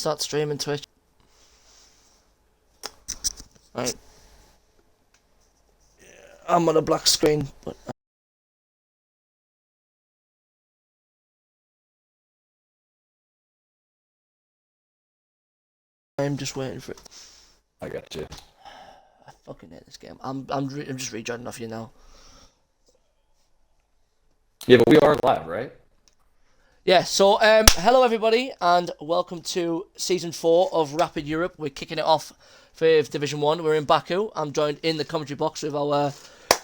Start streaming Twitch. Right. I'm on a black screen, but I'm just waiting for it. I got you. I fucking hate this game. I'm just rejoining off you now. Yeah, but we are live, right? Yeah, so hello everybody and welcome to season 4 of Rapid Europe. We're kicking it off with Division 1. We're in Baku. I'm joined in the commentary box with our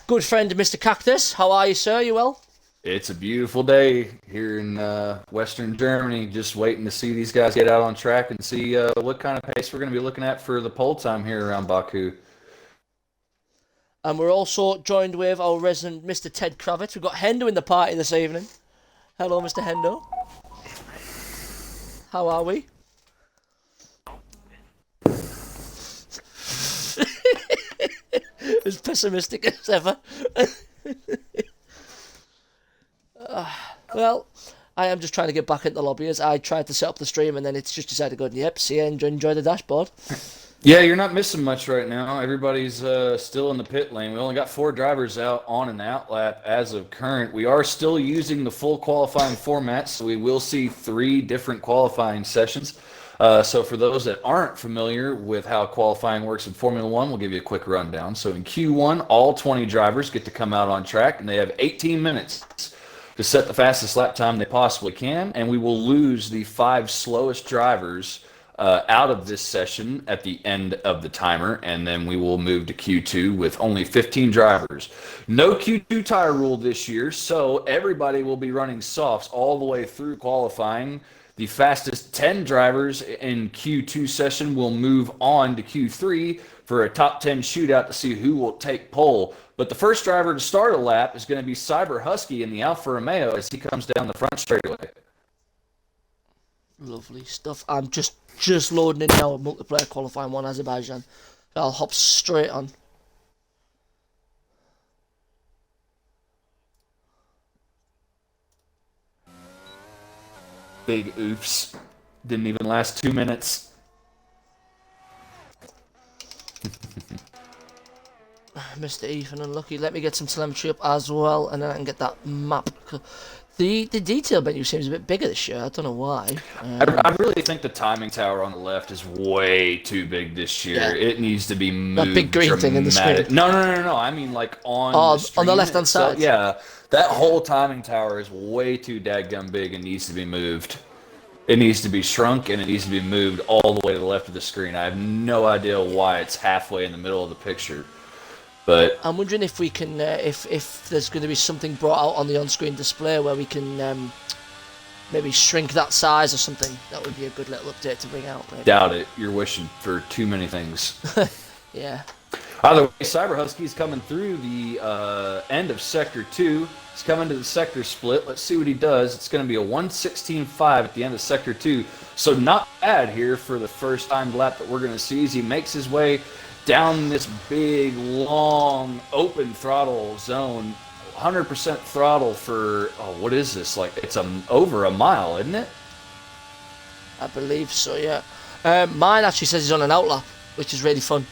good friend Mr. Cactus. How are you, sir? You well? It's a beautiful day here in Western Germany. Just waiting to see these guys get out on track and see what kind of pace we're going to be looking at for the pole time here around Baku. And we're also joined with our resident Mr. Ted Kravitz. We've got Hendo in the party this evening. Hello, Mr. Hendo. How are we? As pessimistic as ever. Well, I am just trying to get back into the lobby as I tried to set up the stream and then it's just decided to go, yep, see you, enjoy the dashboard. Yeah, you're not missing much right now. Everybody's still in the pit lane. We only got 4 drivers out on an out lap as of current. We are still using the full qualifying format, so we will see 3 different qualifying sessions. So for those that aren't familiar with how qualifying works in Formula One, we'll give you a quick rundown. So in Q1, all 20 drivers get to come out on track, and they have 18 minutes to set the fastest lap time they possibly can, and we will lose the 5 slowest drivers out of this session at the end of the timer, and then we will move to Q2 with only 15 drivers. No Q2 tire rule this year, so everybody will be running softs all the way through qualifying. The fastest 10 drivers in Q2 session will move on to Q3 for a top 10 shootout to see who will take pole. But the first driver to start a lap is going to be Cyber Husky in the Alfa Romeo as he comes down the front straightaway. Lovely stuff. I'm just loading in now a multiplayer qualifying one Azerbaijan. I'll hop straight on. Big oops. Didn't even last 2 minutes. Mr. Ethan unlucky. Let me get some telemetry up as well and then I can get that map. The detail menu seems a bit bigger this year. I don't know why. I really think the timing tower on the left is way too big this year. Yeah. It needs to be moved. That big green thing in the screen. No. I mean like on the screen. On the left-hand side. Yeah, that whole timing tower is way too dadgum big and needs to be moved. It needs to be shrunk and it needs to be moved all the way to the left of the screen. I have no idea why it's halfway in the middle of the picture. But I'm wondering if we can, if there's going to be something brought out on the on-screen display where we can maybe shrink that size or something. That would be a good little update to bring out. Maybe. Doubt it. You're wishing for too many things. Yeah. Either way, Cyber Husky's coming through the end of Sector 2. He's coming to the sector split. Let's see what he does. It's going to be a 1:16.5 at the end of Sector 2. So not bad here for the first time lap that we're going to see as he makes his way down this big, long, open throttle zone. 100% throttle for, what is this? Like, it's over a mile, isn't it? I believe so, yeah. Mine actually says he's on an outlap, which is really fun.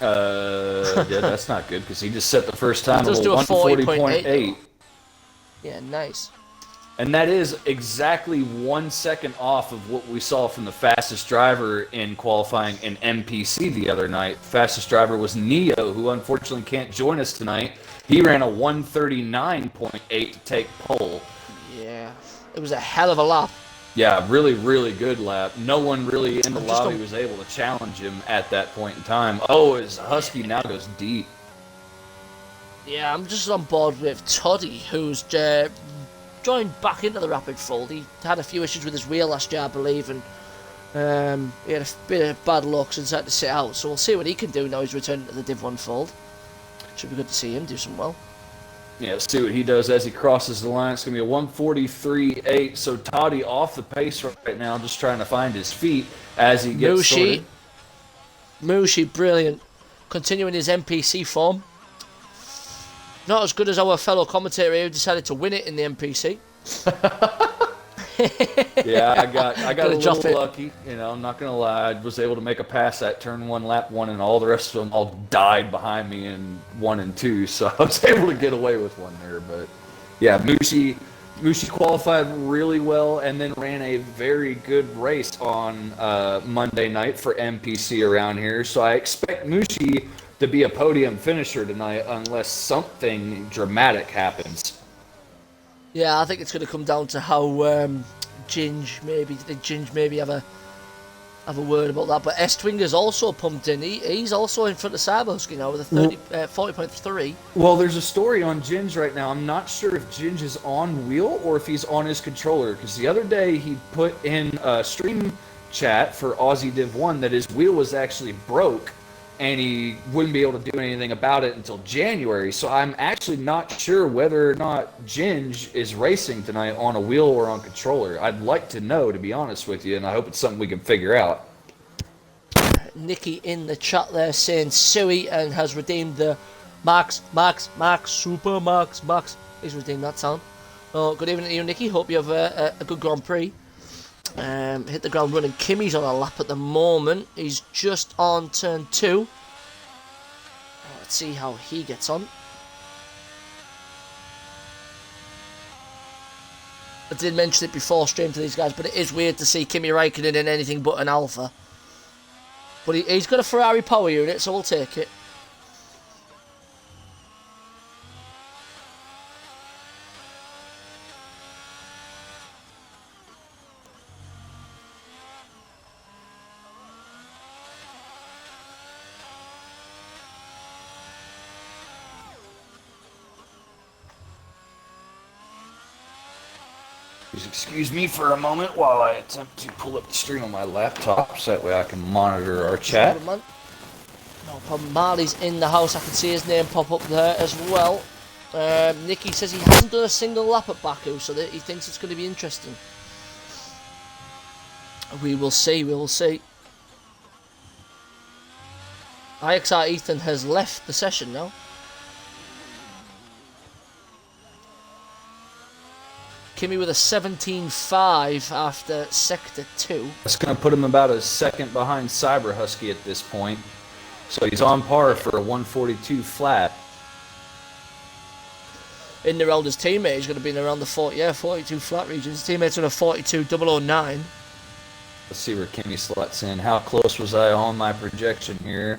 Yeah, that's not good because he just set the first time Does of do a 140.8. Yeah, nice. And that is exactly 1 second off of what we saw from the fastest driver in qualifying in MPC the other night. Fastest driver was Neo, who unfortunately can't join us tonight. He ran a 1:39.8 to take pole. Yeah, it was a hell of a lap. Yeah, really, really good lap. No one really in the lobby was able to challenge him at that point in time. Oh, his Husky now goes deep. Yeah, I'm just on board with Toddy, who's joined back into the Rapid fold. He had a few issues with his wheel last year, I believe, and he had a bit of bad luck since he had to sit out. So we'll see what he can do now he's returned to the Div 1 fold. Should be good to see him do some well. Yeah, let's see what he does as he crosses the line. It's going to be a 1:43.8. So Toddy off the pace right now, just trying to find his feet as he gets sorted. Mushi, brilliant. Continuing his NPC form. Not as good as our fellow commentator who decided to win it in the NPC. Yeah, I got Gonna a drop little it. lucky. You know, I'm not gonna lie. I was able to make a pass at turn one, lap one, and all the rest of them all died behind me in one and two. So I was able to get away with one there. But yeah, Mushi qualified really well and then ran a very good race on Monday night for MPC around here. So I expect Mushi to be a podium finisher tonight unless something dramatic happens. Yeah, I think it's going to come down to how Ginge maybe have a word about that. But S-Twinger's also pumped in. He's also in front of Cyberhusky now with a 40.3. Well, there's a story on Ginge right now. I'm not sure if Ginge is on wheel or if he's on his controller. Because the other day he put in a stream chat for Aussie Div 1 that his wheel was actually broke and he wouldn't be able to do anything about it until January. So I'm actually not sure whether or not Ginge is racing tonight on a wheel or on controller. I'd like to know, to be honest with you, and I hope it's something we can figure out. Nikki in the chat there saying Suey and has redeemed the Max, Super Max. He's redeemed that sound. Oh, good evening to you, Nikki. Hope you have a good Grand Prix. Hit the ground running. Kimmy's on a lap at the moment. He's just on turn 2. Let's see how he gets on. I did mention it before stream to these guys, but it is weird to see Kimi Räikkönen in anything but an Alpha. But he's got a Ferrari power unit, so we'll take it. Please excuse me for a moment while I attempt to pull up the stream on my laptop so that way I can monitor our chat. No problem. Marley's in the house. I can see his name pop up there as well. Nicky says he hasn't done a single lap at Baku, so that he thinks it's going to be interesting. We will see. IXR Ethan has left the session now. Kimi with a 17.5 after Sector 2. That's going to put him about a second behind Cyber Husky at this point. So he's on par for a 142 flat. In the round, his teammate is going to be in around the 42 flat region. His teammate's on a 42.009. Let's see where Kimi slots in. How close was I on my projection here?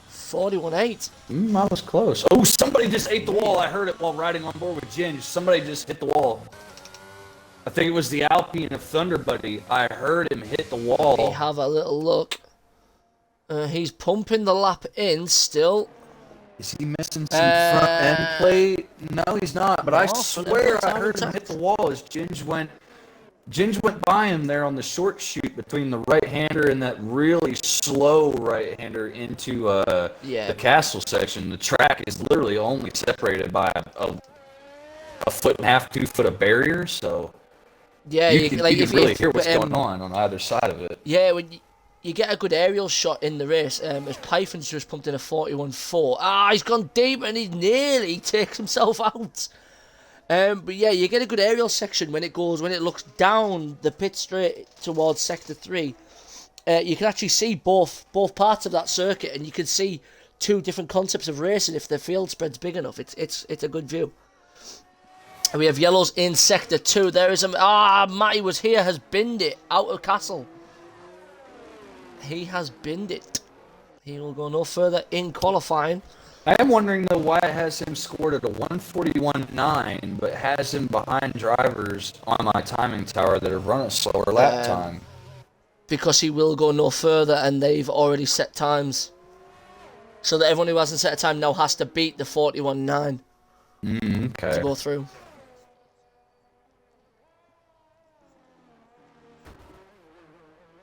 41.8. I was close. Oh, somebody just ate the wall. I heard it while riding on board with Ginge. Somebody just hit the wall. I think it was the Alpine of Thunder Buddy. I heard him hit the wall. We have a little look. He's pumping the lap in still. Is he missing some front end plate? No, he's not. But I swear I heard him hit the wall as Ginge went by him there on the short chute between the right-hander and that really slow right-hander into the castle section. The track is literally only separated by a foot and a half, 2 foot of barrier, so yeah, you can really hear what's going on either side of it. Yeah, when you get a good aerial shot in the race, as Python's just pumped in a 41.4. He's gone deep and he nearly takes himself out. But yeah, you get a good aerial section when it looks down the pit straight towards Sector 3. You can actually see both parts of that circuit, and you can see 2 different concepts of racing if the field spread's big enough. It's a good view. And we have yellows in Sector 2. There is Matty was here, has binned it out of Castle. He has binned it. He will go no further in qualifying. I am wondering, though, why it has him scored at a 141.9, but has him behind drivers on my timing tower that have run a slower lap time. Because he will go no further, and they've already set times. So that everyone who hasn't set a time now has to beat the 41.9 okay. to go through.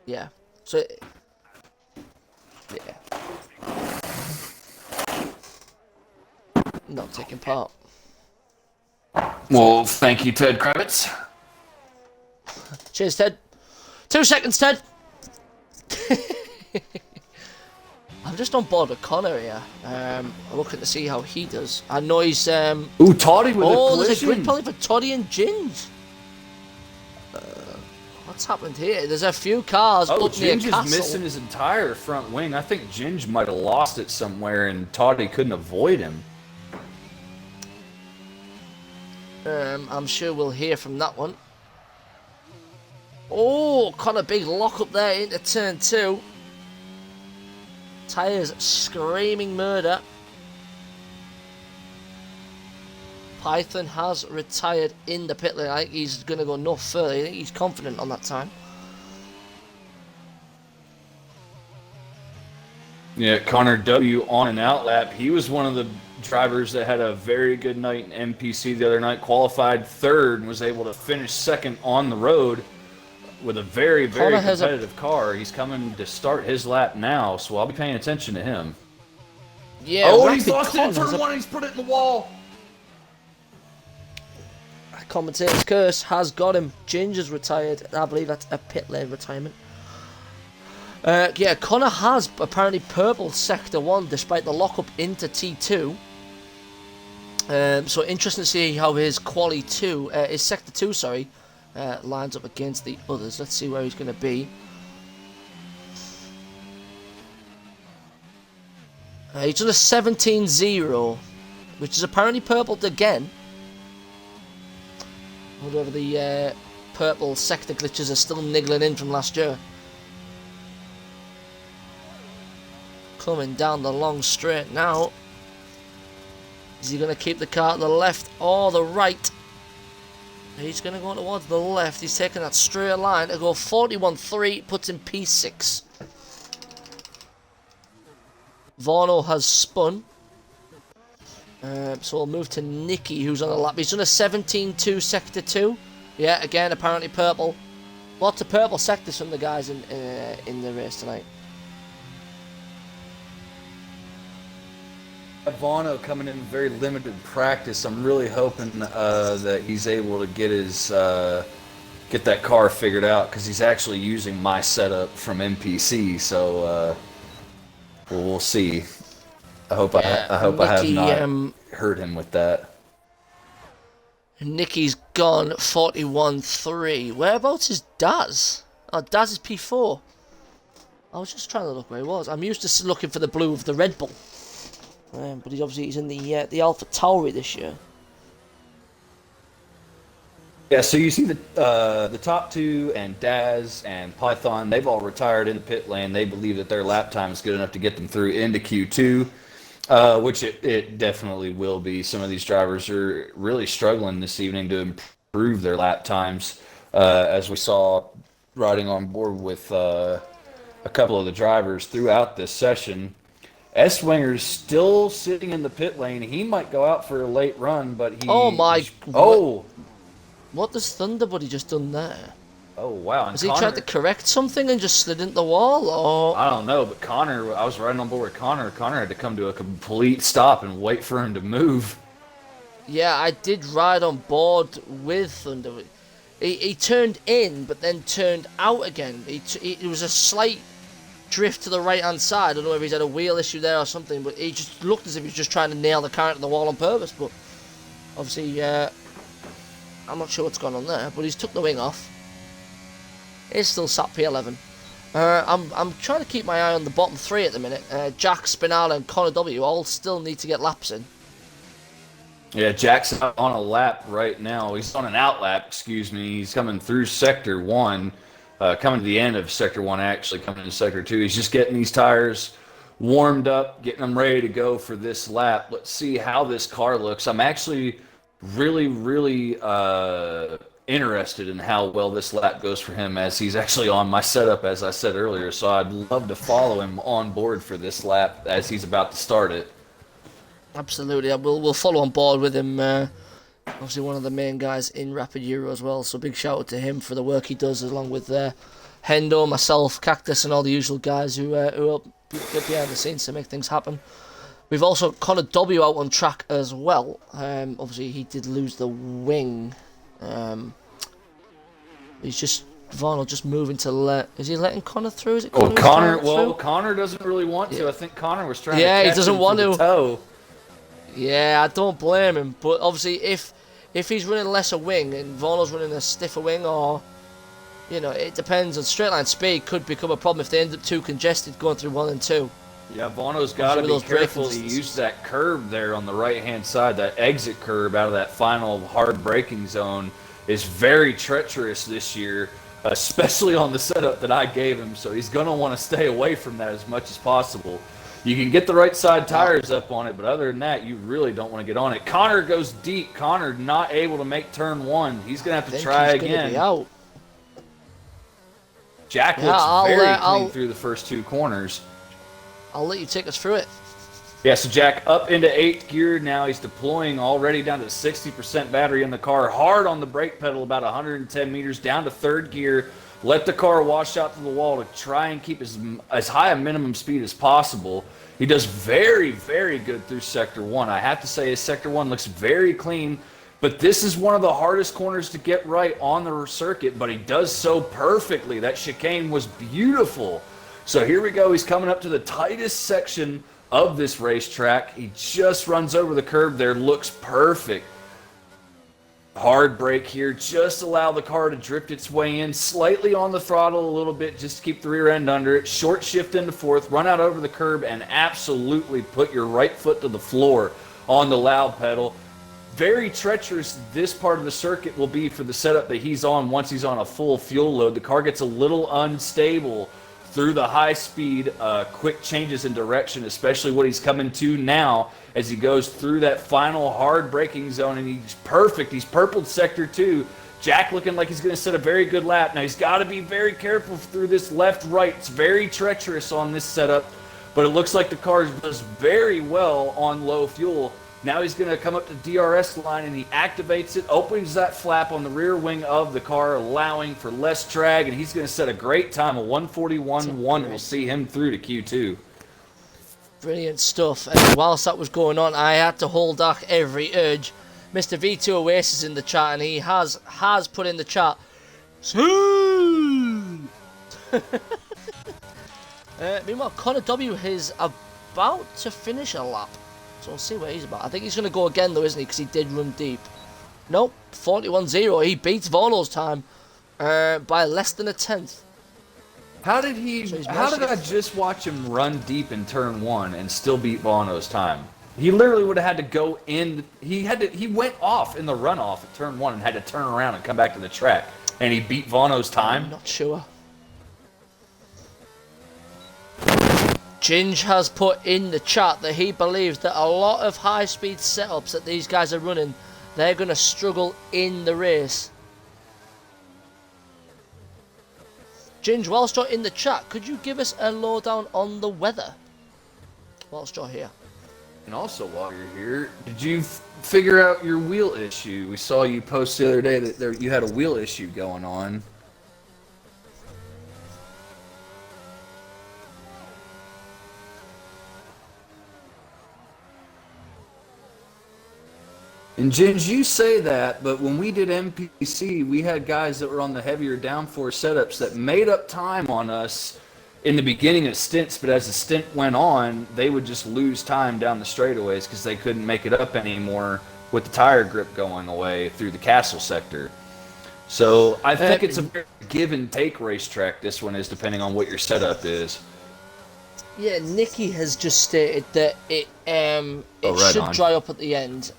Yeah. So, yeah. Not taking part. Well, thank you, Ted Kravitz. Cheers, Ted. 2 seconds, Ted. I'm just on board with Connor here. I'm looking to see how he does. I know he's... Ooh, Toddy with a collision. There's a grid penalty for Toddy and Ginge. What's happened here? There's a few cars Oh, up near Ginge Castle. is missing his entire front wing. I think Ginge might have lost it somewhere, and Toddy couldn't avoid him. I'm sure we'll hear from that one. Oh, kind of big lock up there into turn 2. Tyres screaming murder. Python has retired in the pit lane. I think he's going to go no further. I think he's confident on that time. Yeah, Connor W. on an out lap. He was one of the drivers that had a very good night in MPC the other night. Qualified third and was able to finish second on the road with a very, very competitive car. He's coming to start his lap now, so I'll be paying attention to him. Yeah. Oh, he's lost it in turn 1. He's put it in the wall. Commentator's curse has got him. Ginger's retired. I believe that's a pit lane retirement. Yeah, Connor has apparently purple Sector 1 despite the lockup into T2. So interesting to see how his Quali 2, his Sector 2, sorry, lines up against the others. Let's see where he's going to be. He's done a 17-0, which is apparently purpled again. Whatever the purple sector glitches are still niggling in from last year. Coming down the long straight now. Is he going to keep the car to the left or the right? He's going to go towards the left. He's taking that straight line to go 41.3, puts in P6. Varno has spun. So we'll move to Nicky, who's on the lap. He's done a 17-2 Sector 2. Yeah, again, apparently purple. Lots of purple sectors from the guys in the race tonight. Varno coming in very limited practice. I'm really hoping that he's able to get his get that car figured out, because he's actually using my setup from MPC. So we'll see. I hope I have not hurt him with that. Nicky's gone 41.3. Whereabouts is Daz? Oh, Daz is P4. I was just trying to look where he was. I'm used to looking for the blue of the Red Bull. But he's in the Alpha Tauri this year. Yeah, so you see the top two and Daz and Python, they've all retired in the pit lane. They believe that their lap time is good enough to get them through into Q2. Which it definitely will be. Some of these drivers are really struggling this evening to improve their lap times, as we saw riding on board with a couple of the drivers throughout this session. S-Winger's still sitting in the pit lane. He might go out for a late run, but he... Oh, my... Oh! What has Thunderbuddy just done there? Oh, wow. And has he tried to correct something and just slid into the wall, or...? I don't know, but Connor, I was riding on board with Connor. Connor had to come to a complete stop and wait for him to move. Yeah, I did ride on board with Thunderbuddy. He turned in, but then turned out again. It was a slight drift to the right-hand side. I don't know if he's had a wheel issue there or something, but he just looked as if he was just trying to nail the car into the wall on purpose, but obviously, I'm not sure what's going on there, but he's took the wing off. He's still sat P11. I'm trying to keep my eye on the bottom three at the minute. Jack, Spinal, and Connor W. all still need to get laps in. Yeah, Jack's on a lap right now. He's on an out lap, excuse me. He's coming through Sector 1, coming to the end of Sector 1, actually, coming into Sector 2. He's just getting these tires warmed up, getting them ready to go for this lap. Let's see how this car looks. I'm actually really interested in how well this lap goes for him, as he's actually on my setup, as I said earlier. So I'd love to follow him on board for this lap as he's about to start it. Absolutely, we'll follow on board with him. Obviously, one of the main guys in Rapid Euro as well. So big shout out to him for the work he does, along with Hendo, myself, Cactus, and all the usual guys who help get behind the scenes to make things happen. We've also got Connor W out on track as well. Obviously, he did lose the wing. He's just Varno just moving to Is he letting Connor through? Is it Connor? Connor doesn't really want to. I think Connor was trying to he catch doesn't him want for to. the toe. Yeah, I don't blame him. But obviously, if he's running lesser wing and Varno's running a stiffer wing, or you know, it depends on straight line speed. Could become a problem if they end up too congested going through 1 and 2. Yeah, Bono's got to be careful to use that curb there on the right-hand side. That exit curb out of that final hard braking zone is very treacherous this year, especially on the setup that I gave him. So he's going to want to stay away from that as much as possible. You can get the right side tires up on it, but other than that, you really don't want to get on it. Connor goes deep. Connor not able to make turn 1. He's going to have to try again. Out. Jack looks very clean through the first 2 corners. I'll let you take us through it. Yeah, so Jack up into 8th gear. Now he's deploying already down to 60% battery in the car. Hard on the brake pedal, about 110 meters down to 3rd gear. Let the car wash out to the wall to try and keep as high a minimum speed as possible. He does very, very good through Sector 1. I have to say his Sector 1 looks very clean, but this is one of the hardest corners to get right on the circuit, but he does so perfectly. That chicane was beautiful. So here we go. He's coming up to the tightest section of this racetrack. He just runs over the curb there. Looks perfect. Hard brake here. Just allow the car to drift its way in. Slightly on the throttle a little bit just to keep the rear end under it. Short shift into 4th. Run out over the curb and absolutely put your right foot to the floor on the loud pedal. Very treacherous this part of the circuit will be for the setup that he's on once he's on a full fuel load. The car gets a little unstable through the high speed, quick changes in direction, especially what he's coming to now as he goes through that final hard braking zone, and he's perfect. He's purpled Sector 2. Jack looking like he's going to set a very good lap. Now he's got to be very careful through this left-right. It's very treacherous on this setup, but it looks like the car does very well on low fuel. Now he's going to come up to DRS line, and he activates it, opens that flap on the rear wing of the car, allowing for less drag, and he's going to set a great time, a 141.1. We'll see him through to Q2. Brilliant stuff. And whilst that was going on, I had to hold back every urge. Mr. V2 Oasis in the chat, and he has put in the chat, meanwhile, Connor W is about to finish a lap. So we'll see what he's about. I think he's going to go again, though, isn't he? Because he did run deep. Nope, 41.0. He beats Vono's time by less than a tenth. How did I just watch him run deep in turn 1 and still beat Vono's time? He literally would have had to go in. He went off in the runoff at turn 1 and had to turn around and come back to the track. And he beat Vono's time? I'm not sure. Ginge has put in the chat that he believes that a lot of high-speed setups that these guys are running, they're going to struggle in the race. Ginge, whilst you're in the chat, could you give us a lowdown on the weather? Whilst you're here. And also, while you're here, did you figure out your wheel issue? We saw you post the other day that you had a wheel issue going on. And Ginge, you say that, but when we did MPC, we had guys that were on the heavier downforce setups that made up time on us in the beginning of stints, but as the stint went on, they would just lose time down the straightaways because they couldn't make it up anymore with the tire grip going away through the castle sector. So I think it's a very give and take racetrack, this one is, depending on what your setup is. Yeah, Nikki has just stated that it should dry up at the end.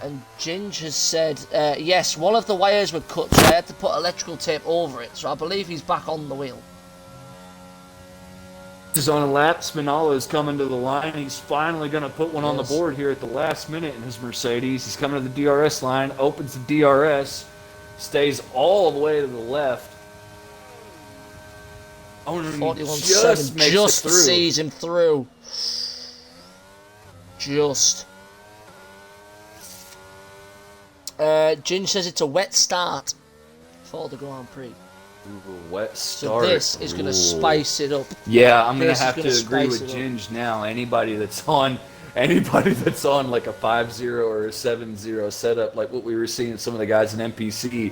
And Ginge has said, yes, one of the wires were cut, so I had to put electrical tape over it. So I believe he's back on the wheel. This is on a lap. Spinalla is coming to the line. He's finally going to put one on the board here at the last minute in his Mercedes. He's coming to the DRS line, opens the DRS, stays all the way to the left. Oh, 41.7 just sees him through. Just. Ginge says it's a wet start for the Grand Prix. Ooh, wet start. So this is going to spice it up. Yeah, I'm going to have to agree with Ginge now. Anybody that's on like a 5.0 or a 7.0 setup, like what we were seeing some of the guys in MPC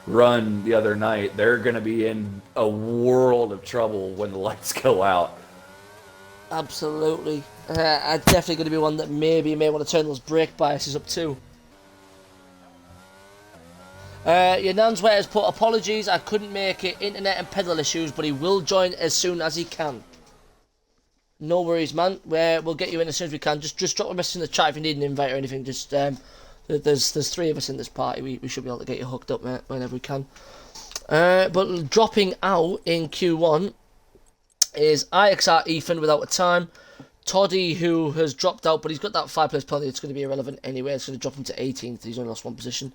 run the other night, they're going to be in a world of trouble when the lights go out. Absolutely. Definitely going to be one that maybe you may want to turn those brake biases up too. Your Nanswear has put apologies. I couldn't make it. Internet and pedal issues, but he will join as soon as he can. No worries, man. We'll get you in as soon as we can. Just drop a message in the chat if you need an invite or anything. Just there's 3 of us in this party. We should be able to get you hooked up, mate, whenever we can. But dropping out in Q1 is IXR Ethan without a time. Toddy, who has dropped out, but he's got that 5-place penalty. It's going to be irrelevant anyway. It's going to drop him to 18th. He's only lost 1 position.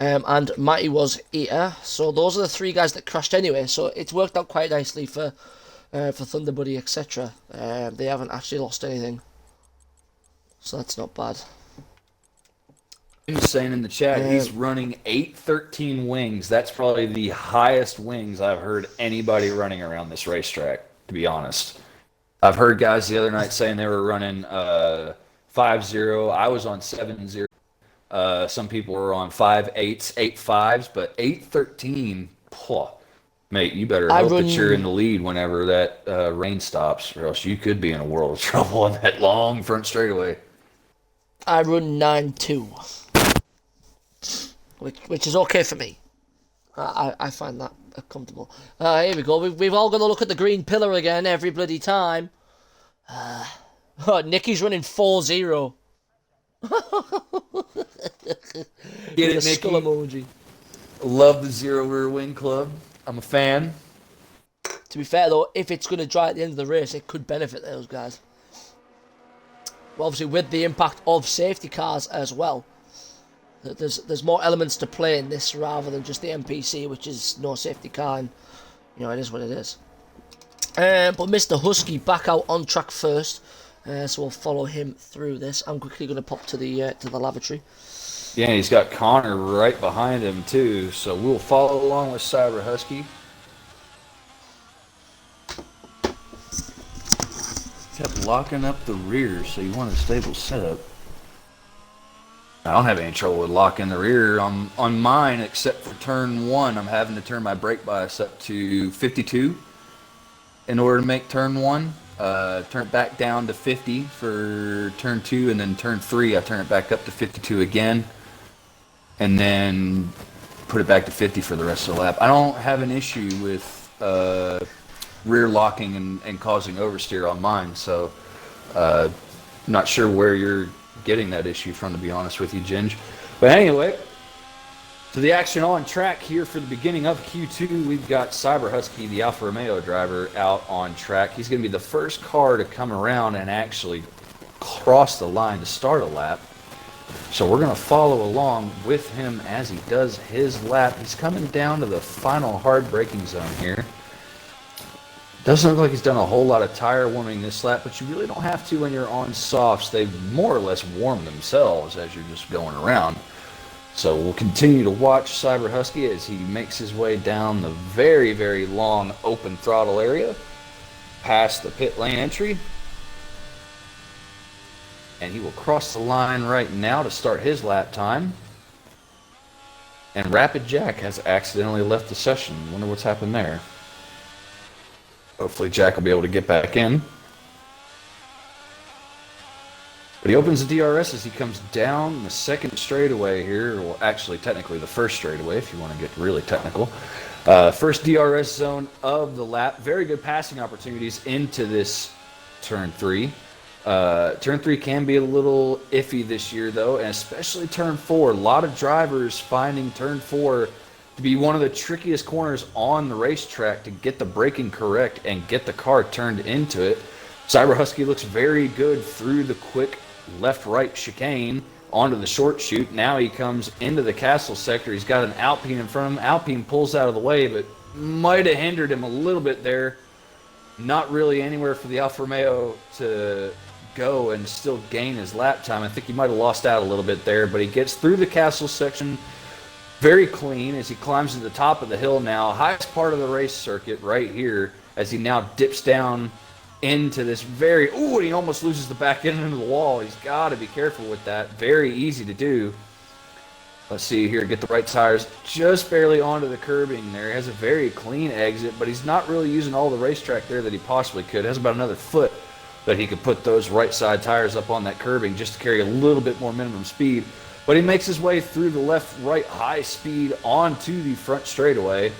And Matty was here. So those are the 3 guys that crashed anyway. So it's worked out quite nicely for Thunderbuddy, etc. They haven't actually lost anything. So that's not bad. He's saying in the chat he's running 813 wings. That's probably the highest wings I've heard anybody running around this racetrack, to be honest. I've heard guys the other night saying they were running 5-0. I was on 7-0. Some people were on 5-8s, 8-5s, but 813, mate, you better hope that you're in the lead whenever that rain stops, or else you could be in a world of trouble on that long front straightaway. I run 9-2. Which is okay for me. I find that comfortable. Here we go. We've all got to look at the green pillar again every bloody time. Nicky's running 4-0. Get it, Nicky? Skull emoji. Love the Zero Rear Wing Club. I'm a fan. To be fair though, if it's going to dry at the end of the race, it could benefit those guys. Well, obviously with the impact of safety cars as well. There's more elements to play in this rather than just the NPC, which is no safety car, and it is what it is. But Mr. Husky back out on track first, so we'll follow him through this. I'm quickly going to pop to the lavatory. Yeah, he's got Connor right behind him too, so we'll follow along with Cyber Husky. Kept locking up the rear, so you want a stable setup. I don't have any trouble with locking the rear on mine, except for turn 1. I'm having to turn my brake bias up to 52 in order to make turn 1. Turn it back down to 50 for turn 2, and then turn 3, I turn it back up to 52 again, and then put it back to 50 for the rest of the lap. I don't have an issue with rear locking and causing oversteer on mine, so I'm not sure where you're getting that issue from, to be honest with you, Ginge. But anyway, so the action on track here for the beginning of Q2, we've got Cyber Husky, the Alfa Romeo driver, out on track. He's going to be the first car to come around and actually cross the line to start a lap. So we're going to follow along with him as he does his lap. He's coming down to the final hard braking zone here. Doesn't look like he's done a whole lot of tire warming this lap, but you really don't have to when you're on softs. They've more or less warmed themselves as you're just going around. So we'll continue to watch Cyber Husky as he makes his way down the very, very long open throttle area, past the pit lane entry. And he will cross the line right now to start his lap time. And Rapid Jack has accidentally left the session. Wonder what's happened there. Hopefully Jack will be able to get back in. But he opens the DRS as he comes down the second straightaway here. Well, actually, technically the first straightaway, if you want to get really technical. First DRS zone of the lap. Very good passing opportunities into this turn 3. Turn 3 can be a little iffy this year, though, and especially turn 4. A lot of drivers finding turn 4 to be one of the trickiest corners on the racetrack to get the braking correct and get the car turned into it. Cyber Husky looks very good through the quick left-right chicane onto the short chute. Now he comes into the castle sector. He's got an Alpine in front of him. Alpine pulls out of the way, but might have hindered him a little bit there. Not really anywhere for the Alfa Romeo to go and still gain his lap time. I think he might have lost out a little bit there, but he gets through the castle section very clean as he climbs to the top of the hill now. Highest part of the race circuit right here as he now dips down into this very... Ooh, and he almost loses the back end into the wall. He's got to be careful with that. Very easy to do. Let's see here. Get the right tires just barely onto the curbing there. He has a very clean exit, but he's not really using all the racetrack there that he possibly could. Has about another foot that he could put those right side tires up on that curbing just to carry a little bit more minimum speed. But he makes his way through the left-right high speed onto the front straightaway.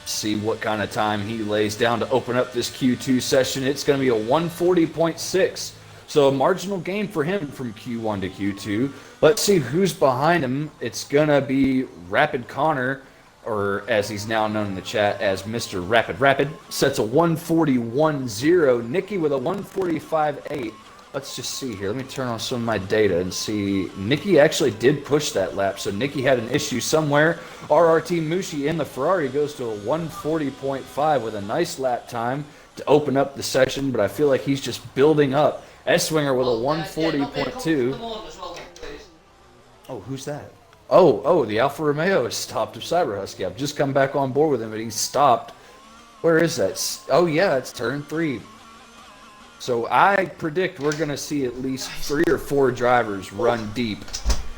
See what kind of time he lays down to open up this Q2 session. It's going to be a 140.6. So a marginal gain for him from Q1 to Q2. Let's see who's behind him. It's going to be Rapid Connor, or as he's now known in the chat as Mr. Rapid. Sets a 140.10. Nikki with a 145.8. Let's just see here. Let me turn on some of my data and see. Nikki actually did push that lap, so Nikki had an issue somewhere. RRT Mushi in the Ferrari goes to a 140.5 with a nice lap time to open up the session, but I feel like he's just building up. S-Winger with a 140.2. Oh, who's that? Oh, the Alfa Romeo has stopped of Cyber Husky. I've just come back on board with him, but he's stopped. Where is that? Oh, yeah, it's turn 3. So I predict we're going to see at least 3 or 4 drivers run deep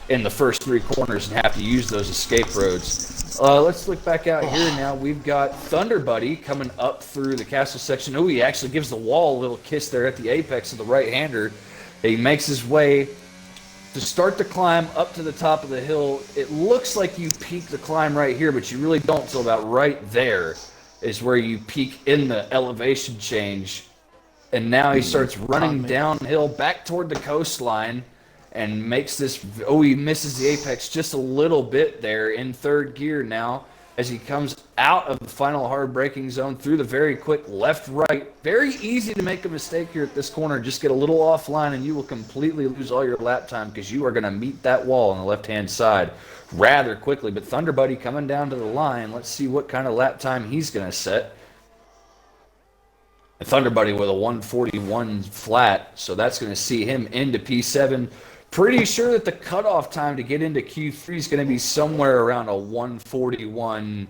in the first 3 corners and have to use those escape roads. Let's look back out here now. We've got Thunder Buddy coming up through the castle section. Oh, he actually gives the wall a little kiss there at the apex of the right-hander. He makes his way to start the climb up to the top of the hill. It looks like you peak the climb right here, but you really don't until about right there is where you peak in the elevation change. And now he starts running downhill back toward the coastline and makes this. Oh, he misses the apex just a little bit there in 3rd gear now as he comes out of the final hard braking zone through the very quick left-right. Very easy to make a mistake here at this corner. Just get a little offline and you will completely lose all your lap time because you are going to meet that wall on the left-hand side rather quickly. But Thunder Buddy coming down to the line. Let's see what kind of lap time he's going to set. Thunder Buddy with a 141 flat, so that's going to see him into P7. Pretty sure that the cutoff time to get into Q3 is going to be somewhere around a 141.2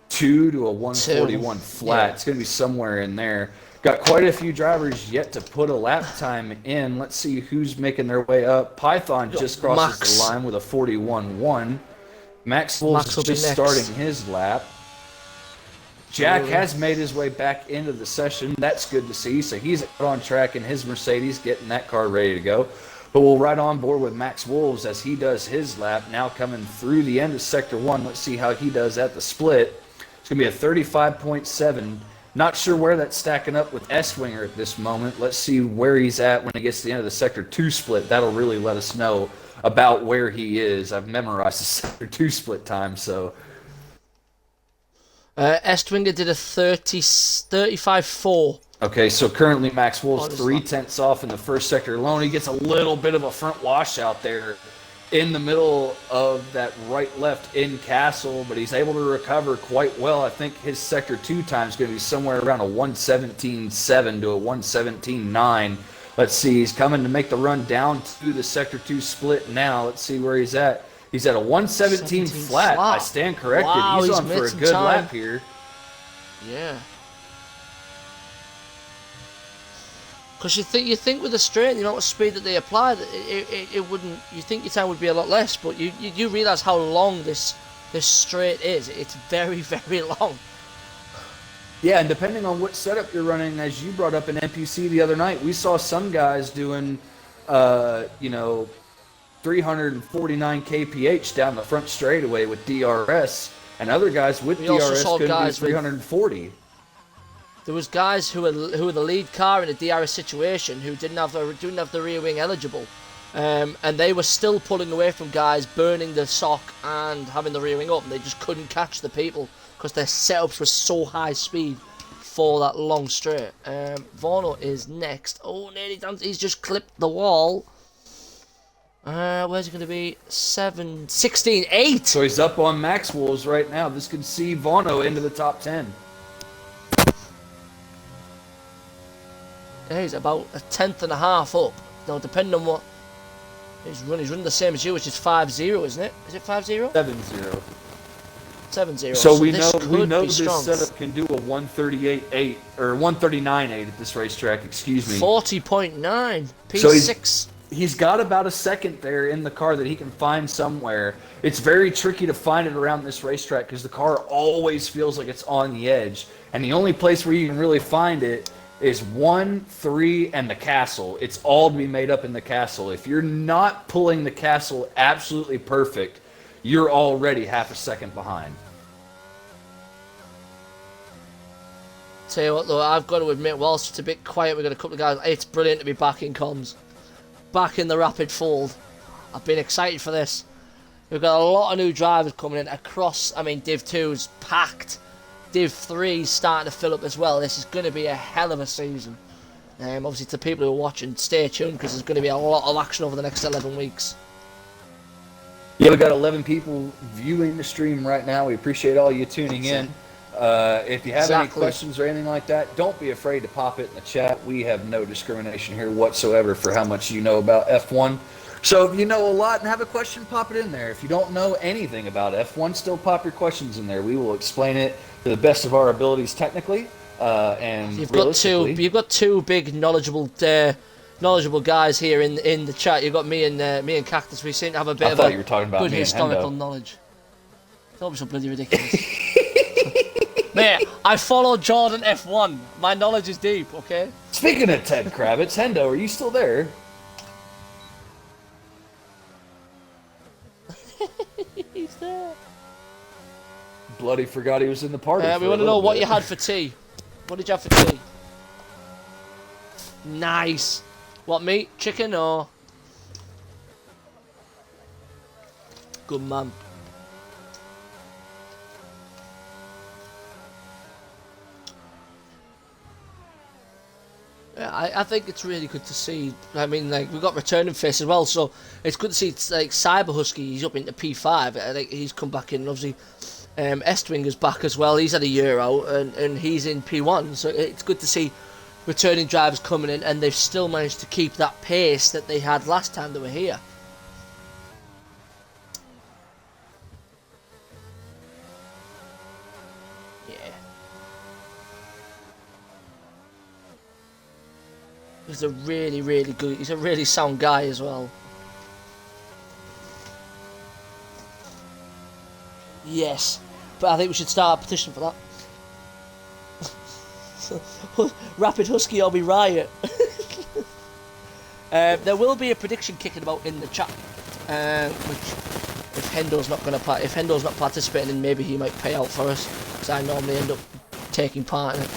to a 141 flat. Yeah. It's going to be somewhere in there. Got quite a few drivers yet to put a lap time in. Let's see who's making their way up. Python just crosses the line with a 41.1. Max Wolf's just starting his lap. Jack has made his way back into the session. That's good to see. So he's on track in his Mercedes, getting that car ready to go. But we'll ride on board with Max Wolves as he does his lap, now coming through the end of Sector 1. Let's see how he does at the split. It's going to be a 35.7. Not sure where that's stacking up with S-Winger at this moment. Let's see where he's at when he gets to the end of the Sector 2 split. That'll really let us know about where he is. I've memorized the Sector 2 split time, so... S-Winger did a 35.4. Okay, so currently Max Wolf's 3/10 off in the first sector alone. He gets a little bit of a front washout there in the middle of that right-left in Castle, but he's able to recover quite well. I think his Sector 2 time is going to be somewhere around a 117.7 to a 117.9. Let's see, he's coming to make the run down to the Sector 2 split now. Let's see where he's at. He's at a 117 flat. I stand corrected. Wow, he's on for a good lap here. Yeah. Because you think with the straight, you know what speed that they apply, that it wouldn't. You think your time would be a lot less, but you realise how long this straight is. It's very, very long. Yeah, and depending on what setup you're running, as you brought up in NPC the other night, we saw some guys doing, 349 kph down the front straightaway with DRS, and other guys with DRS could do 340. There was guys who were the lead car in a DRS situation who didn't have the rear wing eligible, and they were still pulling away from guys burning the sock and having the rear wing up, and they just couldn't catch the people because their setups were so high speed for that long straight. Vorno is next. Oh, nearly done. He's just clipped the wall. Where's he going to be? 16.8. So he's up on Max Wolves right now. This could see Vorno into the top 10. Yeah, he's about a 1/10 and a half up. Now, depending on what he's running the same as you, which is 5-0, isn't it? Is it 5-0? 7-0. 7-0. So we know this setup can do a 138.8 or 139.8 at this racetrack. Excuse me. 40.9 P6. So he's got about a second there in the car that he can find somewhere. It's very tricky to find it around this racetrack because the car always feels like it's on the edge. And the only place where you can really find it is 1, 3, and the castle. It's all to be made up in the castle. If you're not pulling the castle absolutely perfect, you're already half a second behind. Tell you what though, I've got to admit, whilst it's a bit quiet, we've got a couple of guys. It's brilliant to be back in comms, back in the rapid fold. I've been excited for this. We've got a lot of new drivers coming in across. I mean, Div 2's packed. Div 3's starting to fill up as well. This is going to be a hell of a season. Obviously, to people who are watching, stay tuned because there's going to be a lot of action over the next 11 weeks. Yeah, we got 11 people viewing the stream right now. We appreciate all you tuning in. If you have any questions or anything like that, don't be afraid to pop it in the chat. We have no discrimination here whatsoever for how much you know about F1. So if you know a lot and have a question, pop it in there. If you don't know anything about F1, still pop your questions in there. We will explain it to the best of our abilities technically and you've realistically. You've got two big knowledgeable guys here in the chat. You've got me and Cactus. We seem to have a bit of a you were talking about good me historical knowledge. Don't be so bloody ridiculous. Mate, I follow Jordan F1. My knowledge is deep, okay? Speaking of Ted Kravitz, Hendo, are you still there? He's there. Bloody forgot he was in the party. We want to know what you had for tea. What did you have for tea? Nice. What meat? Chicken or? Good man. Yeah, I think it's really good to see. I mean, like, we've got returning face as well, so it's good to see. It's like Cyber Husky, he's up into P5. I think he's come back in. Obviously, Estwinger's back as well. He's had a year out, and he's in P1. So it's good to see returning drivers coming in, and they've still managed to keep that pace that they had last time they were here. He's a really, really good. He's a really sound guy as well. Yes, but I think we should start a petition for that. Rapid Husky or be riot. There will be a prediction kicking about in the chat, which if Hendo's not participating, then maybe he might pay out for us, because I normally end up taking part in it.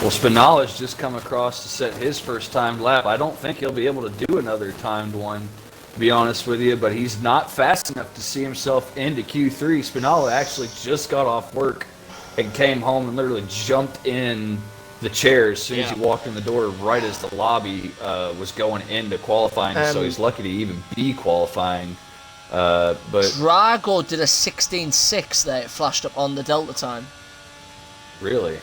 Well, Spinala's just come across to set his first timed lap. I don't think he'll be able to do another timed one, to be honest with you, but he's not fast enough to see himself into Q3. Spinala actually just got off work and came home and literally jumped in the chair as soon as he walked in the door, right as the lobby was going into qualifying, so he's lucky to even be qualifying. But Drago did a 16.6 there. It flashed up on the Delta time. Really?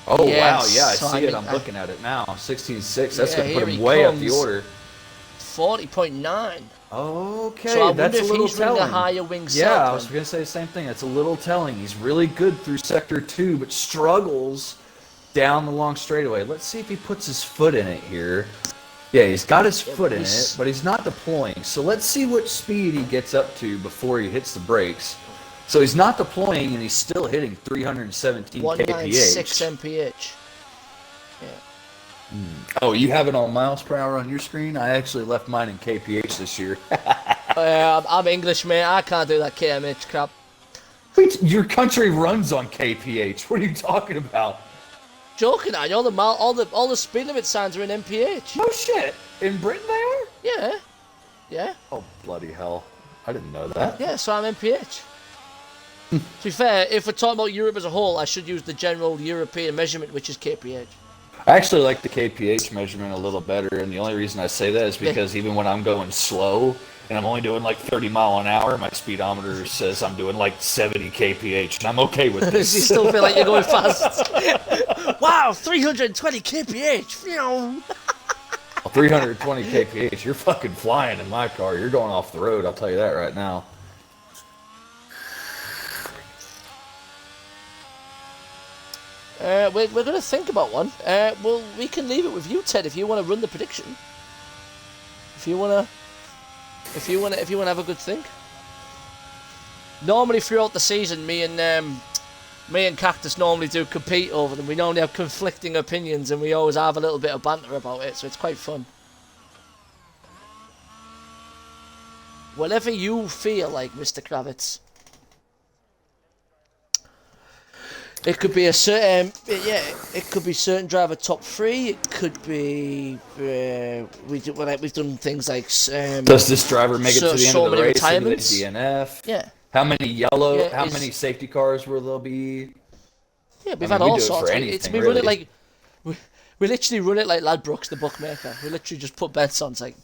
Oh, yes. wow, yeah, I So see it. I'm looking at it now. 16.6. That's going to put him he way up comes. the order. 40.9. Okay, So I that's wonder a if little he's telling. running a higher wing Yeah, I was going to say the same thing. That's a little telling. He's really good through Sector 2, but struggles down the long straightaway. Let's see if he puts his foot in it here. Yeah, he's got his foot in it, but he's not deploying. So let's see what speed he gets up to before he hits the brakes. So he's not deploying, and he's still hitting 317 196 kph. mph. Yeah. Oh, you have it on miles per hour on your screen? I actually left mine in kph this year. I'm English, man. I can't do that kmh crap. Wait, your country runs on kph. What are you talking about? Joking, I know all the speed limit signs are in mph. No shit. In Britain they are? Yeah. Yeah. Oh, bloody hell. I didn't know that. Yeah, so I'm mph. To be fair, if we're talking about Europe as a whole, I should use the general European measurement, which is kph. I actually like the kph measurement a little better, and the only reason I say that is because even when I'm going slow, and I'm only doing like 30 mile an hour, my speedometer says I'm doing like 70 kph, and I'm okay with this. You still feel like you're going fast. Wow, 320 kph. Well, 320 kph, you're fucking flying in my car. You're going off the road, I'll tell you that right now. We're going to think about one. Well, we can leave it with you, Ted, if you want to run the prediction. If you want to have a good think. Normally throughout the season, me and Me and Cactus normally do compete over them. We normally have conflicting opinions and we always have a little bit of banter about it, so it's quite fun. Whatever you feel like, Mr. Kravitz. It could be a certain, it could be certain driver top 3. It could be we've done things like. Does this driver make it to the end of the race into the DNF? Yeah. How many yellow? Yeah, how many safety cars will there be? Yeah, we've had all sorts. We run it like we literally run it like Ladbrokes, the bookmaker. We literally just put bets on. It's like.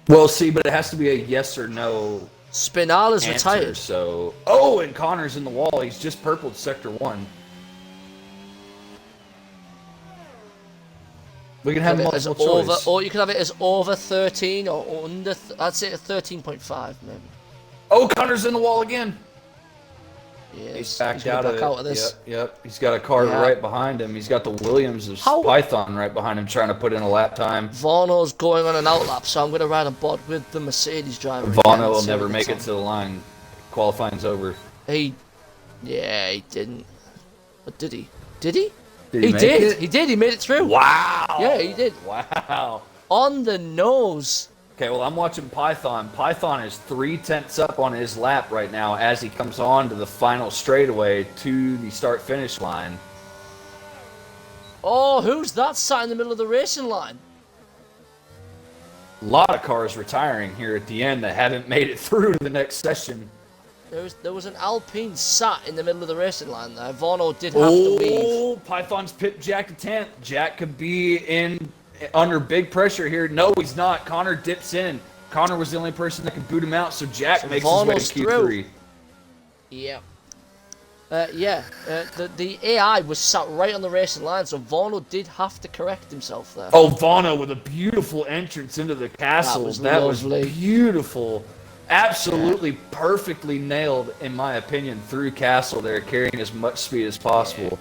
Well, see, but it has to be a yes or no. Spinala's retired. So, and Connor's in the wall. He's just purpled sector 1. We can have him as over, or you can have it as over 13 or under. I'd say 13.5 maybe. Oh, Connor's in the wall again. Yes, he's backed out of this. Yep. He's got a car right behind him. He's got the Williams of Python right behind him trying to put in a lap time. Varno's going on an outlap, so I'm going to ride on board with the Mercedes driver. Varno will never make it to the line. Qualifying's over. He didn't. But did he? Did he? He did. He did. He made it through. Wow. Yeah, he did. Wow. On the nose. Okay, well, I'm watching Python. Python is 3/10 up on his lap right now as he comes on to the final straightaway to the start-finish line. Oh, who's that sat in the middle of the racing line? A lot of cars retiring here at the end that haven't made it through to the next session. There was an Alpine sat in the middle of the racing line there. Varno did have to leave. Oh, Python's pipped Jack to 10th. Jack could be under big pressure here. No, he's not. Connor dips in. Connor was the only person that could boot him out, so Jack makes his way to Q3. Yeah. The AI was sat right on the racing line, so Varno did have to correct himself there. Oh, Varno with a beautiful entrance into the castle. That was beautiful. Absolutely perfectly nailed, in my opinion, through castle there, carrying as much speed as possible.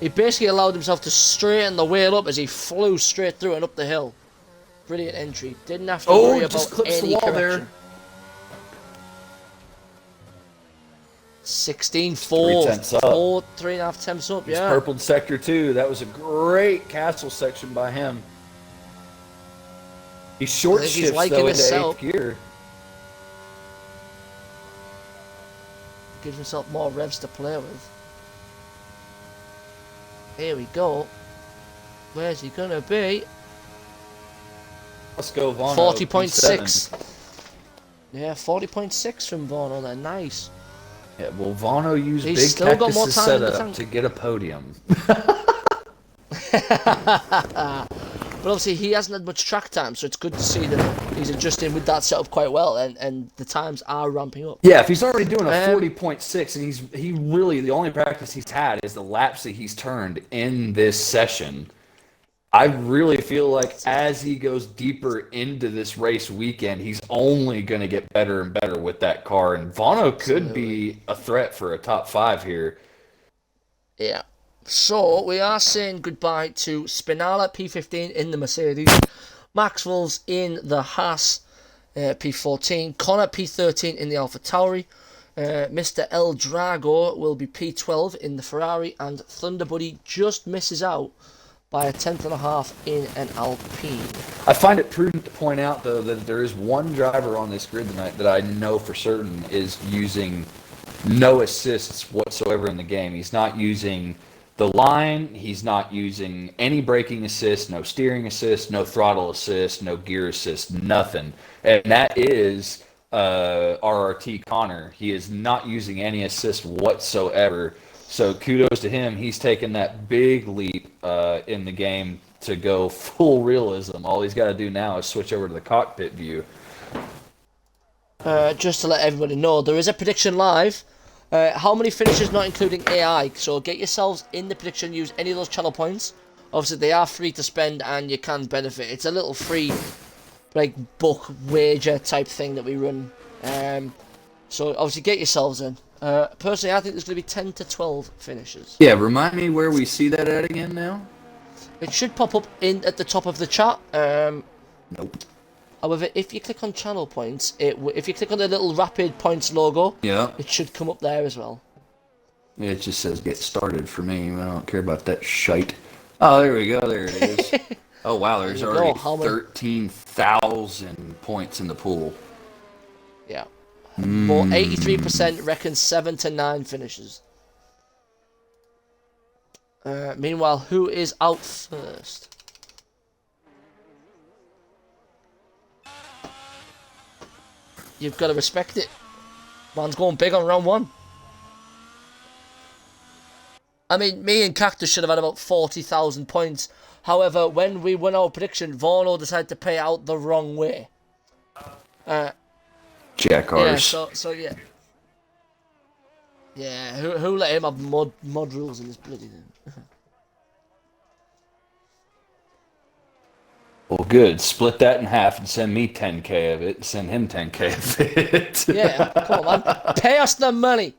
He basically allowed himself to straighten the wheel up as he flew straight through and up the hill. Brilliant entry. Didn't have to worry about any correction. 16-4. 3.5 temps up, He's purpled sector 2. That was a great castle section by him. He short shifts though into 8th gear. Gives himself more revs to play with. Here we go. Where's he gonna be? Let's go, Varno. 40.6. Yeah, 40.6 from Varno there. Nice. Yeah, well, Varno used Big Cactus' setup to get a podium. But obviously he hasn't had much track time, so it's good to see that he's adjusting with that setup quite well, and the times are ramping up. Yeah, if he's already doing a 40.6, and he really, the only practice he's had is the laps that he's turned in this session. I really feel like as he goes deeper into this race weekend, he's only going to get better and better with that car, and Varno could be a threat for a top 5 here. Yeah. So, we are saying goodbye to Spinala P15 in the Mercedes, Maxwell's in the Haas P14, Connor P13 in the Alfa Tauri, Mr. El Drago will be P12 in the Ferrari, and Thunderbuddy just misses out by 1/10.5 in an Alpine. I find it prudent to point out, though, that there is one driver on this grid tonight that I know for certain is using no assists whatsoever in the game. He's not using the line, he's not using any braking assist, no steering assist, no throttle assist, no gear assist, nothing. And that is RRT Connor. He is not using any assist whatsoever. So kudos to him. He's taken that big leap in the game to go full realism. All he's got to do now is switch over to the cockpit view. Just to let everybody know, there is a prediction live. How many finishes not including AI? So get yourselves in the prediction, use any of those channel points. Obviously they are free to spend and you can benefit. It's a little free like book wager type thing that we run. So obviously get yourselves in. Personally, I think there's going to be 10 to 12 finishes. Yeah, remind me where we see that at again now? It should pop up in at the top of the chat. Nope. However, if you click on channel points, if you click on the little Rapid Points logo, Yeah. it should come up there as well. Yeah, it just says get started for me. I don't care about that shite. Oh, there we go. There it is. Oh, wow. There's already 13,000 points in the pool. Yeah. More 83% reckons 7 to 9 finishes. Meanwhile, who is out first? You've got to respect it. Man's going big on round 1. I mean, me and Cactus should have had about 40,000 points. However, when we won our prediction, Vorno decided to pay out the wrong way. Jackass. Yeah, so yeah. Yeah, who let him have mod rules in this bloody thing? Well, good. Split that in half and send me 10k of it. Send him 10k of it. Yeah, come on, man. Pay us the money.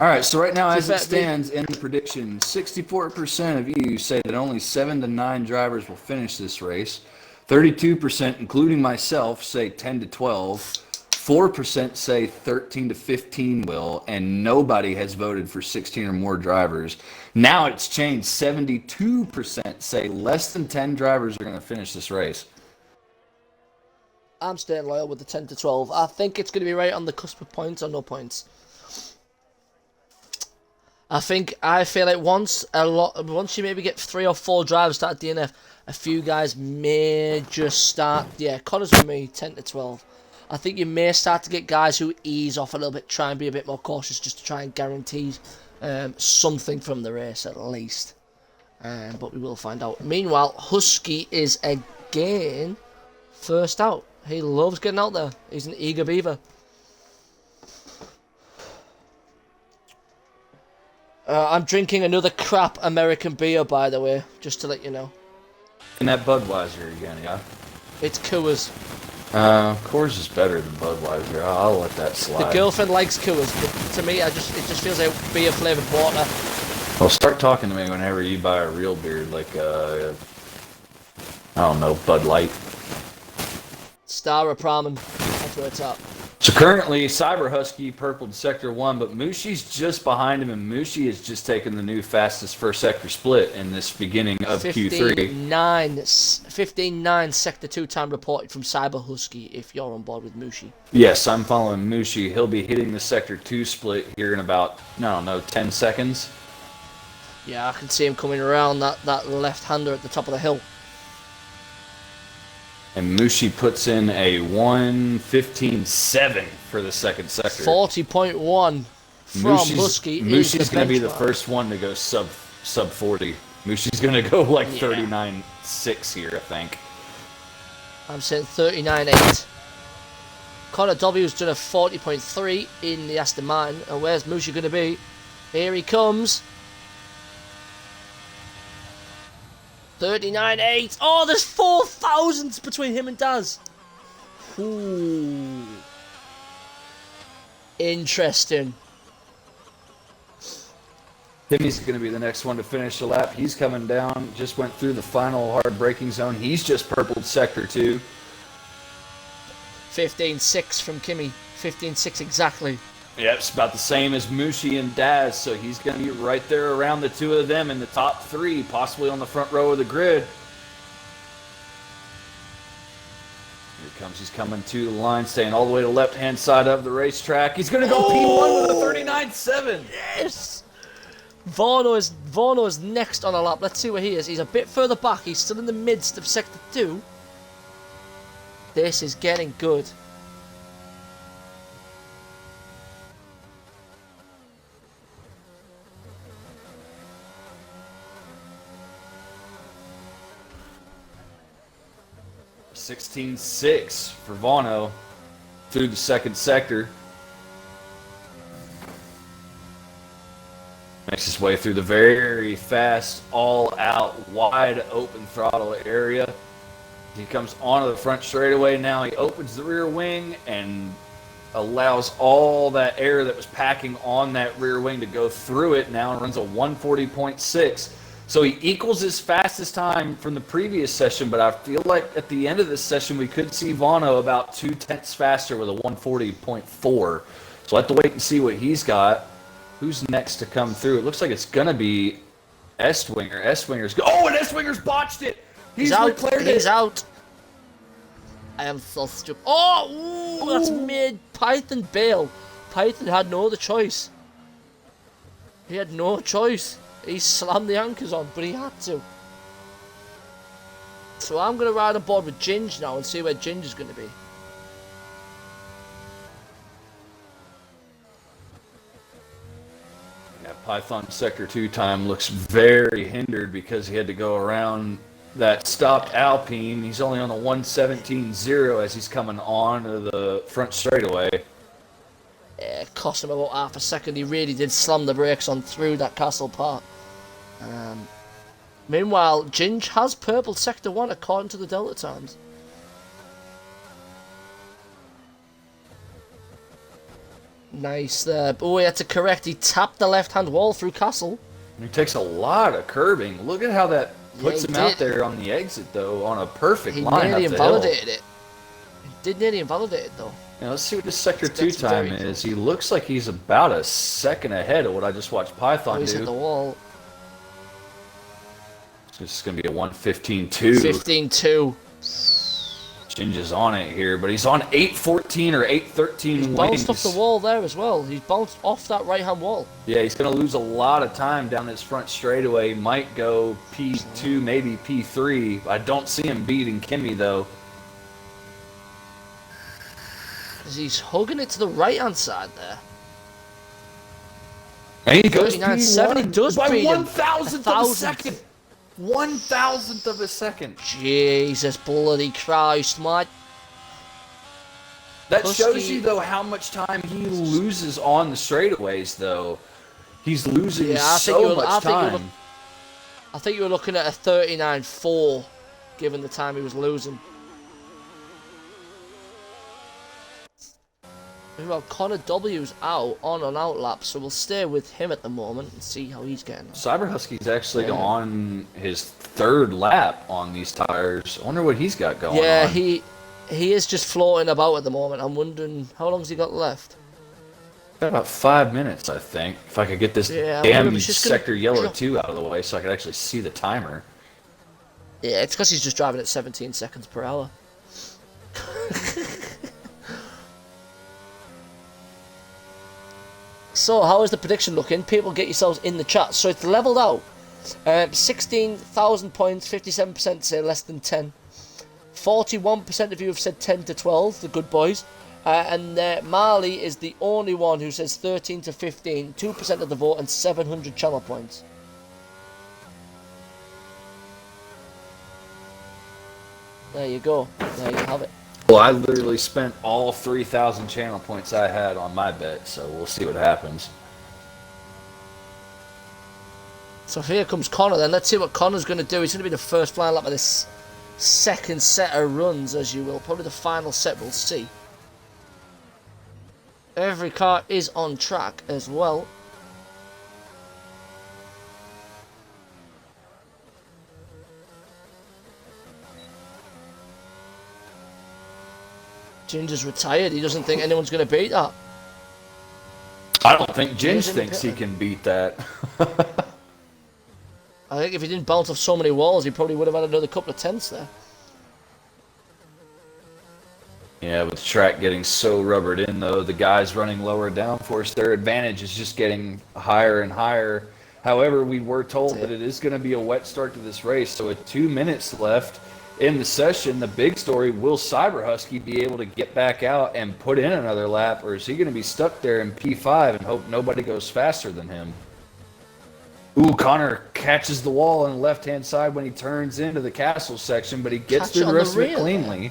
All right, so right now, as it stands in the prediction, 64% of you say that only 7 to 9 drivers will finish this race. 32%, including myself, say 10 to 12. 4% say 13 to 15 will, and nobody has voted for 16 or more drivers. Now it's changed. 72% say less than 10 drivers are going to finish this race. I'm staying loyal with the 10 to 12. I think it's going to be right on the cusp of points or no points. I feel like once you maybe get 3 or 4 drivers start DNF, a few guys may just start. Yeah, Connor's with me, 10 to 12. I think you may start to get guys who ease off a little bit, try and be a bit more cautious, just to try and guarantee something from the race at least. But we will find out. Meanwhile, Husky is again first out. He loves getting out there. He's an eager beaver. I'm drinking another crap American beer, by the way, just to let you know. And that Budweiser again, yeah? It's Coors. Coors is better than Budweiser. I'll let that slide. The girlfriend likes Coors, but to me, it just feels like beer-flavored water. Well, start talking to me whenever you buy a real beer, like, I don't know, Bud Light. Star of Praman. That's where it's at. So currently, Cyber Husky purpled Sector 1, but Mushi's just behind him, and Mushi has just taken the new fastest first sector split in this beginning of Q3. 15.9 Sector 2 time reported from Cyber Husky, if you're on board with Mushi. Yes, I'm following Mushi. He'll be hitting the Sector 2 split here in about, I don't know, 10 seconds. Yeah, I can see him coming around that left-hander at the top of the hill. And Mushi puts in a 1:15.7 for the second sector. 40.1 from Husky. Mushi's going to be the first one to go sub 40. Mushi's going to go like 39.6 here, I think. I'm saying 39.8. Connor W's done a 40.3 in the Aston Martin. And where's Mushi going to be? Here he comes. 39.8. Oh, there's 4 thousandths between him and Daz. Ooh. Interesting. Timmy's going to be the next one to finish the lap. He's coming down. Just went through the final hard braking zone. He's just purpled Sector 2. 15.6 from Kimmy. 15.6 exactly. Yep, it's about the same as Mushi and Daz, so he's going to be right there around the two of them in the top 3, possibly on the front row of the grid. Here he comes. He's coming to the line, staying all the way to the left-hand side of the racetrack. He's going to go P1 with a 39.7. Yes! Vorno is next on a lap. Let's see where he is. He's a bit further back. He's still in the midst of Sector 2. This is getting good. $16.6 for Vorno through the second sector. Makes his way through the very fast, all-out, wide-open throttle area. He comes onto the front straightaway now. He opens the rear wing and allows all that air that was packing on that rear wing to go through it now and runs a 140.6. So he equals his fastest time from the previous session, but I feel like at the end of this session we could see Vano about 2/10 faster with a 140.4. So we'll have to wait and see what he's got. Who's next to come through? It looks like it's going to be Estwinger. Estwinger's oh, and Estwinger's botched it. He's out. He's out. I am so stupid. Oh, ooh, that's mid. Python bail. Python had no other choice. He had no choice. He slammed the anchors on, but he had to. So I'm going to ride on board with Ginge now and see where Ginge is going to be. Yeah, Python Sector 2 time looks very hindered because he had to go around that stopped Alpine. He's only on the 117.0 as he's coming on to the front straightaway. It cost him about half a second. He really did slam the brakes on through that castle part. Meanwhile, Ginge has purple Sector 1 according to the Delta times. Nice there. Oh, he had to correct. He tapped the left-hand wall through castle. He takes a lot of curbing. Look at how that puts him out there on the exit, though, on a perfect line up the hill. He nearly invalidated it. He did nearly invalidate it, though. Now, let's see what this Sector 2 time is. He looks like he's about a second ahead of what I just watched Python do. He's hit the wall. It's going to be a 115.2. 15.2. Ginge is on it here, but he's on 8.14 or 8.13 He's bounced off the wall there as well. He's bounced off that right-hand wall. Yeah, he's going to lose a lot of time down his front straightaway. He might go P2, maybe P3. I don't see him beating Kimmy, though. He's hugging it to the right-hand side there. And he goes P1. He does by beat him. 1,000th of a second. 1,000th of a second. Jesus bloody Christ, mate. That shows you, though, how much time he loses on the straightaways, though. He's losing so much time. I think you were looking at a 39.4, given the time he was losing. Well, Connor W's out on an out lap, so we'll stay with him at the moment and see how he's getting on. Cyber Husky's actually on his third lap on these tires. I wonder what he's got going on. Yeah, he is just floating about at the moment. I'm wondering, how long's he got left? Got about 5 minutes, I think. If I could get this damn Sector Yellow 2 out of the way so I could actually see the timer. Yeah, it's because he's just driving at 17 seconds per hour. So, how is the prediction looking? People, get yourselves in the chat. So, it's leveled out. 16,000 points, 57% say less than 10. 41% of you have said 10 to 12, the good boys. And Marley is the only one who says 13 to 15, 2% of the vote, and 700 channel points. There you go. There you have it. Well, I literally spent all 3,000 channel points I had on my bet, so we'll see what happens. So here comes Connor then. Let's see what Connor's going to do. He's going to be the first flying lap of this second set of runs, as you will. Probably the final set, we'll see. Every car is on track as well. Ginger's retired. He doesn't think anyone's going to beat that. I don't think Ginge thinks he can beat that. I think if he didn't bounce off so many walls, he probably would have had another couple of tenths there. Yeah, with the track getting so rubbered in, though, the guys running lower downforce, their advantage is just getting higher and higher. However, we were told that it is going to be a wet start to this race, so with 2 minutes left in the session, the big story, will Cyber Husky be able to get back out and put in another lap, or is he going to be stuck there in P5 and hope nobody goes faster than him? Ooh, Connor catches the wall on the left-hand side when he turns into the castle section, but he gets through the rest of it cleanly.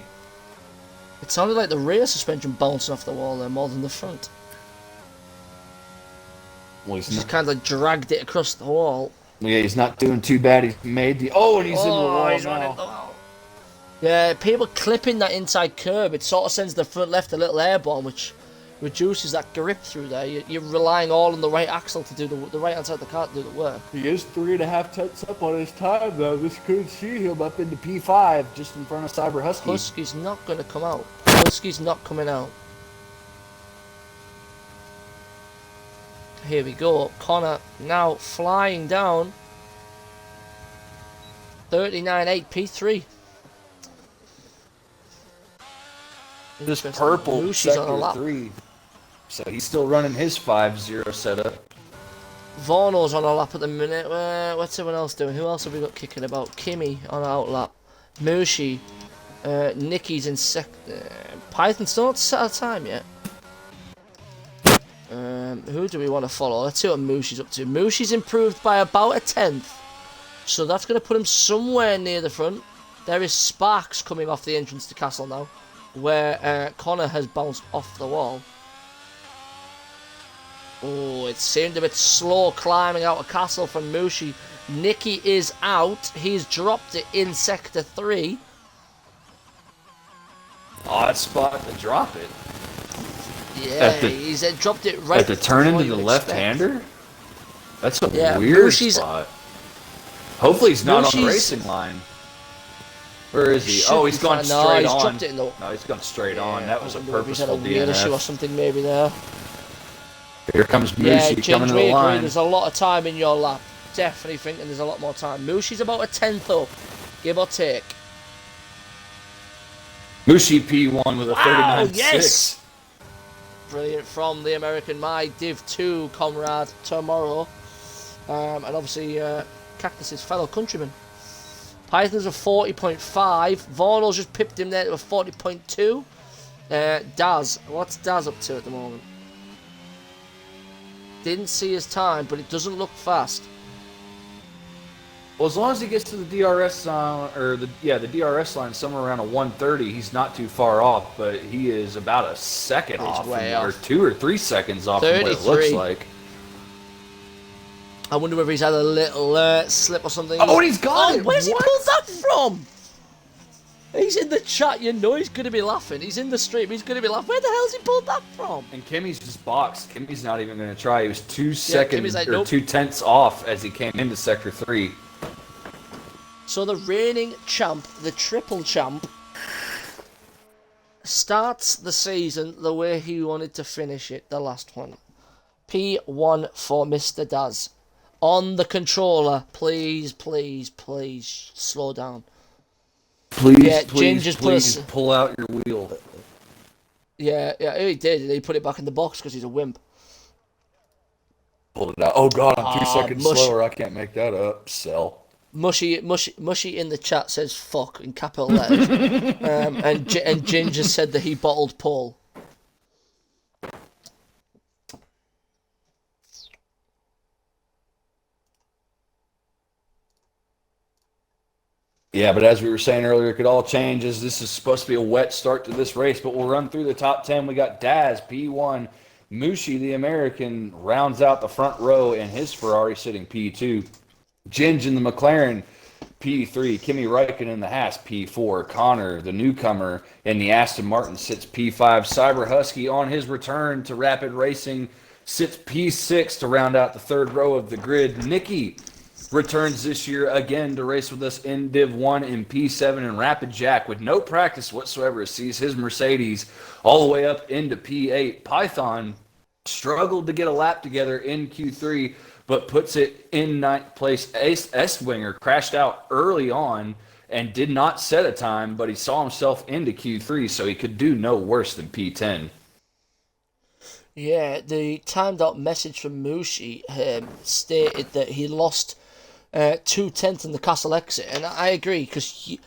It sounded like the rear suspension bouncing off the wall there more than the front. Well, he's just kind of dragged it across the wall. Yeah, he's not doing too bad. He's made the... Oh, and he's in the wall now. Yeah, people clipping that inside curb, it sort of sends the front left a little airborne, which reduces that grip through there. You're relying all on the right axle to do the right hand side of the car to do the work. He is 3.5 tenths up on his time, though. This could see him up into P5, just in front of Cyber Husky. Husky's not going to come out. Husky's not coming out. Here we go. Connor now flying down. 39.8 P3. This purple Mushi's on a lap. sector 3. So he's still running his 5-0 setup. Vorno's on a lap at the minute. What's everyone else doing? Who else have we got kicking about? Kimmy on an out lap. Mushi. Nicky's in Python still not set a time yet. Who do we want to follow? Let's see what Mushi's up to. Mushi's improved by about a 10th. So that's going to put him somewhere near the front. There is sparks coming off the entrance to Castle now, where Connor has bounced off the wall. Oh, it seemed a bit slow climbing out of Castle from Mushi. Nicky is out. He's dropped it in Sector 3. Odd spot to drop it. Yeah, he's dropped it right at the turn into the left-hander? That's a weird spot. Hopefully he's not on the racing line. Where is he? Oh, he's gone straight on. Dropped it in the... No, he's gone straight on. That was a purposeful he's had a wheel issue or DNF. something maybe there. Here comes Mushi coming to the line. There's a lot of time in your lap. Definitely thinking there's a lot more time. Mushi's about a 10th up, give or take. Mushi P1 with a 39.6. Yes! Brilliant from the American, my Div 2 comrade tomorrow. And obviously Cactus's fellow countryman. Python's a 40.5. Vorno's just pipped him there to a 40.2. Daz, what's Daz up to at the moment? Didn't see his time, but it doesn't look fast. Well, as long as he gets to the DRS the DRS line somewhere around a 130, he's not too far off. But he is about a second off, or 2 or 3 seconds off from what it looks like. I wonder whether he's had a little slip or something. Oh, and he's got it! Where's he pulled that from? He's in the chat, you know he's going to be laughing. He's in the stream, he's going to be laughing. Where the hell's he pulled that from? And Kimmy's just boxed. Kimmy's not even going to try. He was 2 seconds, like, or nope. 2 tenths off as he came into Sector 3. So the reigning champ, the triple champ, starts the season the way he wanted to finish it, the last one. P1 for Mr. Daz. On the controller, please, please, please, slow down. Please, please pull out your wheel. Yeah, he did. He put it back in the box because he's a wimp. Pulled it out. Oh god, I'm 2 seconds slower. I can't make that up. Sell. Mushy in the chat says fuck in capital letters. and Ginger said that he bottled Paul. Yeah, but as we were saying earlier, it could all change as this is supposed to be a wet start to this race. But we'll run through the top 10. We got Daz, P1. Mushi, the American, rounds out the front row in his Ferrari sitting P2. Ginge in the McLaren, P3. Kimi Räikkönen in the Haas, P4. Connor, the newcomer, in the Aston Martin sits P5. Cyber Husky on his return to Rapid Racing sits P6 to round out the third row of the grid. Nicky returns this year again to race with us in Div 1 in P7, and Rapid Jack, with no practice whatsoever, sees his Mercedes all the way up into P8. Python struggled to get a lap together in Q3, but puts it in 9th place. Estwinger crashed out early on and did not set a time, but he saw himself into Q3, so he could do no worse than P10. Yeah, the timed out message from Mushi stated that he lost 2/10 in the castle exit, and I agree, because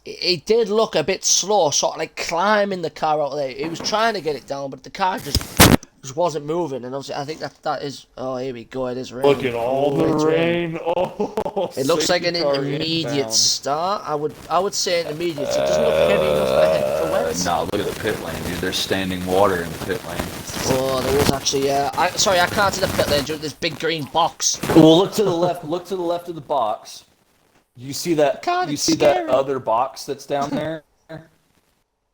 he did look a bit slow, sort of like climbing the car out there. He was trying to get it down, but the car just wasn't moving, and obviously I think that is... Oh, here we go, it is raining. Look at all the rain. Oh, it looks like an intermediate start. I would say an intermediate. It doesn't look heavy enough for wet. No, look at the pit lane, dude. There's standing water in the pit lane. Oh, there was actually... sorry, I can't see the pit lane due to this big green box. Well, look to the left. Look to the left of the box. You see that? You see that other box that's down there?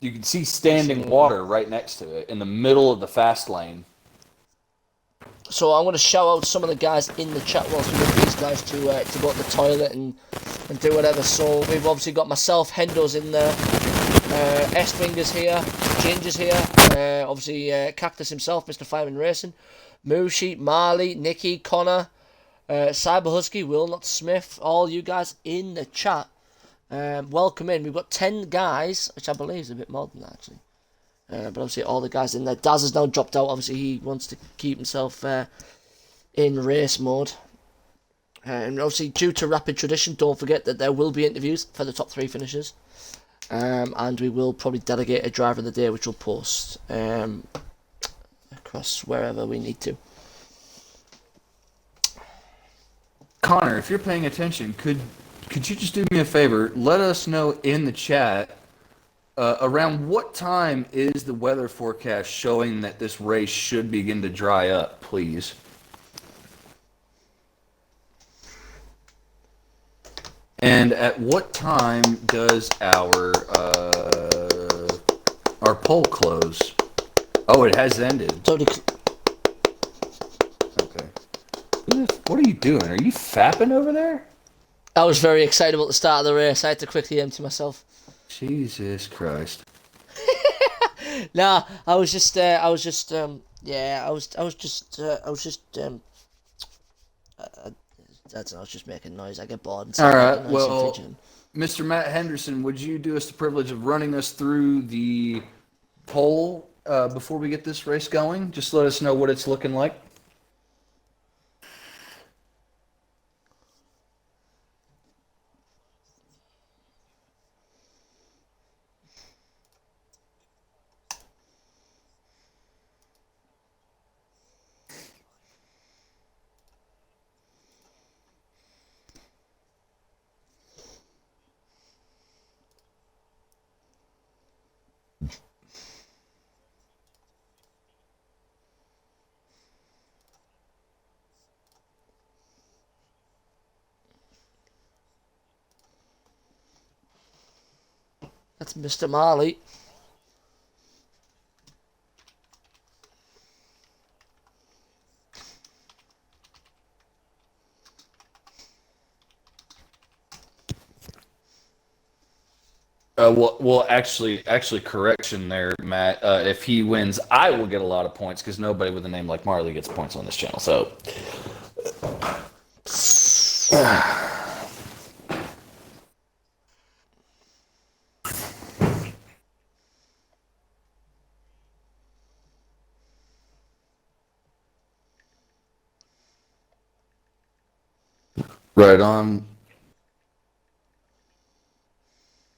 You can see standing water right next to it in the middle of the fast lane. So I'm going to shout out some of the guys in the chat whilst we get these guys to go to the toilet and do whatever. So we've obviously got myself, Hendo's in there, S-Wingers here, Ginger's here, obviously Cactus himself, Mr. Fireman Racing, Mooshi, Marley, Nikki, Connor, Cyber Husky, Will Not Smith, all you guys in the chat. Welcome in. We've got 10 guys, which I believe is a bit more than that actually. But obviously all the guys in there. Daz has now dropped out. Obviously he wants to keep himself in race mode. And obviously due to rapid tradition, don't forget that there will be interviews for the top 3 finishers. And we will probably delegate a driver of the day, which we'll post across wherever we need to. Connor, if you're paying attention, could you just do me a favor? Let us know in the chat around what time is the weather forecast showing that this race should begin to dry up, please? And at what time does our poll close? Oh, it has ended. Okay. What are you doing? Are you fapping over there? I was very excited about the start of the race. I had to quickly empty myself. Jesus Christ. Nah, I was just I was just making noise. I get bored. And all right, well, Mr. Matt Henderson, would you do us the privilege of running us through the poll before we get this race going? Just let us know what it's looking like. That's Mr. Marley. Well, actually, correction there, Matt. If he wins, I will get a lot of points because nobody with a name like Marley gets points on this channel. So, right on.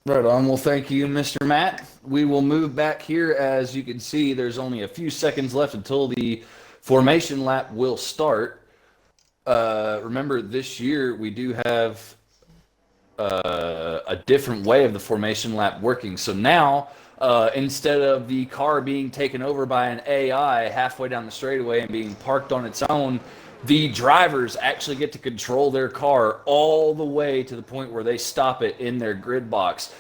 Right on. Well, thank you, Mr. Matt. We will move back here. As you can see, there's only a few seconds left until the formation lap will start. Remember, this year we do have a different way of the formation lap working. So now, instead of the car being taken over by an AI halfway down the straightaway and being parked on its own, the drivers actually get to control their car all the way to the point where they stop it in their grid box.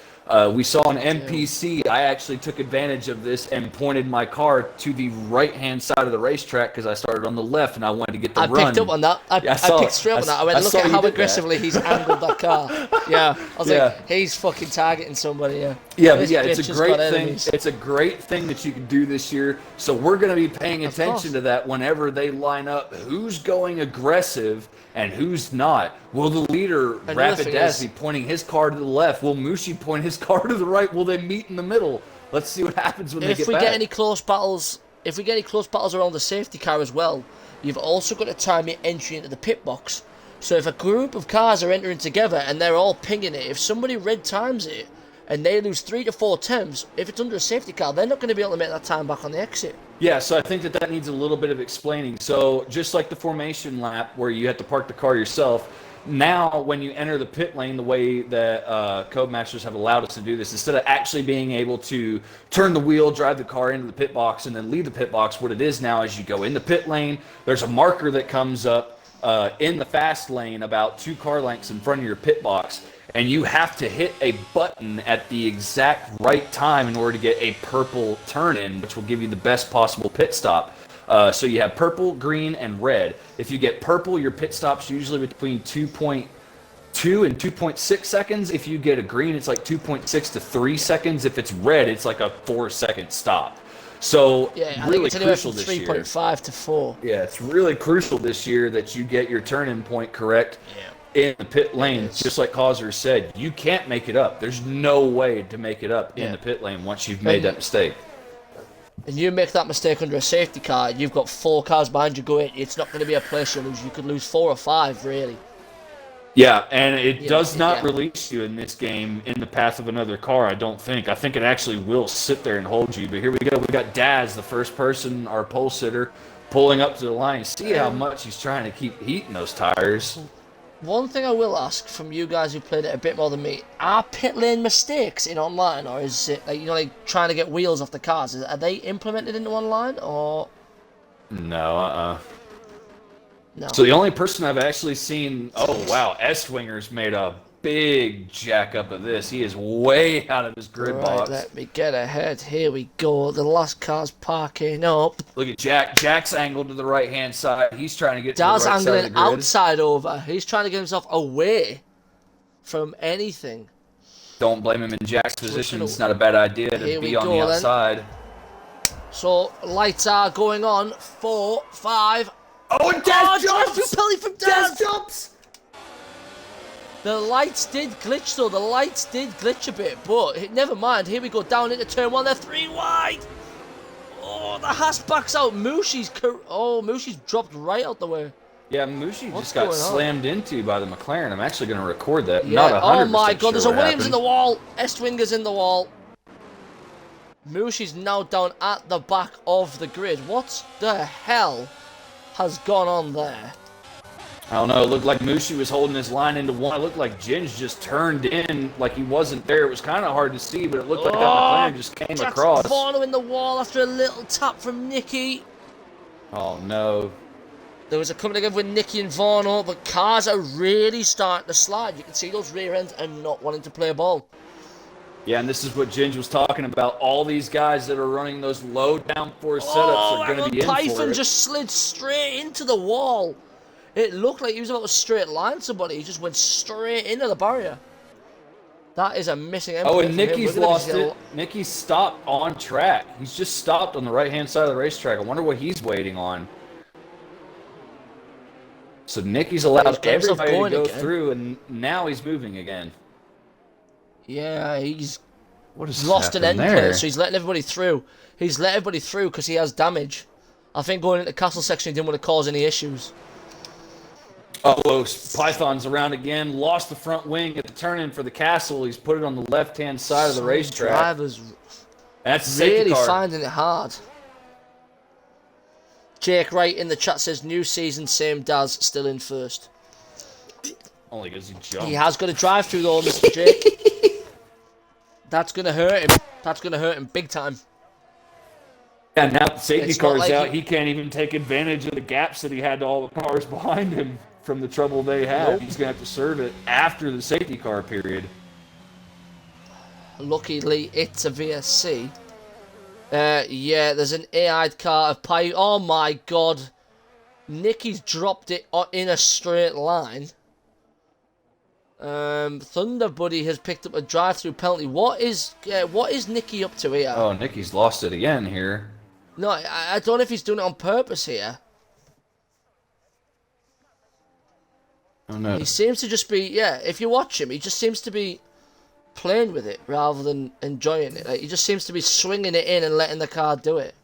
We saw an NPC. I actually took advantage of this and pointed my car to the right-hand side of the racetrack because I started on the left and I wanted to get the run. I picked up on that. I picked straight up on that. I went, look at how aggressively he's angled that car. Yeah. I was like, he's fucking targeting somebody, yeah. Yeah, but yeah, it's a great thing. It's a great thing that you can do this year. So we're going to be paying attention to that whenever they line up. Who's going aggressive and who's not? Will the leader, Rapid Daz, be pointing his car to the left? Will Mushi point his car to the right? Will they meet in the middle? Let's see what happens when they get back. If we get any close battles around the safety car as well, you've also got to time your entry into the pit box. So if a group of cars are entering together and they're all pinging it, if somebody red times it and they lose 3 to 4 temps, if it's under a safety car, they're not going to be able to make that time back on the exit. Yeah, so I think that needs a little bit of explaining. So just like the formation lap where you have to park the car yourself, now when you enter the pit lane, the way that Codemasters have allowed us to do this, instead of actually being able to turn the wheel, drive the car into the pit box, and then leave the pit box, what it is now is you go in the pit lane, there's a marker that comes up in the fast lane about 2 car lengths in front of your pit box, and you have to hit a button at the exact right time in order to get a purple turn in, which will give you the best possible pit stop. So you have purple, green, and red. If you get purple, your pit stop's usually between 2.2 and 2.6 seconds. If you get a green, it's like 2.6 to 3 seconds. If it's red, it's like a 4-second stop. So Yeah, I really think it's anywhere crucial from this year. 3.5 to 4. Yeah, it's really crucial this year that you get your turn-in point correct in the pit lane. Just like Causer said, you can't make it up. There's no way to make it up in the pit lane once you've made that mistake. And you make that mistake under a safety car, you've got 4 cars behind you going, it's not going to be a place you lose. You could lose 4 or 5, really. Yeah, and it does not release you in this game in the path of another car, I don't think. I think it actually will sit there and hold you. But here we go. We got Daz, the first person, our pole sitter, pulling up to the line. See how much he's trying to keep heating those tires. One thing I will ask from you guys who played it a bit more than me, are pit lane mistakes in online, or is it like, like trying to get wheels off the cars? Are they implemented into online, or? No, No. So the only person I've actually seen, oh wow, S-Winger's made a big jack up of this. He is way out of his grid box. Let me get ahead. Here we go. The last car's parking up. Look at Jack. Jack's angled to the right-hand side. He's trying to get to Daz the right side of the angling grid. outside over. He's trying to get himself away from anything. Don't blame him in Jack's position. It's not a bad idea to be on the outside. So, lights are going on. 4, 5. Oh, and Daz jumps! Drive-through penalty from Daz! Daz jumps! The lights did glitch though. The lights did glitch a bit, but never mind. Here we go down into turn 1. They're 3 wide. Oh, the Haas backs out. Mushi's dropped right out the way. Yeah, Mushi just got slammed into by the McLaren. I'm actually going to record that. Yeah. Not 100% Oh my God, there's a sure what Williams in happened. the wall. S-Winger's in the wall. Mushi's now down at the back of the grid. What the hell has gone on there? I don't know. It looked like Mushi was holding his line into one. It looked like Ginge just turned in like he wasn't there. It was kind of hard to see, but it looked like that McLaren just came across. Varno in the wall after a little tap from Nicky. Oh, no. There was a coming together with Nicky and Varno, but cars are really starting to slide. You can see those rear ends are not wanting to play ball. Yeah, and this is what Ginge was talking about. All these guys that are running those low downforce setups are going to be in for it. Python just slid straight into the wall. It looked like he was about to straight line somebody. He just went straight into the barrier. That is a missing empty. Oh, and Nicky's lost it. Nicky stopped on track. He's just stopped on the right-hand side of the racetrack. I wonder what he's waiting on. So Nicky's allowed everybody to go through, and now he's moving again. Yeah, he's what is lost an end there? plate, so he's letting everybody through. He's let everybody through because he has damage. I think going into the castle section, he didn't want to cause any issues. Oh, Python's around again. Lost the front wing at the turn-in for the castle. He's put it on the left-hand side of the racetrack. Drivers that's really finding it hard. Jake Wright in the chat says, new season, same Daz, still in first. Only because he jumped. He has got a drive-through though, Mr. Jake. That's going to hurt him. That's going to hurt him big time. And now the safety car's out. He can't even take advantage of the gaps that he had to all the cars behind him from the trouble they had. Nope. He's going to have to serve it after the safety car period. Luckily, it's a VSC. Yeah, there's an AI'd car of Pi. Oh my God. Nicky's dropped it in a straight line. Thunder Buddy has picked up a drive-through penalty. What is Nicky up to here? Oh, Nicky's lost it again here. No, I don't know if he's doing it on purpose here. Oh no. He seems to just be, if you watch him, he just seems to be playing with it rather than enjoying it. Like, he just seems to be swinging it in and letting the car do it.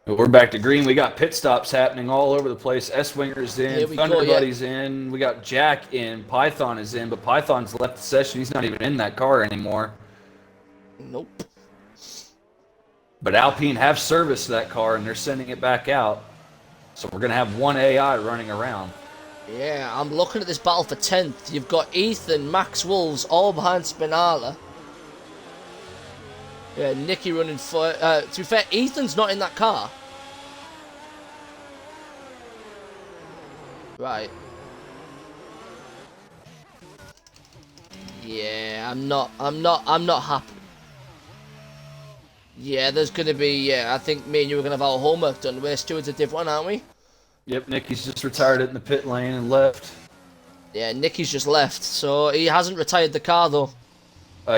We're back to green. We got pit stops happening all over the place. S-Winger's in, Thunder Buddy's in, we got Jack in, Python is in, but Python's left the session. He's not even in that car anymore. Nope. But Alpine have serviced that car, and they're sending it back out. So we're going to have one AI running around. Yeah, I'm looking at this battle for 10th. You've got Ethan, Max Wolves, all behind Spinala. Yeah, Nicky running for... to be fair, Ethan's not in that car. Right. Yeah, I'm not happy. Yeah, there's gonna be, I think me and you are gonna have our homework done. We're stewards of Div 1, aren't we? Yep, Nicky's just retired it in the pit lane and left. Yeah, Nicky's just left, so he hasn't retired the car though.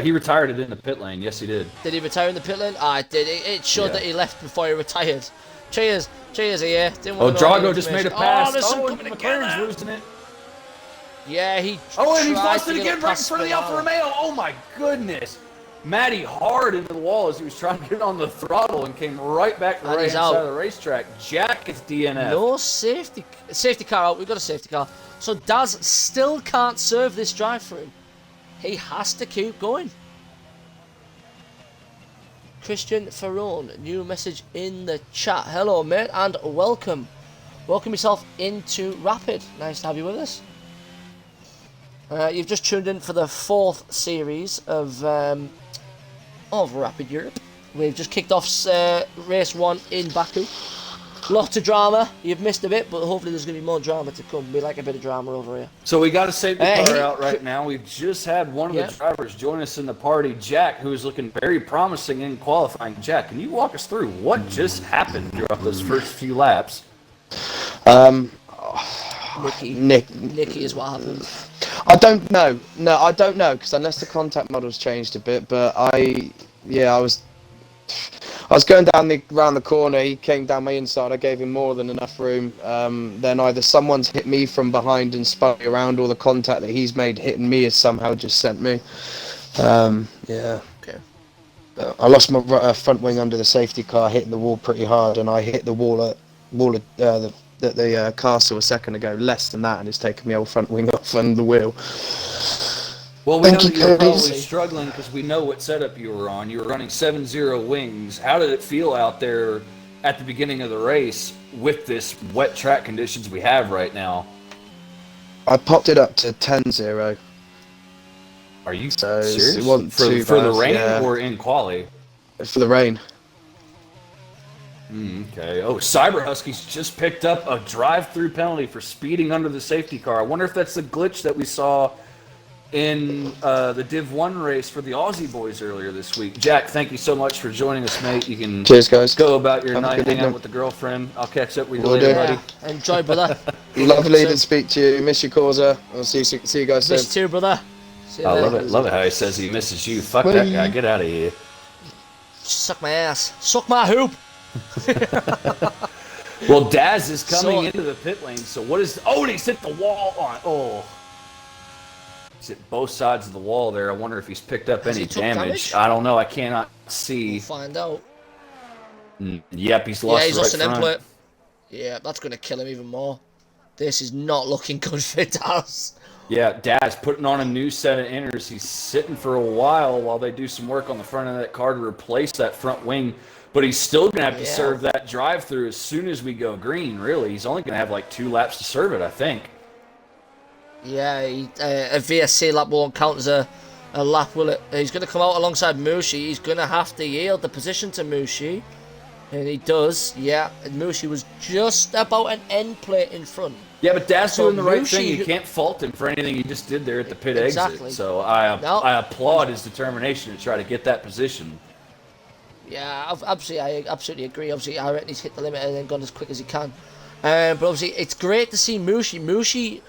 He retired it in the pit lane. Yes, he did. Did he retire in the pit lane? I did. It showed that he left before he retired. Cheers, here. Drago just made a pass. There's some coming McLaren's losing it. Yeah, he. And he lost it again right in front of the Alfa Romeo. Oh my goodness. Matty hard into the wall as he was trying to get on the throttle and came right back to the right side of the racetrack. Jack is DNF. No safety car out. We've got a safety car. So Daz still can't serve this drive for him. He has to keep going. Christian Ferron, new message in the chat. Hello, mate, and welcome. Welcome yourself into Rapid. Nice to have you with us. You've just tuned in for the 4th series of Rapid Europe. We've just kicked off race 1 in Baku. Lots of drama. You've missed a bit, but hopefully there's going to be more drama to come. We like a bit of drama over here. So we got a safety car out right now. We've just had one of the drivers join us in the party, Jack, who is looking very promising in qualifying. Jack, can you walk us through what just happened throughout those first few laps? Nicky is what happened. I don't know. No, I don't know, because unless the contact model's changed a bit, but I was going around the corner. He came down my inside. I gave him more than enough room. Then either someone's hit me from behind and spun me around, or the contact that he's made hitting me has somehow just sent me. Yeah. Okay. I lost my front wing under the safety car, hitting the wall pretty hard, and I hit the wall at the castle a second ago. Less than that, and it's taken my old front wing off under the wheel. Well, we know that you're probably struggling because we know what setup you were on. You were running 7-0 wings. How did it feel out there at the beginning of the race with this wet track conditions we have right now? I popped it up to 10-0. Are you serious? It wasn't for the rain or in quali? For the rain. Okay. Oh, Cyber Husky's just picked up a drive-through penalty for speeding under the safety car. I wonder if that's the glitch that we saw in the Div 1 race for the Aussie boys earlier this week. Jack, thank you so much for joining us, mate. You can cheers, guys. Go about your night, hang out with the girlfriend. I'll catch up with you later, buddy. Enjoy, brother. Lovely to speak to you. Miss you, Causa. I'll see you guys soon. Miss you too, brother. I love it how he says he misses you. Fuck that guy. Get out of here. Suck my ass. Suck my hoop. Well, Daz is coming into the pit lane. So what is? Oh, and he's hit the wall on. Oh. He's hit both sides of the wall there. I wonder if he's picked up any damage. I don't know. I cannot see. We'll find out. Yep, he's lost. Yeah, he's lost an end plate. Yeah, that's going to kill him even more. This is not looking good for Daz. Yeah, Daz putting on a new set of inners. He's sitting for a while they do some work on the front of that car to replace that front wing. But he's still going to have to serve that drive-through as soon as we go green, really. He's only going to have like 2 laps to serve it, I think. Yeah, a VSC lap won't count as a lap, will it? He's going to come out alongside Mushi. He's going to have to yield the position to Mushi. And he does, yeah. And Mushi was just about an end plate in front. Yeah, but Daz doing the right thing. You can't fault him for anything he just did there at the pit exit. So I applaud his determination to try to get that position. Yeah, I absolutely agree. Obviously, I reckon he's hit the limit and then gone as quick as he can. But obviously, it's great to see Mushi. Mushi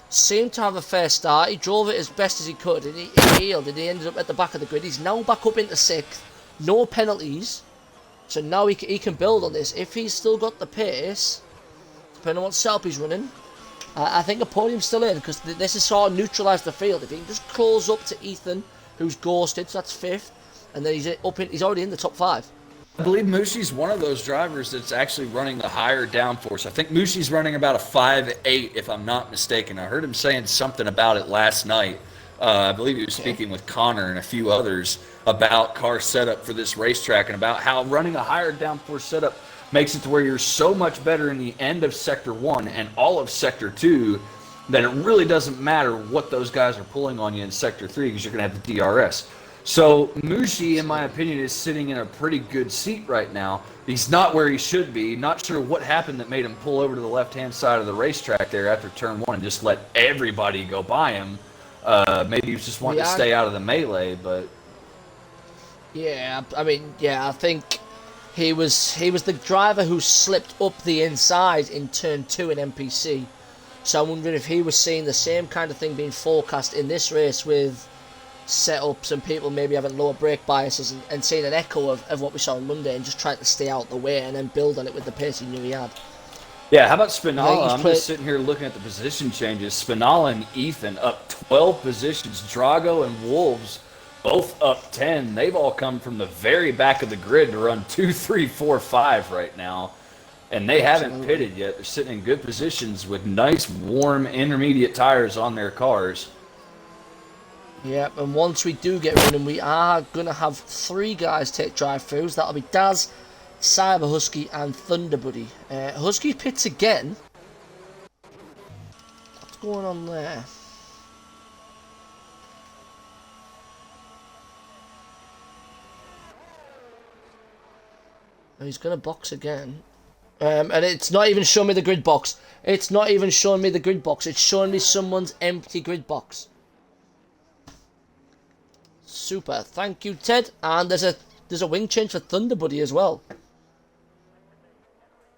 seemed to have a fair start. He drove it as best as he could, and he healed, and he ended up at the back of the grid. He's now back up into 6th. No penalties. So now he can build on this. If he's still got the pace, depending on what setup he's running, I think a podium's still in, because this is sort of neutralised the field. If he can just close up to Ethan, who's ghosted, so that's 5th. And then he's already in the top 5. I believe Mushi's one of those drivers that's actually running the higher downforce. I think Mushi's running about a 5.8, if I'm not mistaken. I heard him saying something about it last night. I believe he was speaking with Connor and a few others about car setup for this racetrack and about how running a higher downforce setup makes it to where you're so much better in the end of Sector 1 and all of Sector 2 that it really doesn't matter what those guys are pulling on you in Sector 3 because you're going to have the DRS. So Mushi, in my opinion, is sitting in a pretty good seat right now. He's not where he should be. Not sure what happened that made him pull over to the left-hand side of the racetrack there after turn 1 and just let everybody go by him. Maybe he was just wanting to stay out of the melee, but... Yeah, I mean, yeah, I think he was the driver who slipped up the inside in turn 2 in NPC. So I'm wondering if he was seeing the same kind of thing being forecast in this race with setups and people maybe having lower brake biases and seeing an echo of what we saw on Monday and just trying to stay out the way and then build on it with the pace he knew he had. Yeah, how about Spinalla? I'm just sitting here looking at the position changes. Spinalla and Ethan up 12 positions. Drago and Wolves both up 10. They've all come from the very back of the grid to run 2, 3, 4, 5 right now. And they haven't pitted yet. They're sitting in good positions with nice, warm, intermediate tires on their cars. Yep, and once we do get running, we are going to have 3 guys take drive-throughs. That'll be Daz, Cyber Husky, and Thunder Buddy. Husky pits again. What's going on there? Oh, he's going to box again. And it's not even showing me the grid box. It's not even showing me the grid box. It's showing me someone's empty grid box. Super, thank you, Ted. And there's a wing change for Thunder Buddy as well.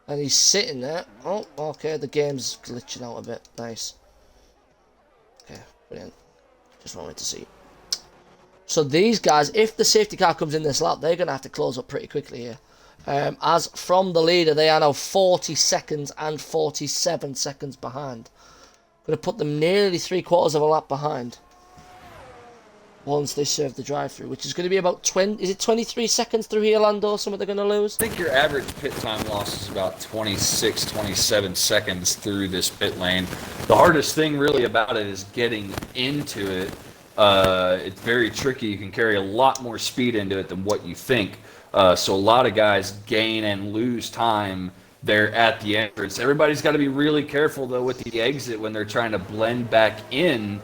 And he's sitting there. Oh, okay, the game's glitching out a bit. Nice. Okay, brilliant. Just wanted to see. So these guys, if the safety car comes in this lap, they're going to have to close up pretty quickly here. As from the leader, they are now 40 seconds and 47 seconds behind. Going to put them nearly 3/4 of a lap behind. Once they serve the drive-through, which is going to be about 23 seconds through here, Lando, something they're going to lose? I think your average pit time loss is about 26, 27 seconds through this pit lane. The hardest thing really about it is getting into it. It's very tricky. You can carry a lot more speed into it than what you think. So a lot of guys gain and lose time there at the entrance. Everybody's got to be really careful, though, with the exit when they're trying to blend back in.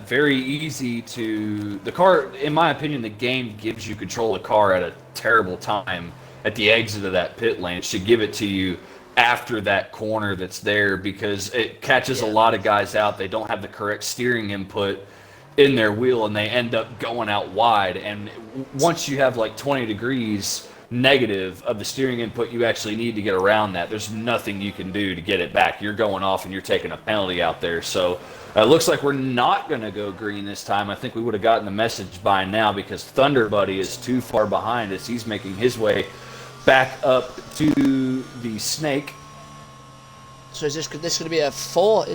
Very easy to... The car, in my opinion, the game gives you control of the car at a terrible time at the exit of that pit lane. It should give it to you after that corner that's there because it catches a lot of guys out. They don't have the correct steering input in their wheel, and they end up going out wide. And once you have like 20 degrees negative of the steering input you actually need to get around that, there's nothing you can do to get it back. You're going off and you're taking a penalty out there. So it looks like we're not going to go green this time. I think we would have gotten the message by now because Thunder Buddy is too far behind us. He's making his way back up to the snake. So is this going to be a 4?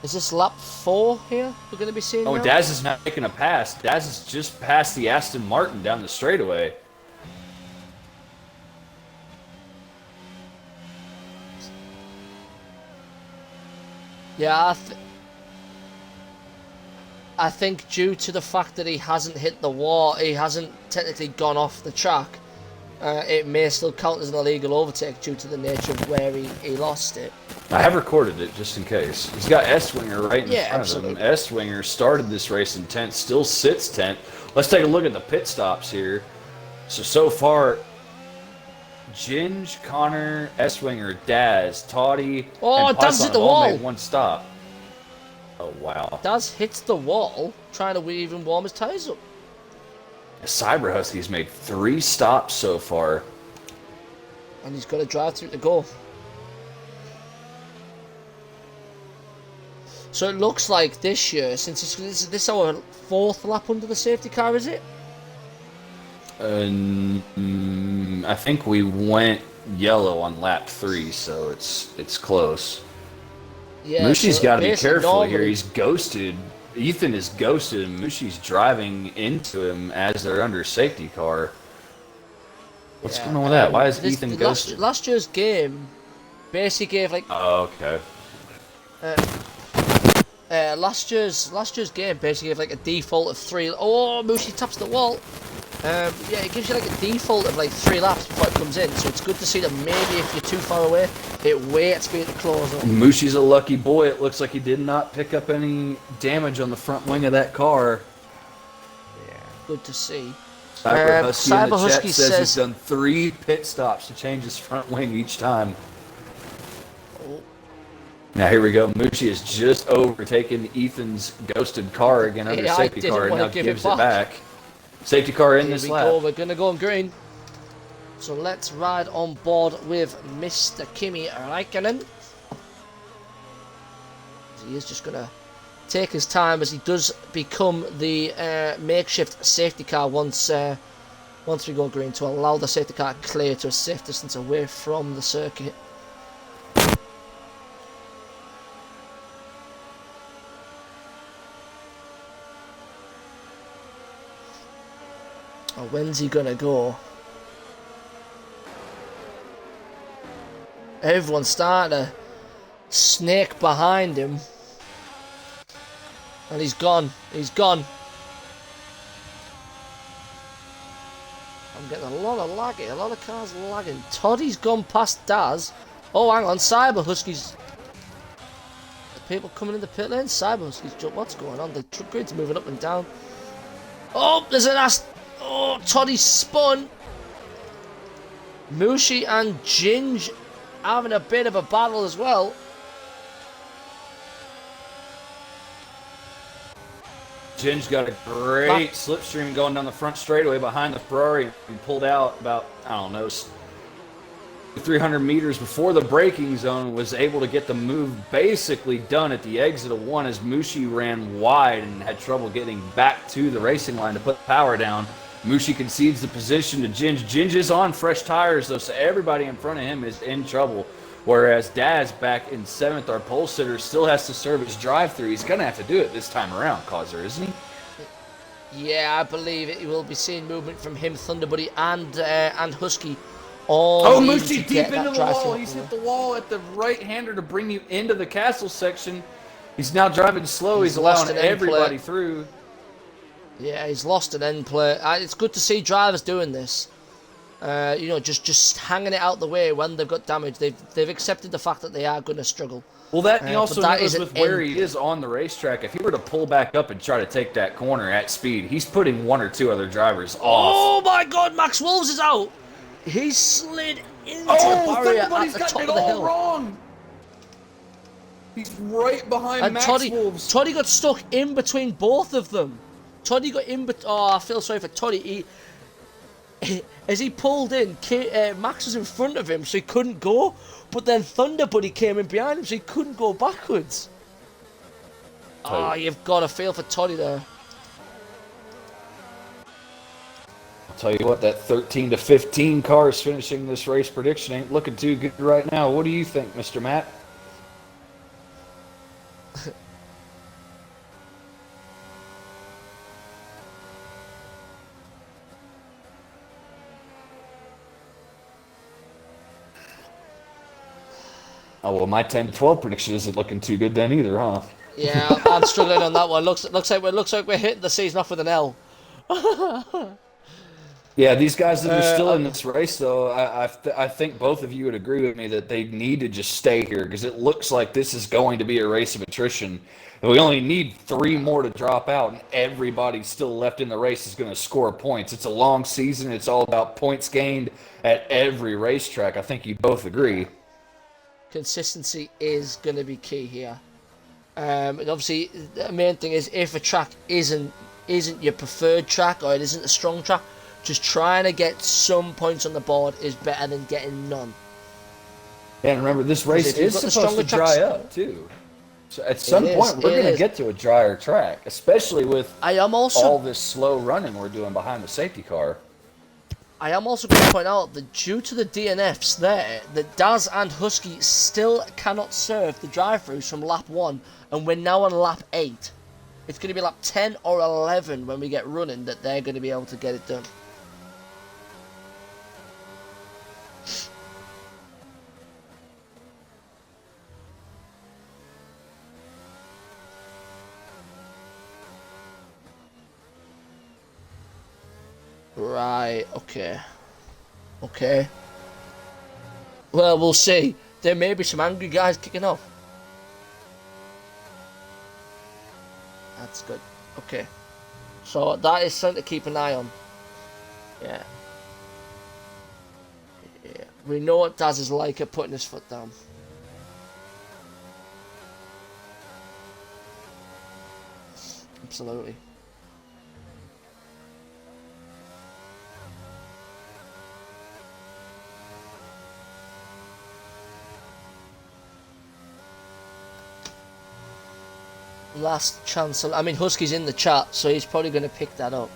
Is this lap 4 here we're going to be seeing now? Daz is not making a pass. Daz is just past the Aston Martin down the straightaway. Yeah, I think due to the fact that he hasn't hit the wall, he hasn't technically gone off the track, it may still count as an illegal overtake due to the nature of where he lost it. I have recorded it just in case. He's got S-Winger right in front absolutely. of him. S-Winger started this race in 10th, still sits 10th. Let's take a look at the pit stops here. So far, Ginge, Connor, S-Winger, Daz, Toddy, and Daz hit the all wall. made one stop. Oh, wow. Daz hits the wall, trying to even warm his tyres up. Cyber Husky's made 3 stops so far. And he's got to drive through to go. So it looks like this year, since this our 4th lap under the safety car, is it? I think we went yellow on lap 3, so it's close. Yeah, Mushi's so got to be careful normally here. He's ghosted. Ethan is ghosted, and Mushi's driving into him as they're under safety car. What's going on with that? Why is Ethan ghosted? Last year's game basically gave like... Oh, okay. Last year's game basically gave like a default of 3. Oh, Mushi taps the wall. Yeah, it gives you like a default of like 3 laps before it comes in, so it's good to see that maybe if you're too far away, it waits for you to close up. Mushi's a lucky boy. It looks like he did not pick up any damage on the front wing of that car. good to see. Cyber Husky in Cyber the chat Husky says he's says, done 3 pit stops to change his front wing each time. oh, Now here we go. Mushi has just overtaken Ethan's ghosted car again under yeah, I safety didn't car and want now to give gives it it back. Safety car in Here this we lap. go. We're going to go on green. So let's ride on board with Mr. Kimi Räikkönen. He is just going to take his time as he does become the makeshift safety car once we go green, to allow the safety car to clear to a safe distance away from the circuit. Oh, when's he going to go? Everyone's starting to snake behind him. And he's gone. He's gone. I'm getting a lot of lagging. A lot of cars lagging. Toddy's gone past Daz. Oh, hang on. Cyber Husky's... The people coming in the pit lane? Cyber Husky's... What's going on? The truck grid's moving up and down. Oh, there's an ass... Oh, Toddy spun. Mushi and Ginge having a bit of a battle as well. Ginge got a great slipstream going down the front straightaway behind the Ferrari. He pulled out about, I don't know, 300 meters before the braking zone and was able to get the move basically done at the exit of 1 as Mushi ran wide and had trouble getting back to the racing line to put the power down. Mushi concedes the position to Ginge. Ginge is on fresh tires, though, so everybody in front of him is in trouble. Whereas Daz, back in 7th, our pole sitter, still has to serve his drive-through. He's going to have to do it this time around, Causer, isn't he? Yeah, I believe it. You will be seeing movement from him, Thunderbuddy, and Husky. All oh, needing Mushi to deep get into that the drive wall. through. He's hit the wall at the right-hander to bring you into the castle section. He's now driving slow. He's allowing everybody through. Yeah, he's lost an end plate. It's good to see drivers doing this. You know, just hanging it out the way when they've got damage. They've accepted the fact that they are going to struggle. Well, that he also that knows with where he is on the racetrack. If he were to pull back up and try to take that corner at speed, he's putting 1 or 2 other drivers off. Oh my God, Max Wolves is out. He slid into the barrier at the top of the hill. Wrong. He's right behind And Max Wolves. Toddy got stuck in between both of them. Toddy got in between. Oh, I feel sorry for Toddy. As he pulled in, Max was in front of him, so he couldn't go. But then Thunderbuddy came in behind him, so he couldn't go backwards. Oh, you've got to feel for Toddy there. I'll tell you what, that 13 to 15 cars finishing this race prediction ain't looking too good right now. What do you think, Mr. Matt? Oh, well, my 10-12 prediction isn't looking too good then either, huh? Yeah, I'm struggling on that one. Looks like we're hitting the season off with an L. Yeah, these guys that are still in this race, though, I think both of you would agree with me that they need to just stay here because it looks like this is going to be a race of attrition. We only need 3 more to drop out, and everybody still left in the race is going to score points. It's a long season. It's all about points gained at every racetrack. I think you both agree. Consistency is going to be key here. And obviously, the main thing is if a track isn't your preferred track or it isn't a strong track, just trying to get some points on the board is better than getting none. And remember, this race is supposed to dry up too. So at some point, we're going to get to a drier track, especially with all this slow running we're doing behind the safety car. I am also going to point out that due to the DNFs there, that Daz and Husky still cannot serve the drive-throughs from lap 1, and we're now on lap 8. It's going to be lap 10 or 11 when we get running that they're going to be able to get it done. Right, okay. Well, we'll see. There may be some angry guys kicking off. That's good. Okay. So that is something to keep an eye on. Yeah. Yeah. We know what Daz is like at putting his foot down. Absolutely. Last chance. I mean, Husky's in the chat, so he's probably going to pick that up.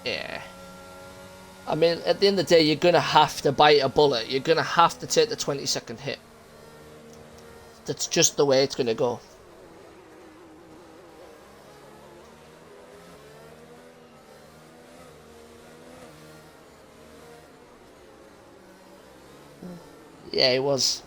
Yeah. I mean, at the end of the day, you're going to have to bite a bullet. You're going to have to take the 20-second hit. That's just the way it's going to go. Yeah, it was.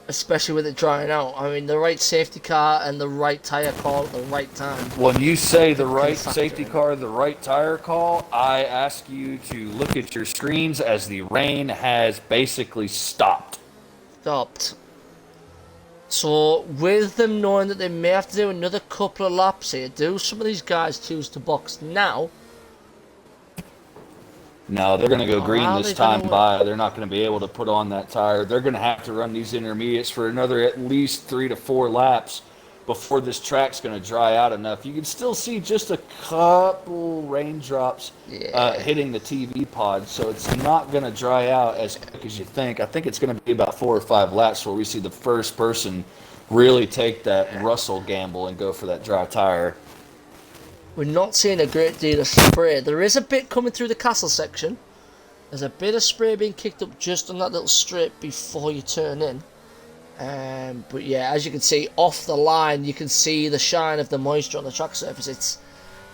Especially with it drying out. I mean, the right safety car and the right tyre call at the right time. When you say the right safety car, the right tire call, I ask you to look at your screens as the rain has basically stopped. So, with them knowing that they may have to do another couple of laps here, do some of these guys choose to box now? No, they're going to go green this time by. They're not going to be able to put on that tire. They're going to have to run these intermediates for another at least 3 to 4 laps before this track's going to dry out enough. You can still see just a couple raindrops hitting the TV pod, so it's not going to dry out as quick as you think. I think it's going to be about 4 or 5 laps where we see the first person really take that Russell gamble and go for that dry tire. We're not seeing a great deal of spray. There is a bit coming through the castle section. There's a bit of spray being kicked up just on that little strip before you turn in. But yeah, as you can see off the line, you can see the shine of the moisture on the track surface.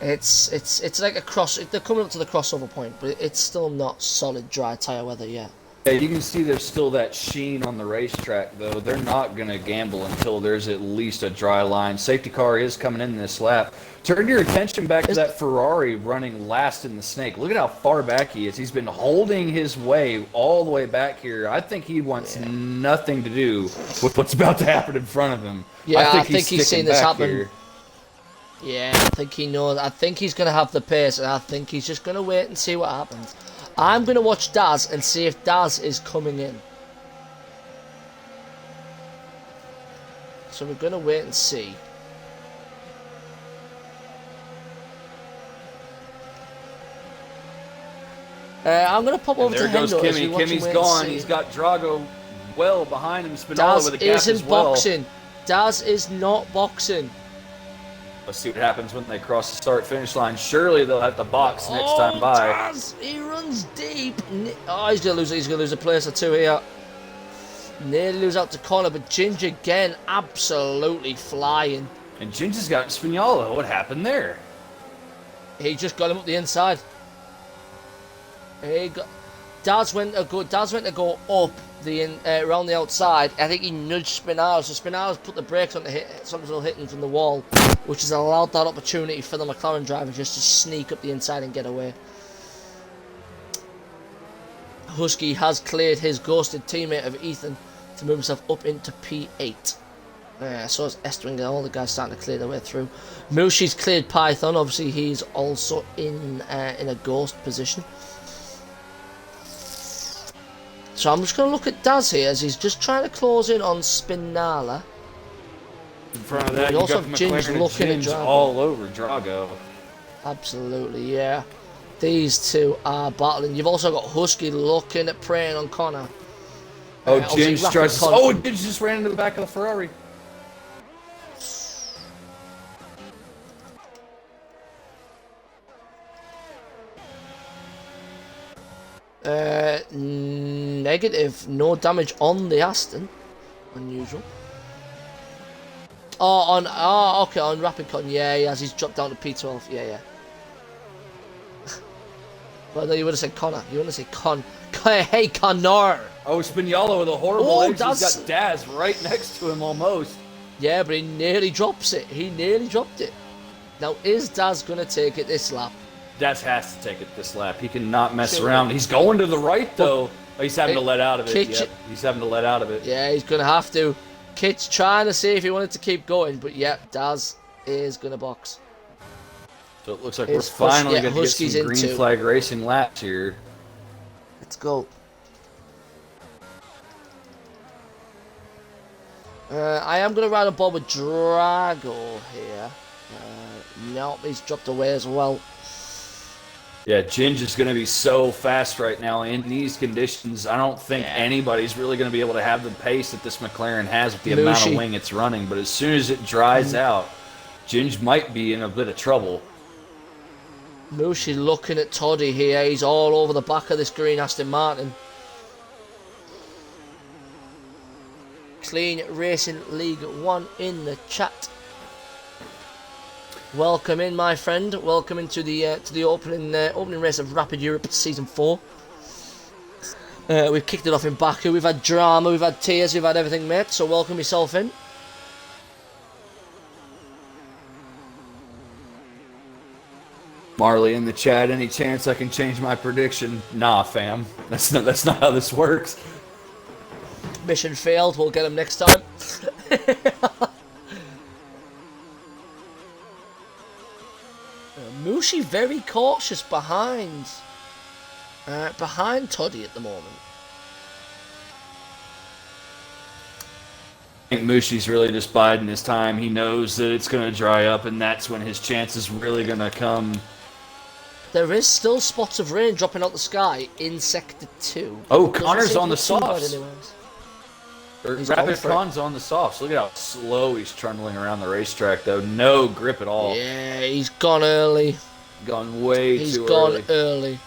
It's like a cross. They're coming up to the crossover point, but it's still not solid dry tire weather yet. Yeah, you can see there's still that sheen on the racetrack, though. They're not going to gamble until there's at least a dry line. Safety car is coming in this lap. Turn your attention back to that Ferrari running last in the snake. Look at how far back he is. He's been holding his way all the way back here. I think he wants nothing to do with what's about to happen in front of him. Yeah, I think he's seen this happen. Here. Yeah, I think he knows. I think he's going to have the pace, and I think he's just going to wait and see what happens. I'm going to watch Daz and see if Daz is coming in. So we're going to wait and see. I'm going to pop over to Hendo. There goes Kimmy. Kimmy's gone. He's got Drago well behind him. Spinola with a gap as well. Daz isn't boxing. Daz is not boxing. Let's see what happens when they cross the start-finish line. Surely they'll have to box next time by. Daz, he runs deep. Oh, he's going to lose it. He's going to lose a place or two here. Nearly lose out to Connor, but Ginger again absolutely flying. And Ginger's got Spinola. What happened there? He just got him up the inside. Daz went to go up around the outside. I think he nudged Spinal, so Spinal's put the brakes on to hit something little hitting from the wall, which has allowed that opportunity for the McLaren driver just to sneak up the inside and get away. Husky has cleared his ghosted teammate of Ethan to move himself up into P8. So is Estering, all the guys starting to clear their way through. Mushi's cleared Python, obviously he's also in a ghost position. So I'm just going to look at Daz here as he's just trying to close in on Spinala. In front of that, you also have Ginge looking at Drago. All over Drago. Absolutely, yeah. These two are battling. You've also got Husky looking at preying on Connor. Oh, Ginge tries. Oh, Ginge just ran into the back of the Ferrari. Negative. No damage on the Aston. Unusual. Oh, okay, on Rapid Con. Yeah, as he's dropped down to P12. Yeah. Well, no, you would have said Connor. You wouldn't say Con. Hey, Connor. Oh, Spagnuolo with a horrible Oh, exit. He's got Daz right next to him almost. Yeah, but he nearly drops it. He nearly dropped it. Now, is Daz going to take it this lap? Daz has to take it this lap. He cannot mess around. He's going to the right, though. Oh, he's having to let out of it. Yep. He's having to let out of it. Yeah, he's going to have to. Kit's trying to see if he wanted to keep going, but yeah, Daz is going to box. So it looks like we're finally going to get some green flag racing laps here. Let's go. I am going to ride on board with Drago here. Nope, he's dropped away as well. Yeah, Ginge is going to be so fast right now in these conditions. I don't think anybody's really going to be able to have the pace that this McLaren has with the amount of wing it's running. But as soon as it dries out, Ginge might be in a bit of trouble. Mushi looking at Toddy here. He's all over the back of this green Aston Martin. Clean Racing League 1 in the chat. Welcome in, my friend. Welcome into the opening race of Rapid Europe Season 4. We've kicked it off in Baku. We've had drama, we've had tears, we've had everything, mate. So welcome yourself in. Marley in the chat. Any chance I can change my prediction? Nah, fam. That's not how this works. Mission failed. We'll get him next time. Mushi very cautious behind Toddy at the moment. I think Mushi's really just biding his time. He knows that it's going to dry up, and that's when his chance is really going to come. There is still spots of rain dropping out the sky in Sector 2. Oh, Connor's on the softs. He's Rapid Con's on the softs. Look at how slow he's trundling around the racetrack, though. No grip at all. Yeah, he's gone early. Gone way He's too gone early. early.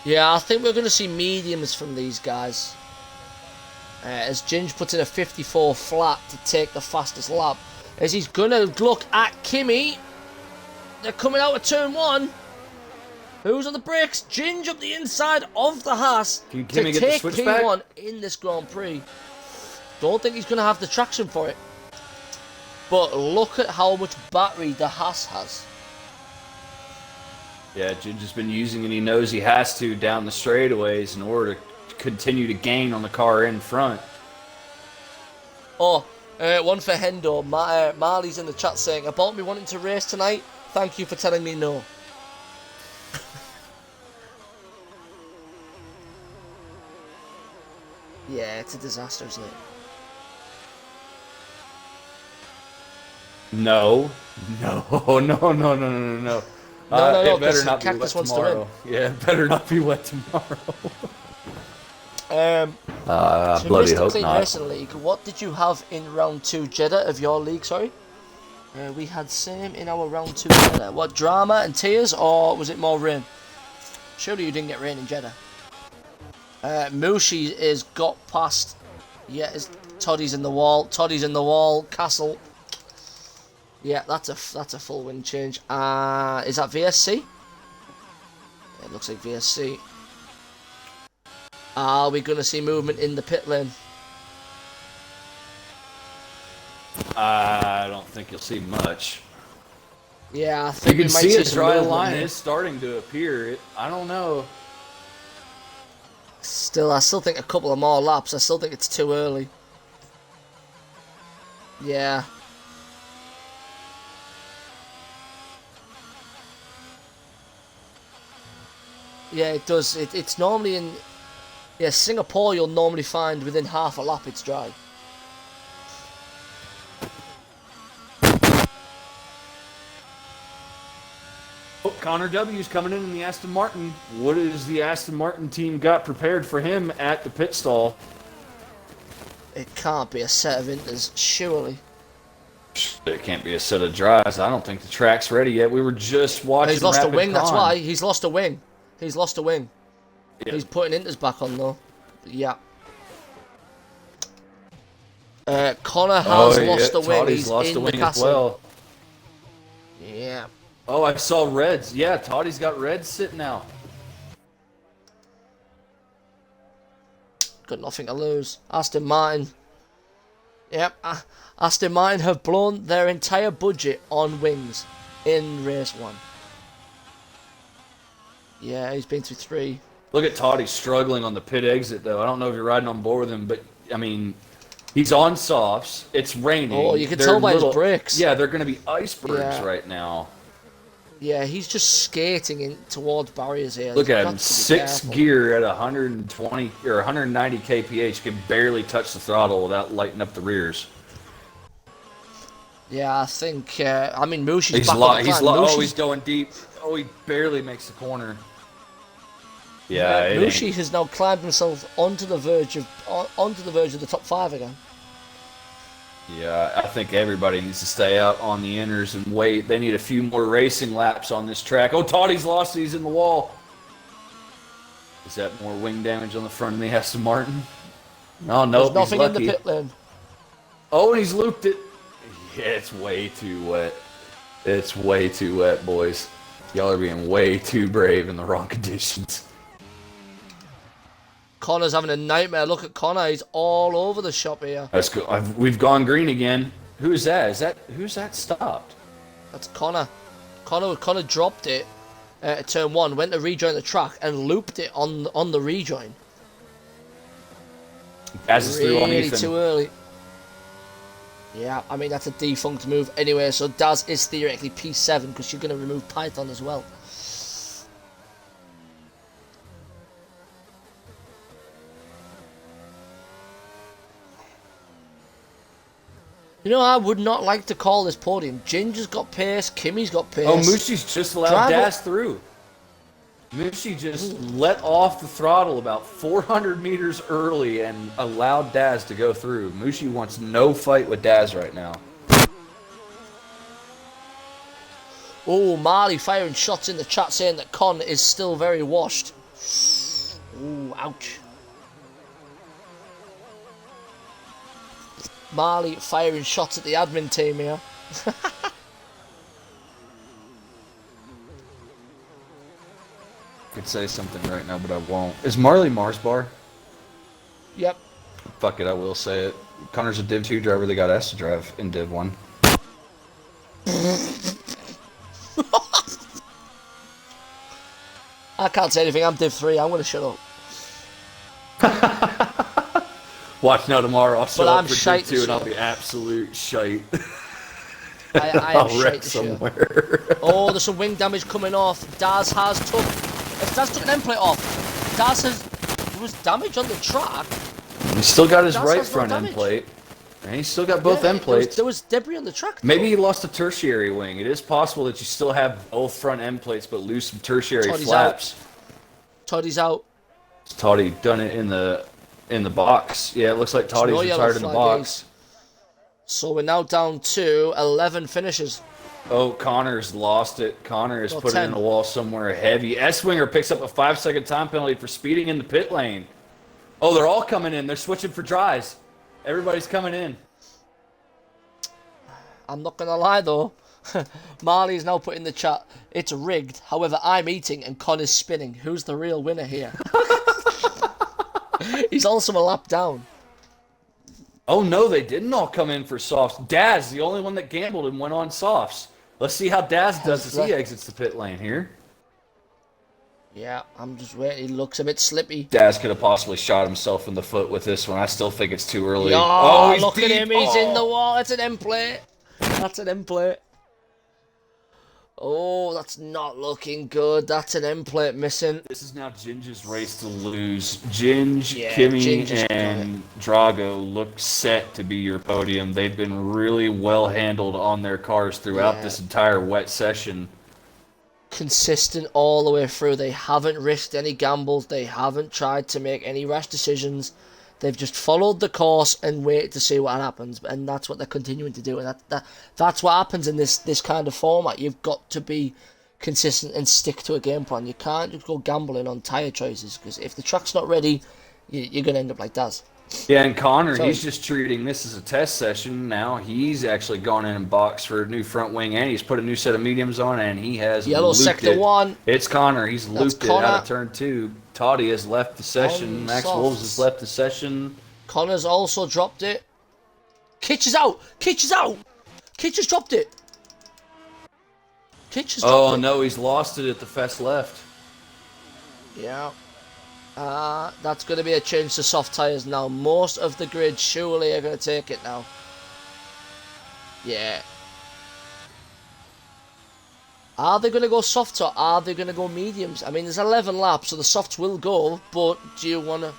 Yeah, I think we're going to see mediums from these guys. As Ginge puts in a 54 flat to take the fastest lap. As he's going to look at Kimi. They're coming out of turn 1. Who's on the brakes? Ginge up the inside of the Haas Can to Kimi get the take switchback? P1 in this Grand Prix. Don't think he's going to have the traction for it. But look at how much battery the Haas has. Yeah, Ginge has been using it. He knows he has to down the straightaways in order to continue to gain on the car in front. Oh, one for Hendo. Marley's in the chat saying, about me wanting to race tonight, thank you for telling me no. Yeah, it's a disaster, isn't it? No. No. No, it better not be Cactus wet wants tomorrow. Yeah, it better not be wet tomorrow. So bloody Mr. hope Clean not. Racing League, what did you have in round 2 Jeddah of your league, sorry? We had same in our round 2 Jeddah. What, drama and tears, or was it more rain? Surely you didn't get rain in Jeddah. Mushi is got past. Yeah, Toddy's in the wall. Castle. Yeah, that's a full wind change. Is that VSC? Yeah, it looks like VSC. Are we gonna see movement in the pit lane? I don't think you'll see much. Yeah, I think You can we might see a some dry movement line here. is starting to appear. I don't know. I still think a couple of more laps. I still think it's too early. Yeah. Yeah, it does. It's normally in... Yeah, Singapore you'll normally find within half a lap it's dry. Oh, Connor W's coming in the Aston Martin. What has the Aston Martin team got prepared for him at the pit stall? It can't be a set of inters, surely. It can't be a set of dries. I don't think the track's ready yet. We were just watching. He's lost Rapid a wing, that's Con. why. He's lost a wing. Yeah. He's putting inters back on though. Yeah. Connor has lost a wing. Toddy's He's lost in a the wing as castle. well. Yeah. Oh, I saw reds. Yeah, Toddy's got reds sitting out. got nothing to lose. Aston Martin. Yep, Aston Martin have blown their entire budget on wings in race 1. Yeah, he's been through 3. Look at Toddy struggling on the pit exit, though. I don't know if you're riding on board with him, but, I mean, he's on softs. It's raining. Oh, you can tell by his brakes. Yeah, they're going to be icebergs Yeah. right now. Yeah, he's just skating in towards barriers here. Look He's at got him. to be 6 careful. gear at 120 or 190 kph can barely touch the throttle without lighting up the rears. Yeah, I think. I mean, Mushi's back on the climb. Oh, he's going deep. Oh, he barely makes the corner. Yeah, it Mushi ain't. has now climbed himself onto the verge of the top 5 again. Yeah, I think everybody needs to stay out on the inners and wait. They need a few more racing laps on this track. Oh, Toddy's lost. He's in the wall. Is that more wing damage on the front of the Aston Martin? Oh, no, There's nothing he's in lucky. the pit lane. Oh, and he's looped it. Yeah, it's way too wet. It's way too wet, boys. Y'all are being way too brave in the wrong conditions. Connor's having a nightmare. Look at Connor. He's all over the shop here. Let's go. We've gone green again. Who's that? Who's that stopped? That's Connor. Connor dropped it at turn 1, went to rejoin the track, and looped it on the rejoin. As is through on Really Ethan. too early. Yeah, I mean, that's a defunct move anyway, so Daz is theoretically P7 because you're going to remove Python as well. You know, I would not like to call this podium. Ginger's got pace, Kimmy's got pace. Oh, Mushi's just allowed Drive Daz through. Mushi just let off the throttle about 400 meters early and allowed Daz to go through. Mushi wants no fight with Daz right now. Oh, Marley firing shots in the chat saying that Con is still very washed. Ooh, ouch. Marley firing shots at the admin team here. I could say something right now, but I won't. Is Marley Mars Bar? Yep. Fuck it, I will say it. Connor's a Div 2 driver that got asked to drive in Div 1. I can't say anything. I'm Div 3. I'm going to shut up. Watch now tomorrow. I'll show But up I'm for shite Div 2 this and I'll year. be absolute shite. I am I'll shite wreck this year. somewhere. Oh, there's some wing damage coming off. Daz took an end plate off. There was damage on the track. He's still got his Daz right has no front end damage. plate. And he's still got both Yeah, end plates. There was debris on the track. Though. Maybe he lost a tertiary wing. It is possible that you still have both front end plates but lose some tertiary Toddy's flaps. Toddy's out. Has Toddy done it in the box? Yeah, it looks like Toddy's no yellow retired in the flag, box. So we're now down to 11 finishes. Oh, Connor's lost it. Connor has Well, put it 10. in the wall somewhere heavy. S-Winger picks up a 5-second time penalty for speeding in the pit lane. Oh, they're all coming in. They're switching for dries. Everybody's coming in. I'm not gonna lie though. Marley's now put in the chat, it's rigged. However, I'm eating and Con is spinning. Who's the real winner here? He's also a lap down. Oh, no, they didn't all come in for softs. Daz, the only one that gambled and went on softs. Let's see how Daz does as he exits the pit lane here. Yeah, I'm just waiting. He looks a bit slippy. Daz could have possibly shot himself in the foot with this one. I still think it's too early. Oh, he's look at deep. him. He's in the Oh. wall. That's an end plate. That's an end plate. Oh, that's not looking good. That's an end plate missing. This is now Ginger's race to lose. Ginge, Yeah, Kimmy, Ginger's got and Drago look set to be your podium. They've been really well handled on their cars throughout Yeah. this entire wet session. Consistent all the way through. They haven't risked any gambles. They haven't tried to make any rash decisions. They've just followed the course and waited to see what happens, and that's what they're continuing to do. And that's what happens in this kind of format. You've got to be consistent and stick to a game plan. You can't just go gambling on tyre choices, because if the track's not ready, you're going to end up like Daz. Yeah, and Connor, So- he's just treating this as a test session. Now he's actually gone in and boxed for a new front wing, and he's put a new set of mediums on, and he has Yellow looped sector it. 1. It's Connor. He's looped it out Connor. of turn 2. Toddy has left the session. On Max softs. Wolves has left the session. Connor's also dropped it. Kitch is out! Kitch is out! Kitch has dropped it! Kitch has dropped it. Oh no, he's lost it at the fest left. Yeah. That's going to be a change to soft tyres now. Most of the grid surely are going to take it now. Yeah. Are they going to go softs or are they going to go mediums? I mean, there's 11 laps, so the softs will go, but do you want to...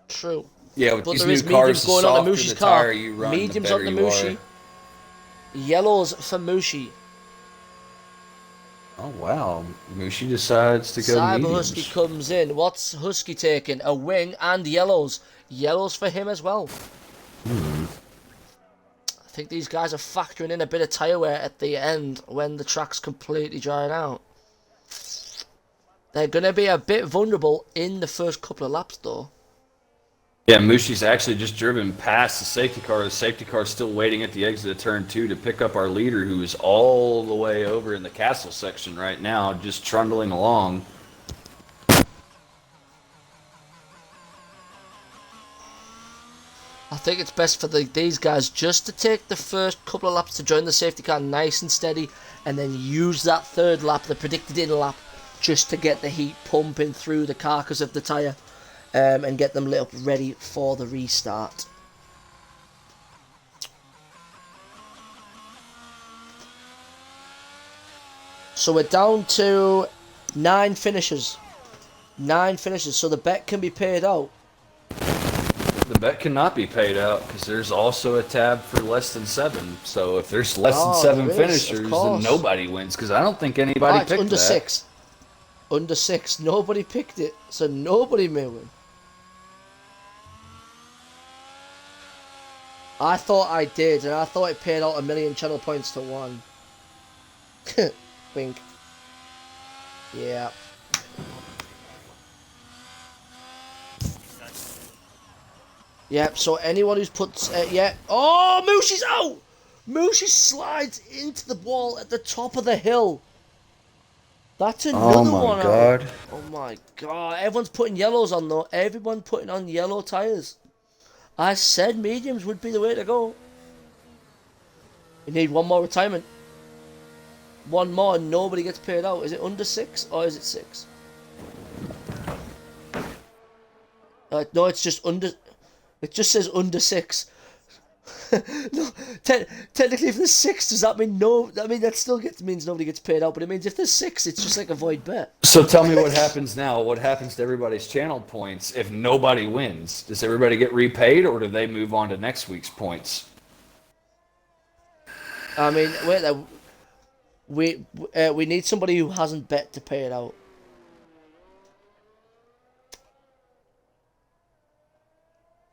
True. Yeah, with But these there new is cars, mediums the going on softer the Mushi's the car. tire you run, Mediums the on the better you Mushi. are. Yellows for Mushi. Oh wow, Mushi decides to go Cyber mediums. Husky comes in. What's Husky taking? A wing and yellows. Yellows for him as well. I think these guys are factoring in a bit of tyre wear at the end when the track's completely dried out. They're going to be a bit vulnerable in the first couple of laps though. Yeah, Mushi's actually just driven past the safety car. The safety car's still waiting at the exit of turn 2 to pick up our leader, who is all the way over in the castle section right now, just trundling along. I think it's best for these guys just to take the first couple of laps to join the safety car nice and steady, and then use that third lap, the predicted in lap, just to get the heat pumping through the carcass of the tyre, and get them lit up ready for the restart. So we're down to 9 finishes. 9 finishes, so the bet can be paid out. The bet cannot be paid out because there's also a tab for less than 7. So if there's less than 7 there is, finishers, of then course. nobody wins because I don't think anybody It's picked under that. 6. Under 6. Nobody picked it, so nobody may win. I thought I did, and I thought it paid out 1 million channel points to 1. Wink. Yeah. Yep, so anyone who's put... yeah. Oh, Mushi's out! Mushi slides into the wall at the top of the hill. That's another one out. Oh my god. Everyone's putting yellows on though. Everyone putting on yellow tyres. I said mediums would be the way to go. We need one more retirement. One more and nobody gets paid out. Is it under 6 or is it 6? No, it's just under... It just says under 6. No, technically if there's 6, does that mean no? I mean, that still means nobody gets paid out, but it means if there's 6, it's just like a void bet. So tell me what happens now. What happens to everybody's channel points if nobody wins? Does everybody get repaid or do they move on to next week's points? I mean, wait, we need somebody who hasn't bet to pay it out.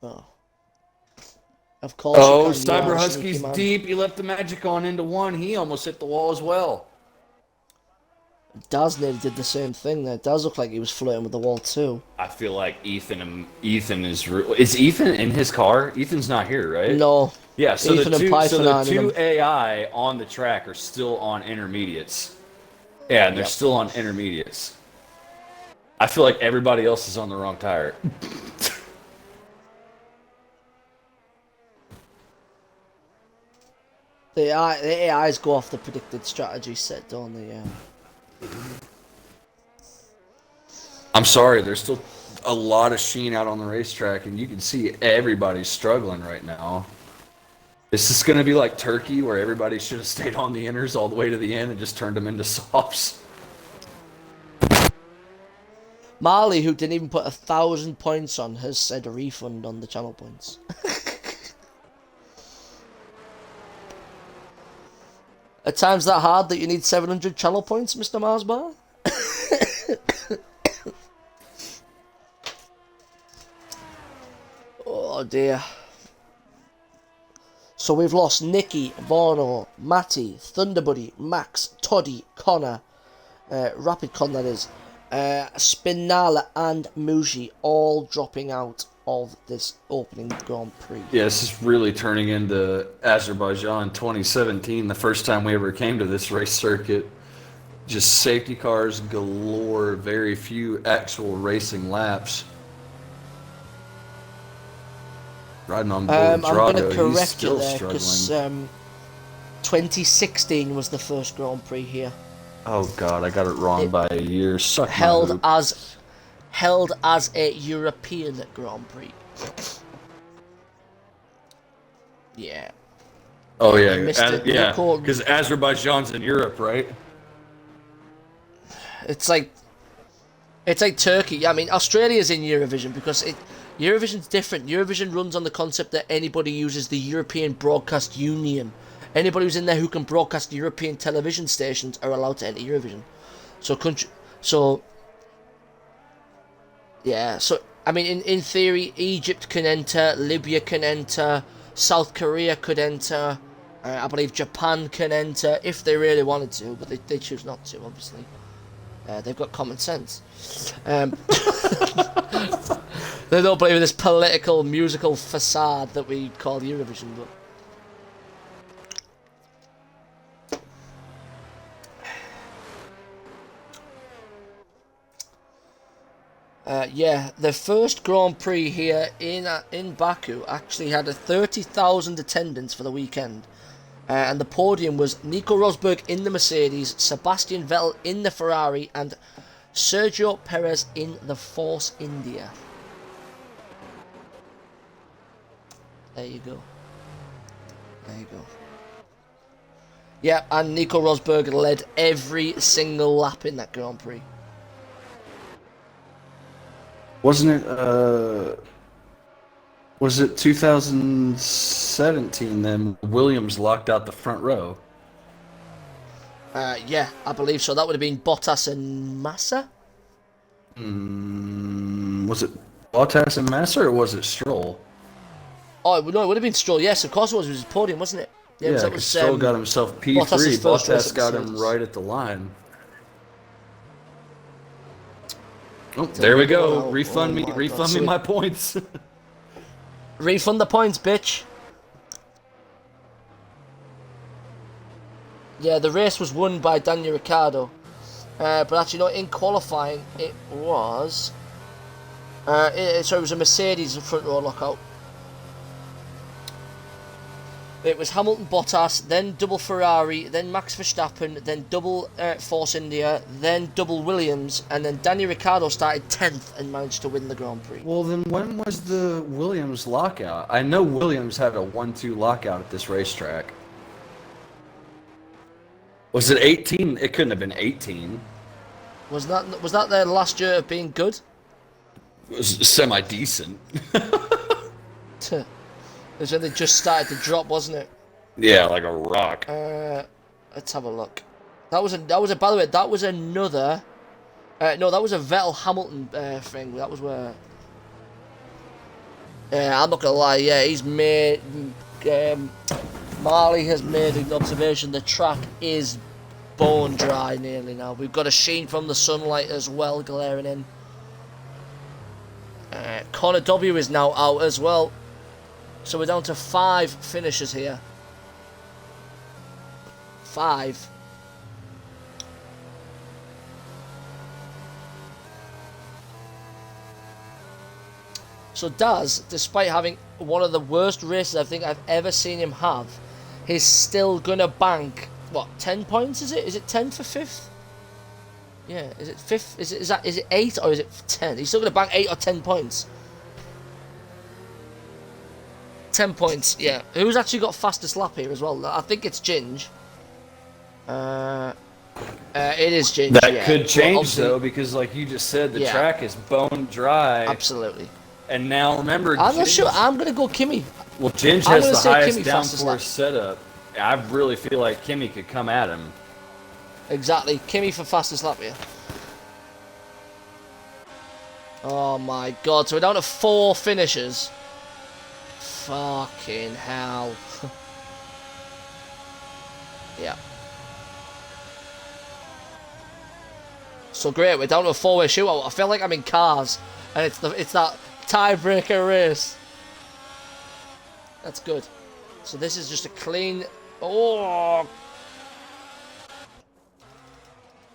Oh. Of course. Oh, Cyber Husky's deep. He left the magic on into 1. He almost hit the wall as well. Daz nearly did the same thing there. It does look like he was flirting with the wall too. I feel like Ethan is Ethan in his car? Ethan's not here, right? No. Yeah, so Ethan the two AI on the track are still on intermediates. Yeah, and they're still on intermediates. I feel like everybody else is on the wrong tire. The AIs go off the predicted strategy set, don't they? Yeah. I'm sorry, there's still a lot of sheen out on the racetrack, and you can see everybody's struggling right now. Is this going to be like Turkey, where everybody should have stayed on the inners all the way to the end and just turned them into softs? Marley, who didn't even put 1,000 points on, has said a refund on the channel points. At times that hard that you need 700 channel points, Mr. Marsbar? Oh dear. So we've lost Nicky, Bono, Matty, Thunderbuddy, Max, Toddy, Connor, Rapid Con that is, Spinala and Muji all dropping out of this opening Grand Prix. Yeah, this is really turning into Azerbaijan 2017, the first time we ever came to this race circuit. Just safety cars galore, very few actual racing laps. Riding on I'm going to Drago, he's correct you still there because struggling. 2016 was the first Grand Prix here. Oh god, I got it wrong It by a year. Suck my held hoop. as a European Grand Prix. Yeah. Oh And yeah, Mr. yeah, Nico, because Azerbaijan's in Europe, right? it's like Turkey. I mean, Australia's in Eurovision because Eurovision's different. Eurovision runs on the concept that anybody uses the European Broadcast Union. Anybody who's in there who can broadcast European television stations are allowed to enter Eurovision. So yeah. So I mean, in theory, Egypt can enter, Libya can enter, South Korea could enter. I believe Japan can enter if they really wanted to, but they choose not to, obviously. They've got common sense. They don't believe in this political, musical facade that we call Eurovision. Yeah, the first Grand Prix here in Baku actually had a 30,000 attendance for the weekend. And the podium was Nico Rosberg in the Mercedes, Sebastian Vettel in the Ferrari, and Sergio Perez in the Force India. There you go. There you go. Yeah, and Nico Rosberg led every single lap in that Grand Prix. Wasn't it? Was it 2017 then? Williams locked out the front row. Yeah, I believe so. That would have been Bottas and Massa. Was it Bottas and Massa or was it Stroll? Oh no, it would have been Stroll. Yes, of course it was. It was his podium, wasn't it? Yeah, because Stroll got himself P3. Bottas's first race Bottas at got him Mercedes. right at the line. Oh, there we go. Refund me my points. Refund the points, bitch. Yeah, the race was won by Daniel Ricciardo. But actually, no, in qualifying, it was... it was a Mercedes front row lockout. It was Hamilton Bottas, then double Ferrari, then Max Verstappen, then double Force India, then double Williams, and then Daniel Ricciardo started 10th and managed to win the Grand Prix. Well, then when was the Williams lockout? I know Williams had a 1-2 lockout at this racetrack. Was it 18? It couldn't have been 18. Was that their last year of being good? It was semi-decent. It was when they just started to drop, wasn't it? Yeah, like a rock. Let's have a look. That was a. By the way, that was another. No, that was a Vettel Hamilton thing. That was where. Yeah, I'm not gonna lie. Yeah, he's made. Marley has made an observation. The track is bone dry nearly now. We've got a sheen from the sunlight as well glaring in. Connor W is now out as well. So we're down to 5 finishers here. 5. So Daz, despite having one of the worst races I think I've ever seen him have, he's still gonna bank, what, 10 points is it? Is it 10 for 5th? Yeah, is it 5th? Is it 8 or is it 10? He's still gonna bank 8 or 10 points. 10 points, yeah. Who's actually got fastest lap here as well? I think it's Ginge. It is Ginge. That could change though, because like you just said, the track is bone dry. Absolutely. And now remember, I'm not sure. I'm gonna go Kimi. Well, Ginge has the highest downforce setup. I really feel like Kimi could come at him. Exactly, Kimi for fastest lap here. Oh my god! So we're down to 4 finishers. Fucking hell. Yeah. So great, we're down to a 4-way shootout. I feel like I'm in Cars, and it's that tiebreaker race. That's good. So this is just a clean... Oh!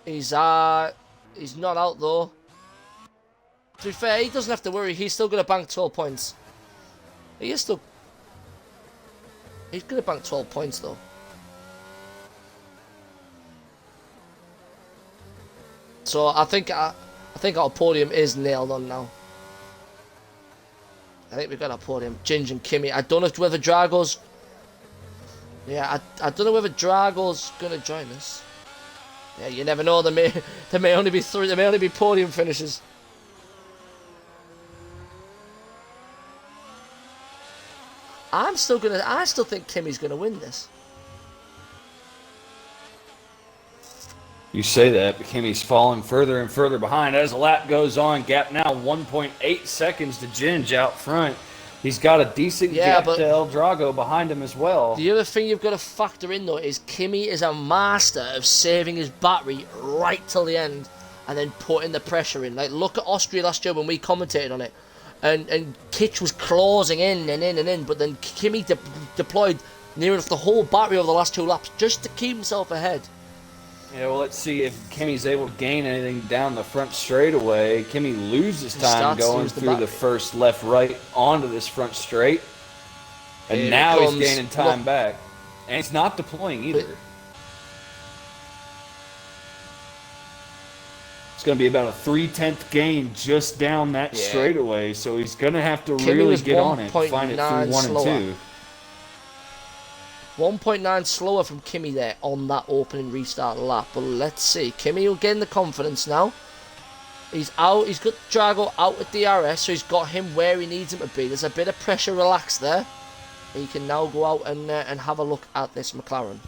He's not out though. To be fair, he doesn't have to worry. He's still going to bank 12 points. He's going to bank 12 points though. So I think our podium is nailed on now. I think we've got our podium. Ginge and Kimmy. I don't know whether Drago's... Yeah, I don't know whether Drago's going to join us. Yeah, you never know. There may only be three. There may only be podium finishes. I still think Kimmy's gonna win this. You say that, but Kimmy's falling further and further behind as the lap goes on. Gap now 1.8 seconds to Ginge out front. He's got a decent gap to El Drago behind him as well. The other thing you've got to factor in though is Kimmy is a master of saving his battery right till the end and then putting the pressure in. Like, look at Austria last year when we commentated on it. And Kitch was closing in and in and in, but then Kimmy deployed near enough the whole battery over the last 2 laps just to keep himself ahead. Yeah, well, let's see if Kimmy's able to gain anything down the front straightaway. Kimmy loses time going through the first left-right onto this front straight. And now he's gaining time back. And he's not deploying either. It's going to be about a 3/10 gain just down that straightaway, so he's going to have to really get on it to find it through 1 and 2. 1.9 slower from Kimmy there on that opening restart lap, but let's see. Kimmy will gain the confidence now. He's out. He's got Drago out with DRS, so he's got him where he needs him to be. There's a bit of pressure relaxed there. He can now go out and have a look at this McLaren.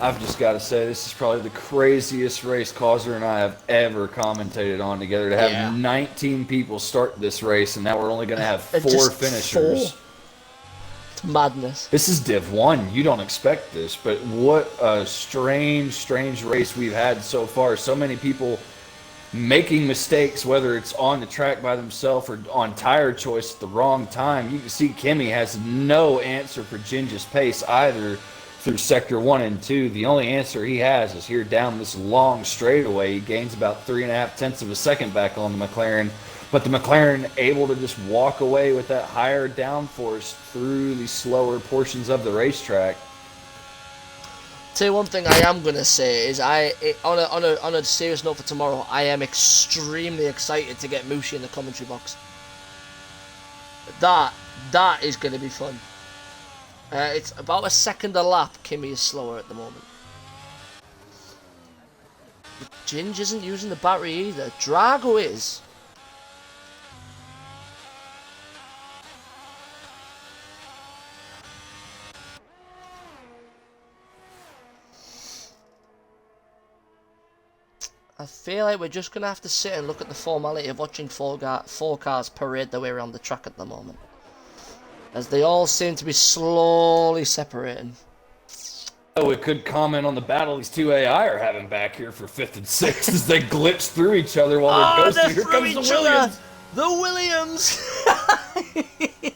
I've just got to say, this is probably the craziest race Causer and I have ever commentated on together. To have 19 people start this race, and now we're only going to have 4 finishers. 4. It's madness. This is Div 1. You don't expect this, but what a strange race we've had so far. So many people making mistakes, whether it's on the track by themselves or on tire choice at the wrong time. You can see Kimmy has no answer for Ginge's pace either. Through sector 1 and 2, the only answer he has is here down this long straightaway. He gains about 3.5 tenths of a second back on the McLaren, but the McLaren able to just walk away with that higher downforce through the slower portions of the racetrack. Tell you one thing I am gonna say is on a serious note for tomorrow, I am extremely excited to get Mushi in the commentary box. That is gonna be fun. It's about a second a lap. Kimmy is slower at the moment. But Ginge isn't using the battery either. Drago is. I feel like we're just going to have to sit and look at the formality of watching four cars parade their way around the track at the moment, as they all seem to be slowly separating. Oh, we could comment on the battle these two AI are having back here for 5th and 6th as they glitch through each other while they're ghosting. Here comes the Williams! The Williams!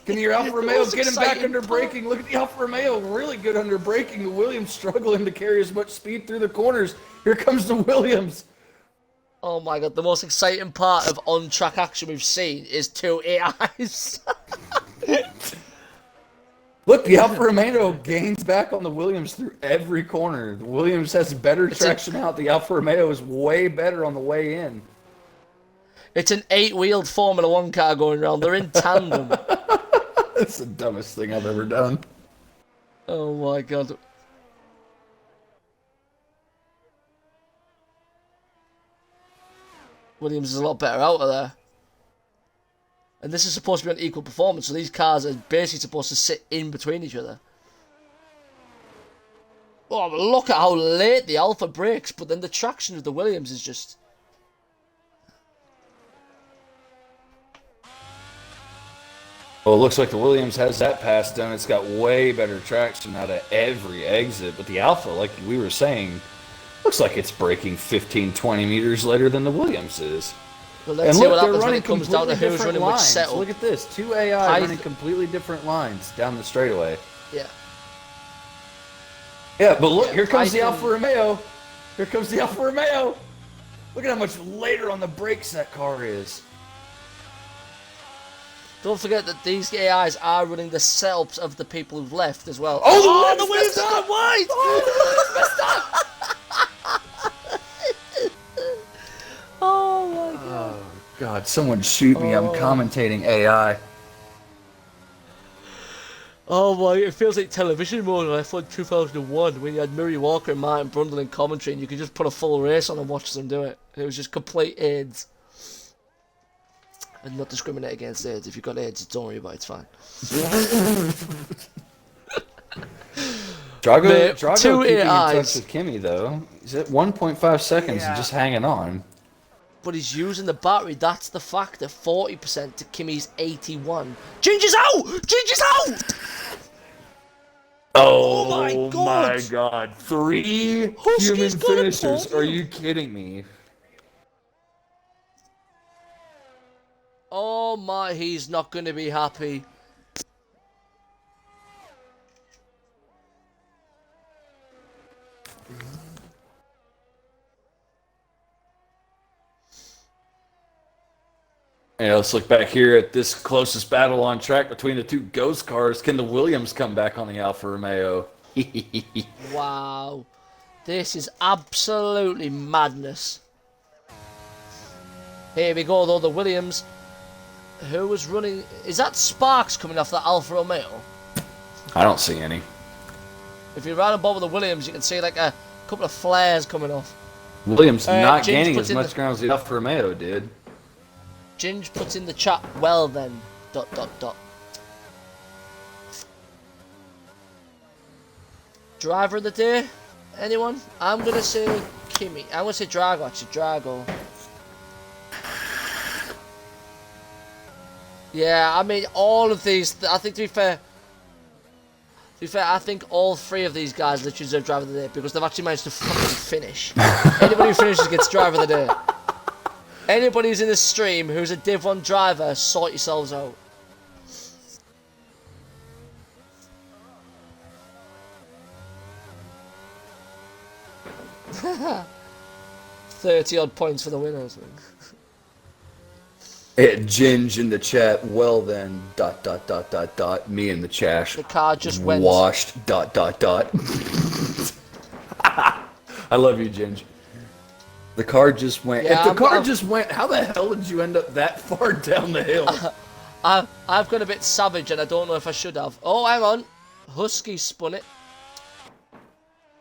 Can your Alfa Romeo get him back under braking? Look at the Alfa Romeo, really good under braking. The Williams struggling to carry as much speed through the corners. Here comes the Williams. Oh my god, the most exciting part of on-track action we've seen is 2 AIs. Look, the Alfa Romeo gains back on the Williams through every corner. The Williams has better traction out. The Alfa Romeo is way better on the way in. It's an 8-wheeled Formula 1 car going around. They're in tandem. That's the dumbest thing I've ever done. Oh my god. Williams is a lot better out of there. And this is supposed to be on equal performance, so these cars are basically supposed to sit in between each other. Oh, but look at how late the Alfa brakes, but then the traction of the Williams is just... Well, it looks like the Williams has that pass done. It's got way better traction out of every exit. But the Alpha, like we were saying, looks like it's braking 15, 20 meters later than the Williams is. Well, let's And see look, what they're happens when running it comes down to completely who's different running which lines. setup. Look at this. Two AI running completely different lines down the straightaway. Yeah. Yeah, but look, here comes the think- Alfa Romeo. Here comes the Alfa Romeo. Look at how much later on the brakes that car is. Don't forget that these AIs are running the setups of the people who've left as well. Oh, the Williams has gone wide! Oh my god. Oh, God, someone shoot me. I'm commentating AI. Oh my, it feels like television mode on F1 2001 when you had Murray Walker and Martin Brundle in commentary and you could just put a full race on and watch them do it. It was just complete AIDS. And not discriminate against AIDS. If you've got AIDS, don't worry about it, it's fine. Drago two keeping in touch AIs. with Kimmy, though. He's at 1.5 seconds and just hanging on. But he's using the battery, that's the factor. 40% to Kimmy's 81. Ginger's out! Ginger's out! Oh my God. my God. 3 Husky's human got a finishers. podium. Are you kidding me? Oh my, he's not going to be happy. Yeah, let's look back here at this closest battle on track between the two ghost cars. Can the Williams come back on the Alfa Romeo? Wow. This is absolutely madness. Here we go though, the Williams. Who was running... Is that sparks coming off the Alfa Romeo? I don't see any. If you're right on board with the Williams, you can see like a couple of flares coming off. Williams not James gaining puts as in much ground as the Alfa Romeo did. Ginge puts in the chat, well then, ... Driver of the day? Anyone? I'm going to say Kimmy. I'm going to say Drago, actually. Drago. Yeah, I mean, all of these... I think, to be fair, I think all 3 of these guys literally deserve Driver of the Day because they've actually managed to fucking finish. Anybody who finishes gets Driver of the Day. Anybody who's in the stream who's a Div 1 driver, sort yourselves out. $30 odd points for the winners. Hit Ginge in the chat. Well then, ... Me in the chat. The car just went. Washed ... I love you, Ginge. The car just went. Yeah, if the car just went, how the hell did you end up that far down the hill? I've gone a bit savage and I don't know if I should have. Oh, hang on. Husky spun it.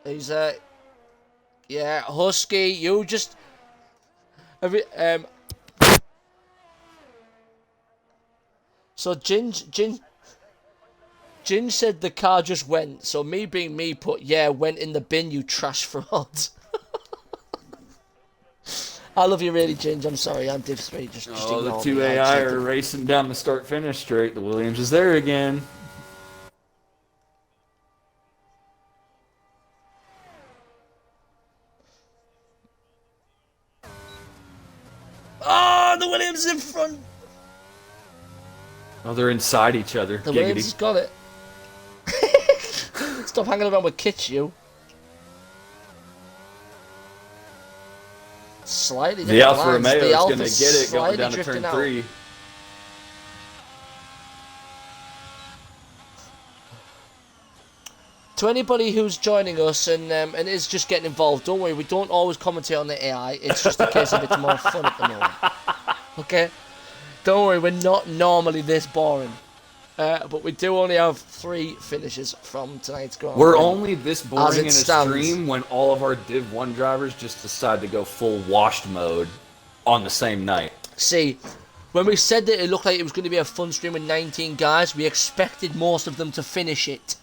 He's yeah, Husky, you just so Ginge said the car just went, so me being me put, yeah, went in the bin, you trash fraud. I love you really, Ginge. I'm sorry, I'm Div 3. Just Oh, the ignore 2 me. AI are racing down the start-finish straight. The Williams is there again. Oh, the Williams is in front. Oh, they're inside each other. The Giggity. Williams has got it. Stop hanging around with Kitch, you. Slightly The different Alfa lines. Romeo The is going to Alfa's get it going slightly down to drifting turn out. 3. To anybody who's joining us and is just getting involved, don't worry, we don't always commentate on the AI. It's just a case of it's more fun at the moment. Okay? Don't worry, we're not normally this boring. But we do only have 3 finishes from tonight's Grand We're Prix. only this boring in a stands. stream when all of our Div 1 drivers just decide to go full washed mode on the same night. See, when we said that it looked like it was going to be a fun stream with 19 guys, we expected most of them to finish it.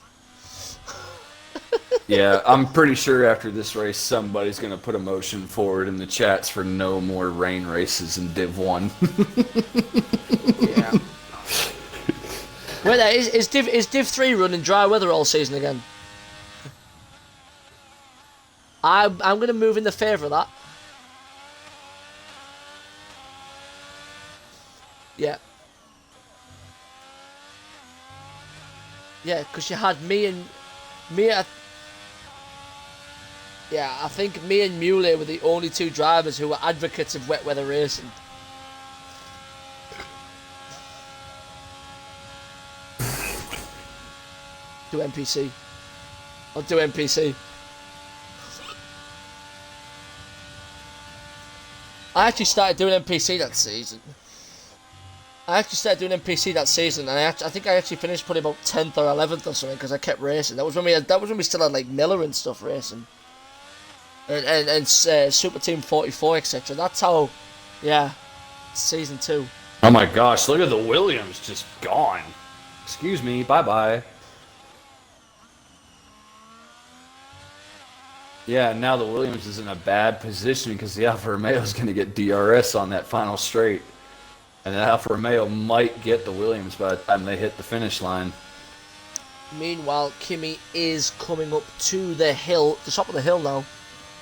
Yeah, I'm pretty sure after this race, somebody's going to put a motion forward in the chats for no more rain races in Div 1. Yeah. Wait there, is Div 3 running dry weather all season again? I'm going to move in the favour of that. Yeah. Yeah, because you had me. Yeah, I think me and Muley were the only two drivers who were advocates of wet weather racing. Do NPC. I'll do NPC. I actually started doing NPC that season. And I think I actually finished probably about 10th or 11th or something because I kept racing. That was when we still had like Miller and stuff racing. And Super Team 44, etc. That's how, yeah, season 2. Oh my gosh, look at the Williams just gone. Excuse me, bye-bye. Yeah, now the Williams is in a bad position because the Alfa Romeo is going to get DRS on that final straight. And the Alfa Romeo might get the Williams by the time they hit the finish line. Meanwhile, Kimi is coming up to the hill, the top of the hill now.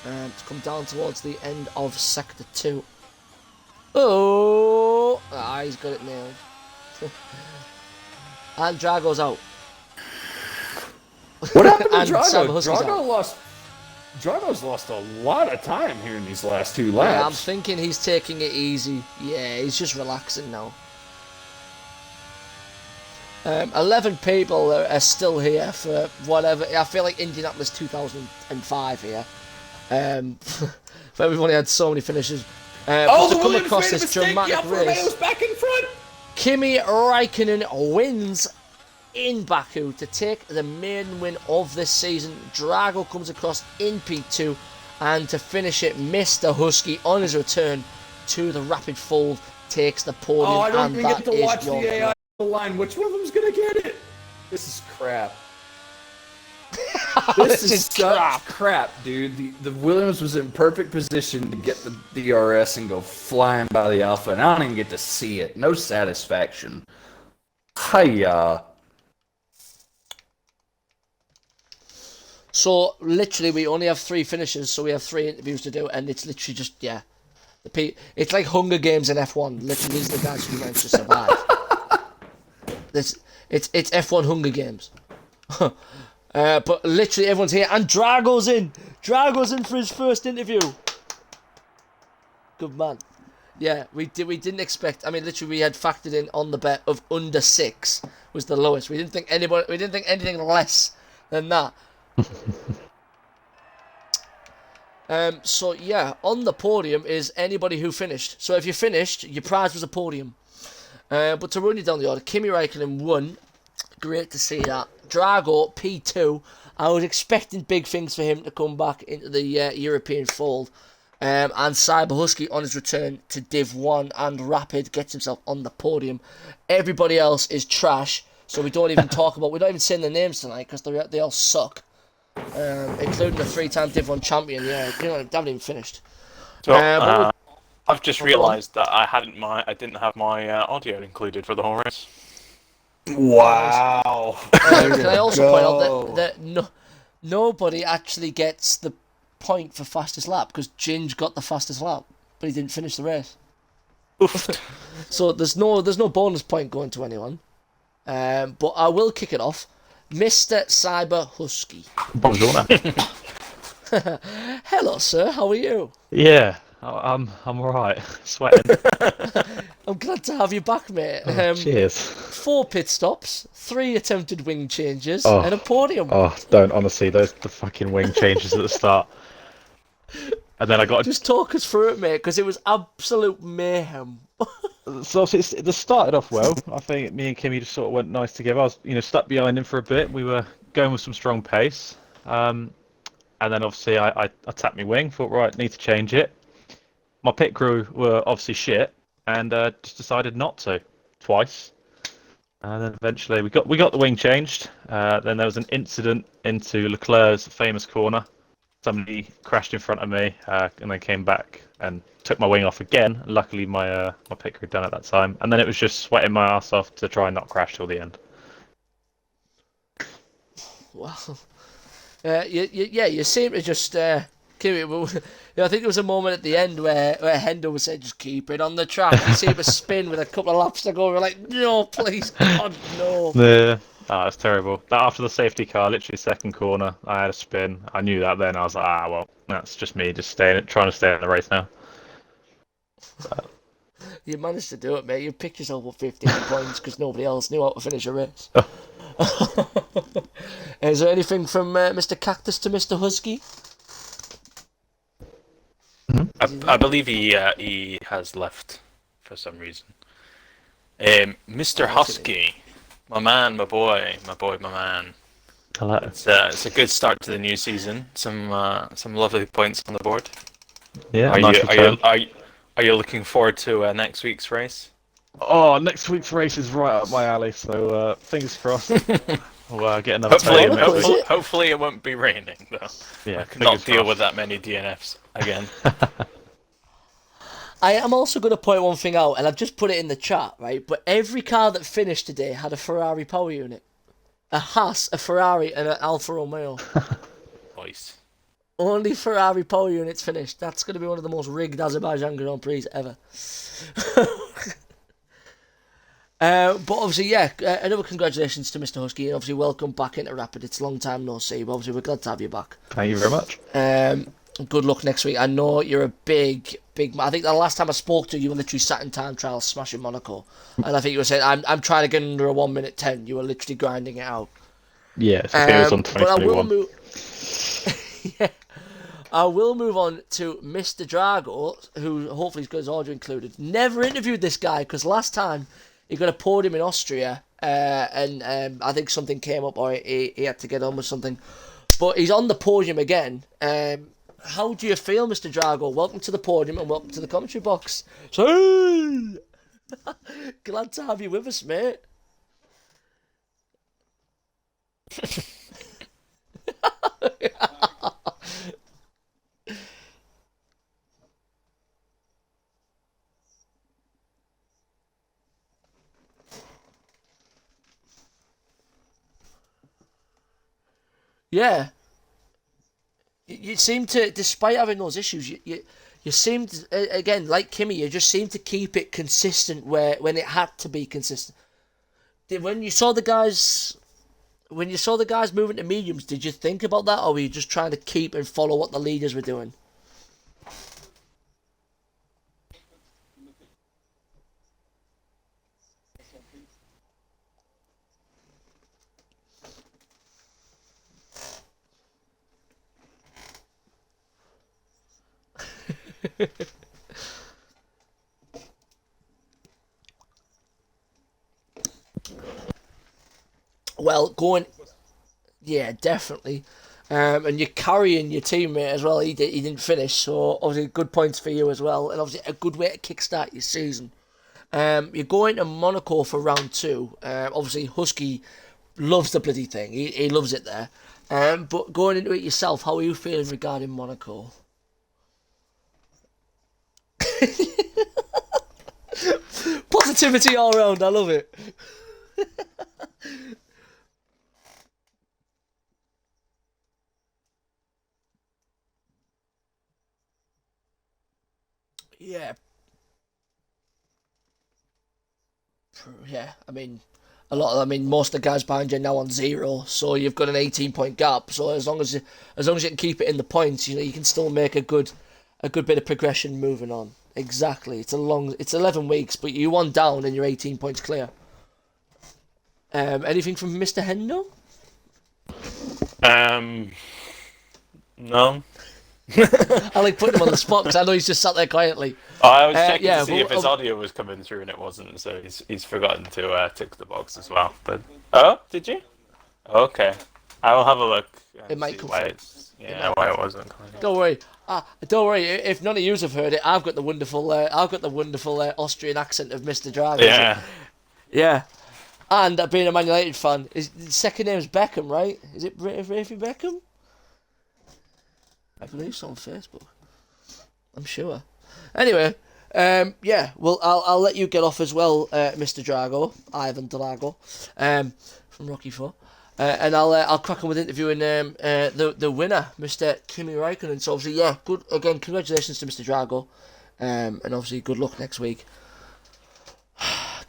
To come down towards the end of Sector 2. Oh! He's got it nailed. And Drago's out. What happened to And Drago? Drago's lost a lot of time here in these last 2 laps. Yeah, I'm thinking he's taking it easy. Yeah, he's just relaxing now. 11 people are still here for whatever. I feel like Indianapolis 2005 here. But we've only had so many finishes. But to come across this dramatic race, back in front. Kimi Räikkönen wins in Baku to take the maiden win of this season. Drago comes across in P2, and to finish it, Mr. Husky on his return to the Rapid Fold takes the podium. Oh, I don't and even get to that watch is the AI line. Which one of them's gonna get it? This is crap. This is such crap, dude. The Williams was in perfect position to get the DRS and go flying by the Alpha, and I don't even get to see it. No satisfaction. Hiya. So literally, we only have 3 finishes, so we have 3 interviews to do, and it's literally just it's like Hunger Games in F1. Literally, these are the guys who managed to survive. It's F1 Hunger Games. But literally everyone's here, and Drago's in. Drago's in for his first interview. Good man. Yeah, we didn't expect. I mean, literally, we had factored in on the bet of under 6 was the lowest. We didn't think anything less than that. So yeah, on the podium is anybody who finished. So if you finished, your prize was a podium. But to run you down the order, Kimi Räikkönen won. Great to see that. Drago, P2. I was expecting big things for him to come back into the European fold. And Cyber Husky on his return to Div 1 and Rapid gets himself on the podium. Everybody else is trash, so we don't even we're not even saying their names tonight because they all suck. Including the 3-time Div 1 champion, yeah, they haven't even finished. So, I've just realised that I didn't have my audio included for the whole race. Wow. Can I also point out that nobody actually gets the point for fastest lap because Ginge got the fastest lap, but he didn't finish the race. So there's no bonus point going to anyone. But I will kick it off. Mr. Cyber Husky. Bonjour. Hello, sir. How are you? Yeah, I'm alright. Sweating. I'm glad to have you back, mate. Cheers. 4 pit stops, 3 attempted wing changes, and a podium. Oh, don't honestly. The fucking wing changes at the start, and then I got just talk us through it, mate, because it was absolute mayhem. So this started off well. I think me and Kimmy just sort of went nice together. I was, stuck behind him for a bit. We were going with some strong pace, and then obviously I tapped my wing. Thought, right, need to change it. My pit crew were obviously shit, and just decided not to twice. And then eventually we got the wing changed. Then there was an incident into Leclerc's famous corner. Somebody crashed in front of me, and then came back and took my wing off again. Luckily, my pit crew had done at that time, and then it was just sweating my ass off to try and not crash till the end. Well, you seem to just keep it. I think there was a moment at the end where Hendo was saying, "Just keep it on the track." You see him spin with a couple of laps to go. We're like, "No, please, God, no." Yeah. Ah, that's terrible. After the safety car, literally second corner, I had a spin. I knew that then. I was like, well, that's just me just trying to stay in the race now. You managed to do it, mate. You picked yourself up 15 points because nobody else knew how to finish a race. Is there anything from Mr. Cactus to Mr. Husky? I believe he has left for some reason. Mr. Husky, my man, my boy, my man. Hello. It's a good start to the new season. Some lovely points on the board. Yeah, Are nice return. are you looking forward to next week's race? Oh, next week's race is right up my alley, so fingers crossed. We'll get another podium next week. Hopefully it won't be raining though. Yeah, I cannot fingers deal crossed. with that many DNFs again. I am also going to point one thing out, and I've just put it in the chat, right? But every car that finished today had a Ferrari power unit. A Haas, a Ferrari, and an Alfa Romeo. Nice. Only Ferrari power units finished. That's going to be one of the most rigged Azerbaijan Grand Prix ever. But obviously, yeah, another congratulations to Mr. Husky, and obviously welcome back into Rapid. It's a long time no see, but obviously we're glad to have you back. Thank you very much. Good luck next week. I know you're a big. I think the last time I spoke to you, you were literally sat in time trial smashing Monaco, and I think you were saying, "I'm trying to get under a 1 minute 10." You were literally grinding it out. Yeah, so I think it was on But I will 2021. move. Yeah, I will move on to Mr. Drago, who hopefully has got his audio included. Never interviewed this guy because last time he got a podium in Austria, and I think something came up, or he had to get on with something. But he's on the podium again. How do you feel, Mr. Drago? Welcome to the podium and welcome to the commentary box. So, glad to have you with us, mate. Yeah. You seem to, despite having those issues, you seem to, again, like Kimmy, you just seem to keep it consistent when it had to be consistent. When you saw the guys moving to mediums, did you think about that, or were you just trying to keep and follow what the leaders were doing? Well, yeah, definitely. And you're carrying your teammate as well. He didn't finish, so obviously good points for you as well, and obviously a good way to kickstart your season. You're going to Monaco for round 2. Obviously Husky loves the bloody thing. He loves it there. But going into it yourself, how are you feeling regarding Monaco? Positivity all round. I love it. Yeah. Yeah, most of the guys behind you are now on 0, so you've got an 18-point gap. So as long as you can keep it in the points, you can still make a good bit of progression moving on. Exactly. It's 11 weeks, but you're 1 down and you're 18 points clear. Anything from Mr. Hendo? No. I like putting him on the spot because I know he's just sat there quietly. I was checking to see but- if his audio was coming through, and it wasn't. So he's forgotten to tick the box as well. But did you? Okay, I will have a look. It might come why through. why it wasn't coming. Don't worry. Don't worry. If none of you have heard it, I've got the wonderful Austrian accent of Mr. Drago. Yeah. Yeah. And being a Man United fan, his second name's Beckham, right? Is it Rafi Beckham? I believe so on Facebook. I'm sure. Anyway, yeah. Well, I'll let you get off as well, Mr. Drago, Ivan Drago, from Rocky IV. And I'll crack on with interviewing the winner, Mr. Kimi Räikkönen. So obviously, yeah, good again. Congratulations to Mr. Drago, and obviously good luck next week.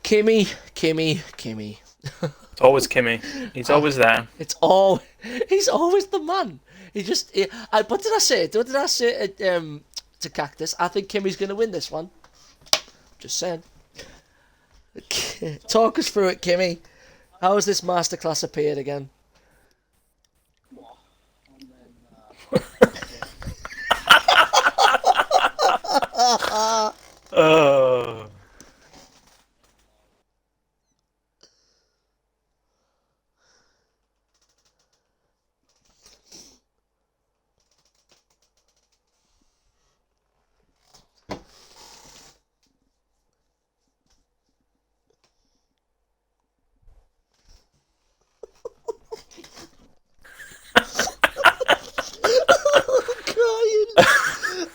Kimi. It's always Kimmy. He's always there. He's always the man. What did I say? What did I say to Cactus? I think Kimmy's going to win this one. Just saying. Talk us through it, Kimmy. How has this masterclass appeared again? Oh.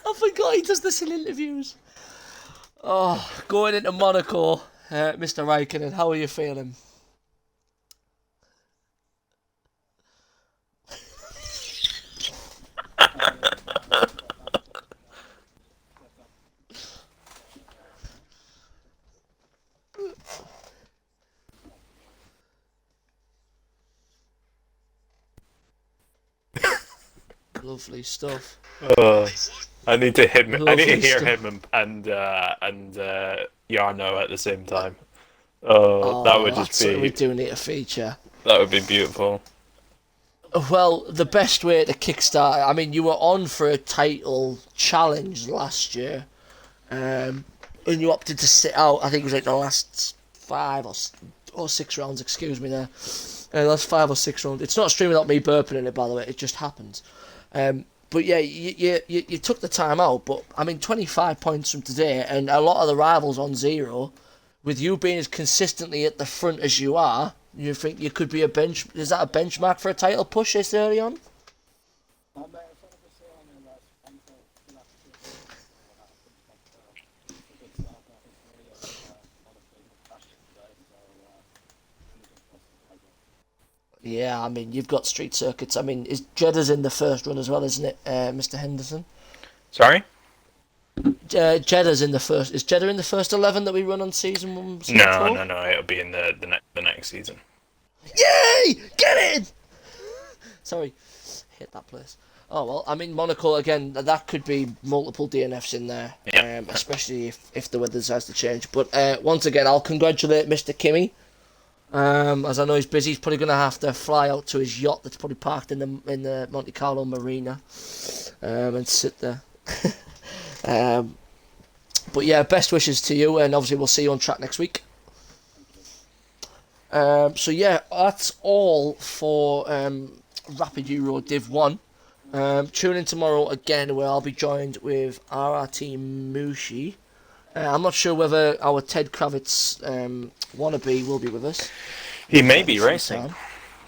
I forgot he does this in interviews. Oh, going into Monaco, Mr. Räikkönen, how are you feeling? Lovely stuff. I need to him. I need to Lovely hear stuff. him and Yarno at the same time. Oh, that would just We be. do need a feature. That would be beautiful. Well, the best way to kickstart. I mean, you were on for a title challenge last year, and you opted to sit out. I think it was like the last 5 or 6 rounds. Excuse me, there. Last 5 or 6 rounds. It's not a stream without me burping in it, by the way. It just happens. But yeah, you took the time out. But I mean, 25 points from today, and a lot of the rivals on 0. With you being as consistently at the front as you are, you think you could be is that a benchmark for a title push this early on? Yeah, I mean, you've got street circuits. I mean, Jeddah's in the first run as well, isn't it, Mr. Henderson? Sorry? Jeddah's in the first. Is Jeddah in the first 11 that we run on season 1? No. It'll be in the next season. Yay! Get in! Sorry, hit that place. Oh well, I mean Monaco again. That could be multiple DNFs in there, Yeah. especially if the weather decides to change. But once again, I'll congratulate Mr. Kimmy. As I know he's busy, he's probably going to have to fly out to his yacht that's probably parked in the Monte Carlo marina, and sit there. But yeah, best wishes to you, and obviously we'll see you on track next week. So yeah, that's all for Rapid Euro Div 1. Tune in tomorrow again, where I'll be joined with RRT Mushi. I'm not sure whether our Ted Kravitz wannabe will be with us. He may be racing,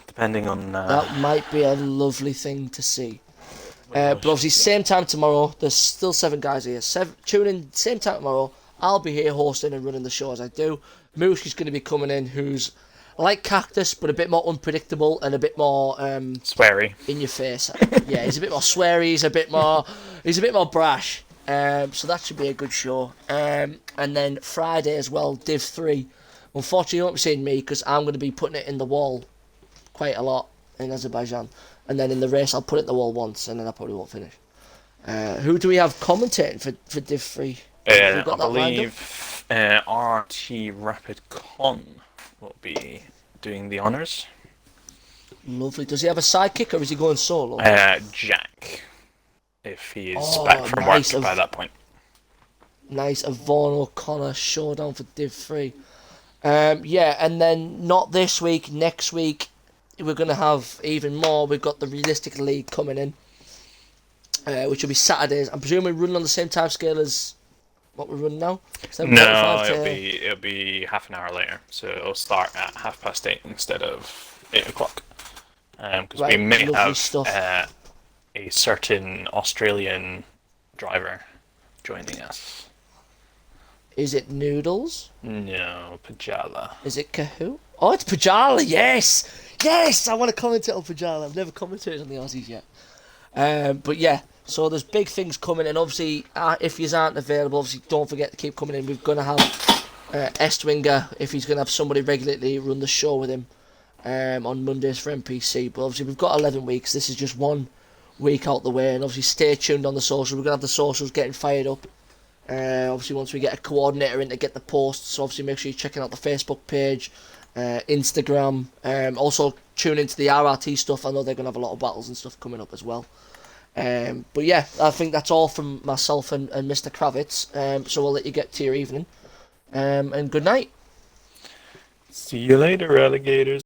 depending on. That might be a lovely thing to see. But obviously, same time tomorrow. There's still 7 guys here. Tune in, same time tomorrow. I'll be here hosting and running the show as I do. Mushi's going to be coming in, who's like Cactus, but a bit more unpredictable and a bit more sweary. in your face. Yeah, he's a bit more sweary. He's a bit more brash. So that should be a good show. And then Friday as well, Div 3. Unfortunately, you won't be seeing me because I'm going to be putting it in the wall quite a lot in Azerbaijan. And then in the race, I'll put it in the wall once, and then I probably won't finish. Who do we have commentating for Div 3? I believe RT Rapid Con will be doing the honours. Lovely. Does he have a sidekick, or is he going solo? Jack, if he is back from work by that point. Nice, a Vaughan O'Connor showdown for Div 3. Yeah, and then not this week, next week, we're going to have even more. We've got the Realistic League coming in, which will be Saturdays. I'm presuming we're running on the same time scale as what we're running now? No, it'll be half an hour later. So it'll start at 8:30 instead of 8 o'clock. Because we may have a certain Australian driver joining us. Is it Noodles? No, Pajala. Is it Kahoo? Oh, it's Pajala, yes! Yes! I want to commentate on Pajala. I've never commentated on the Aussies yet. But yeah, so there's big things coming, and obviously, if you aren't available, obviously don't forget to keep coming in. We're going to have Estwinger, if he's going to have somebody regularly run the show with him on Mondays for NPC. But obviously, we've got 11 weeks. This is just 1 week out the way, and obviously, stay tuned on the socials. We're going to have the socials getting fired up. Obviously, once we get a coordinator in to get the posts, so obviously, make sure you're checking out the Facebook page, Instagram. Also, tune into the RRT stuff. I know they're going to have a lot of battles and stuff coming up as well. But yeah, I think that's all from myself and Mr. Kravitz. So we'll let you get to your evening. And good night. See you later, alligators.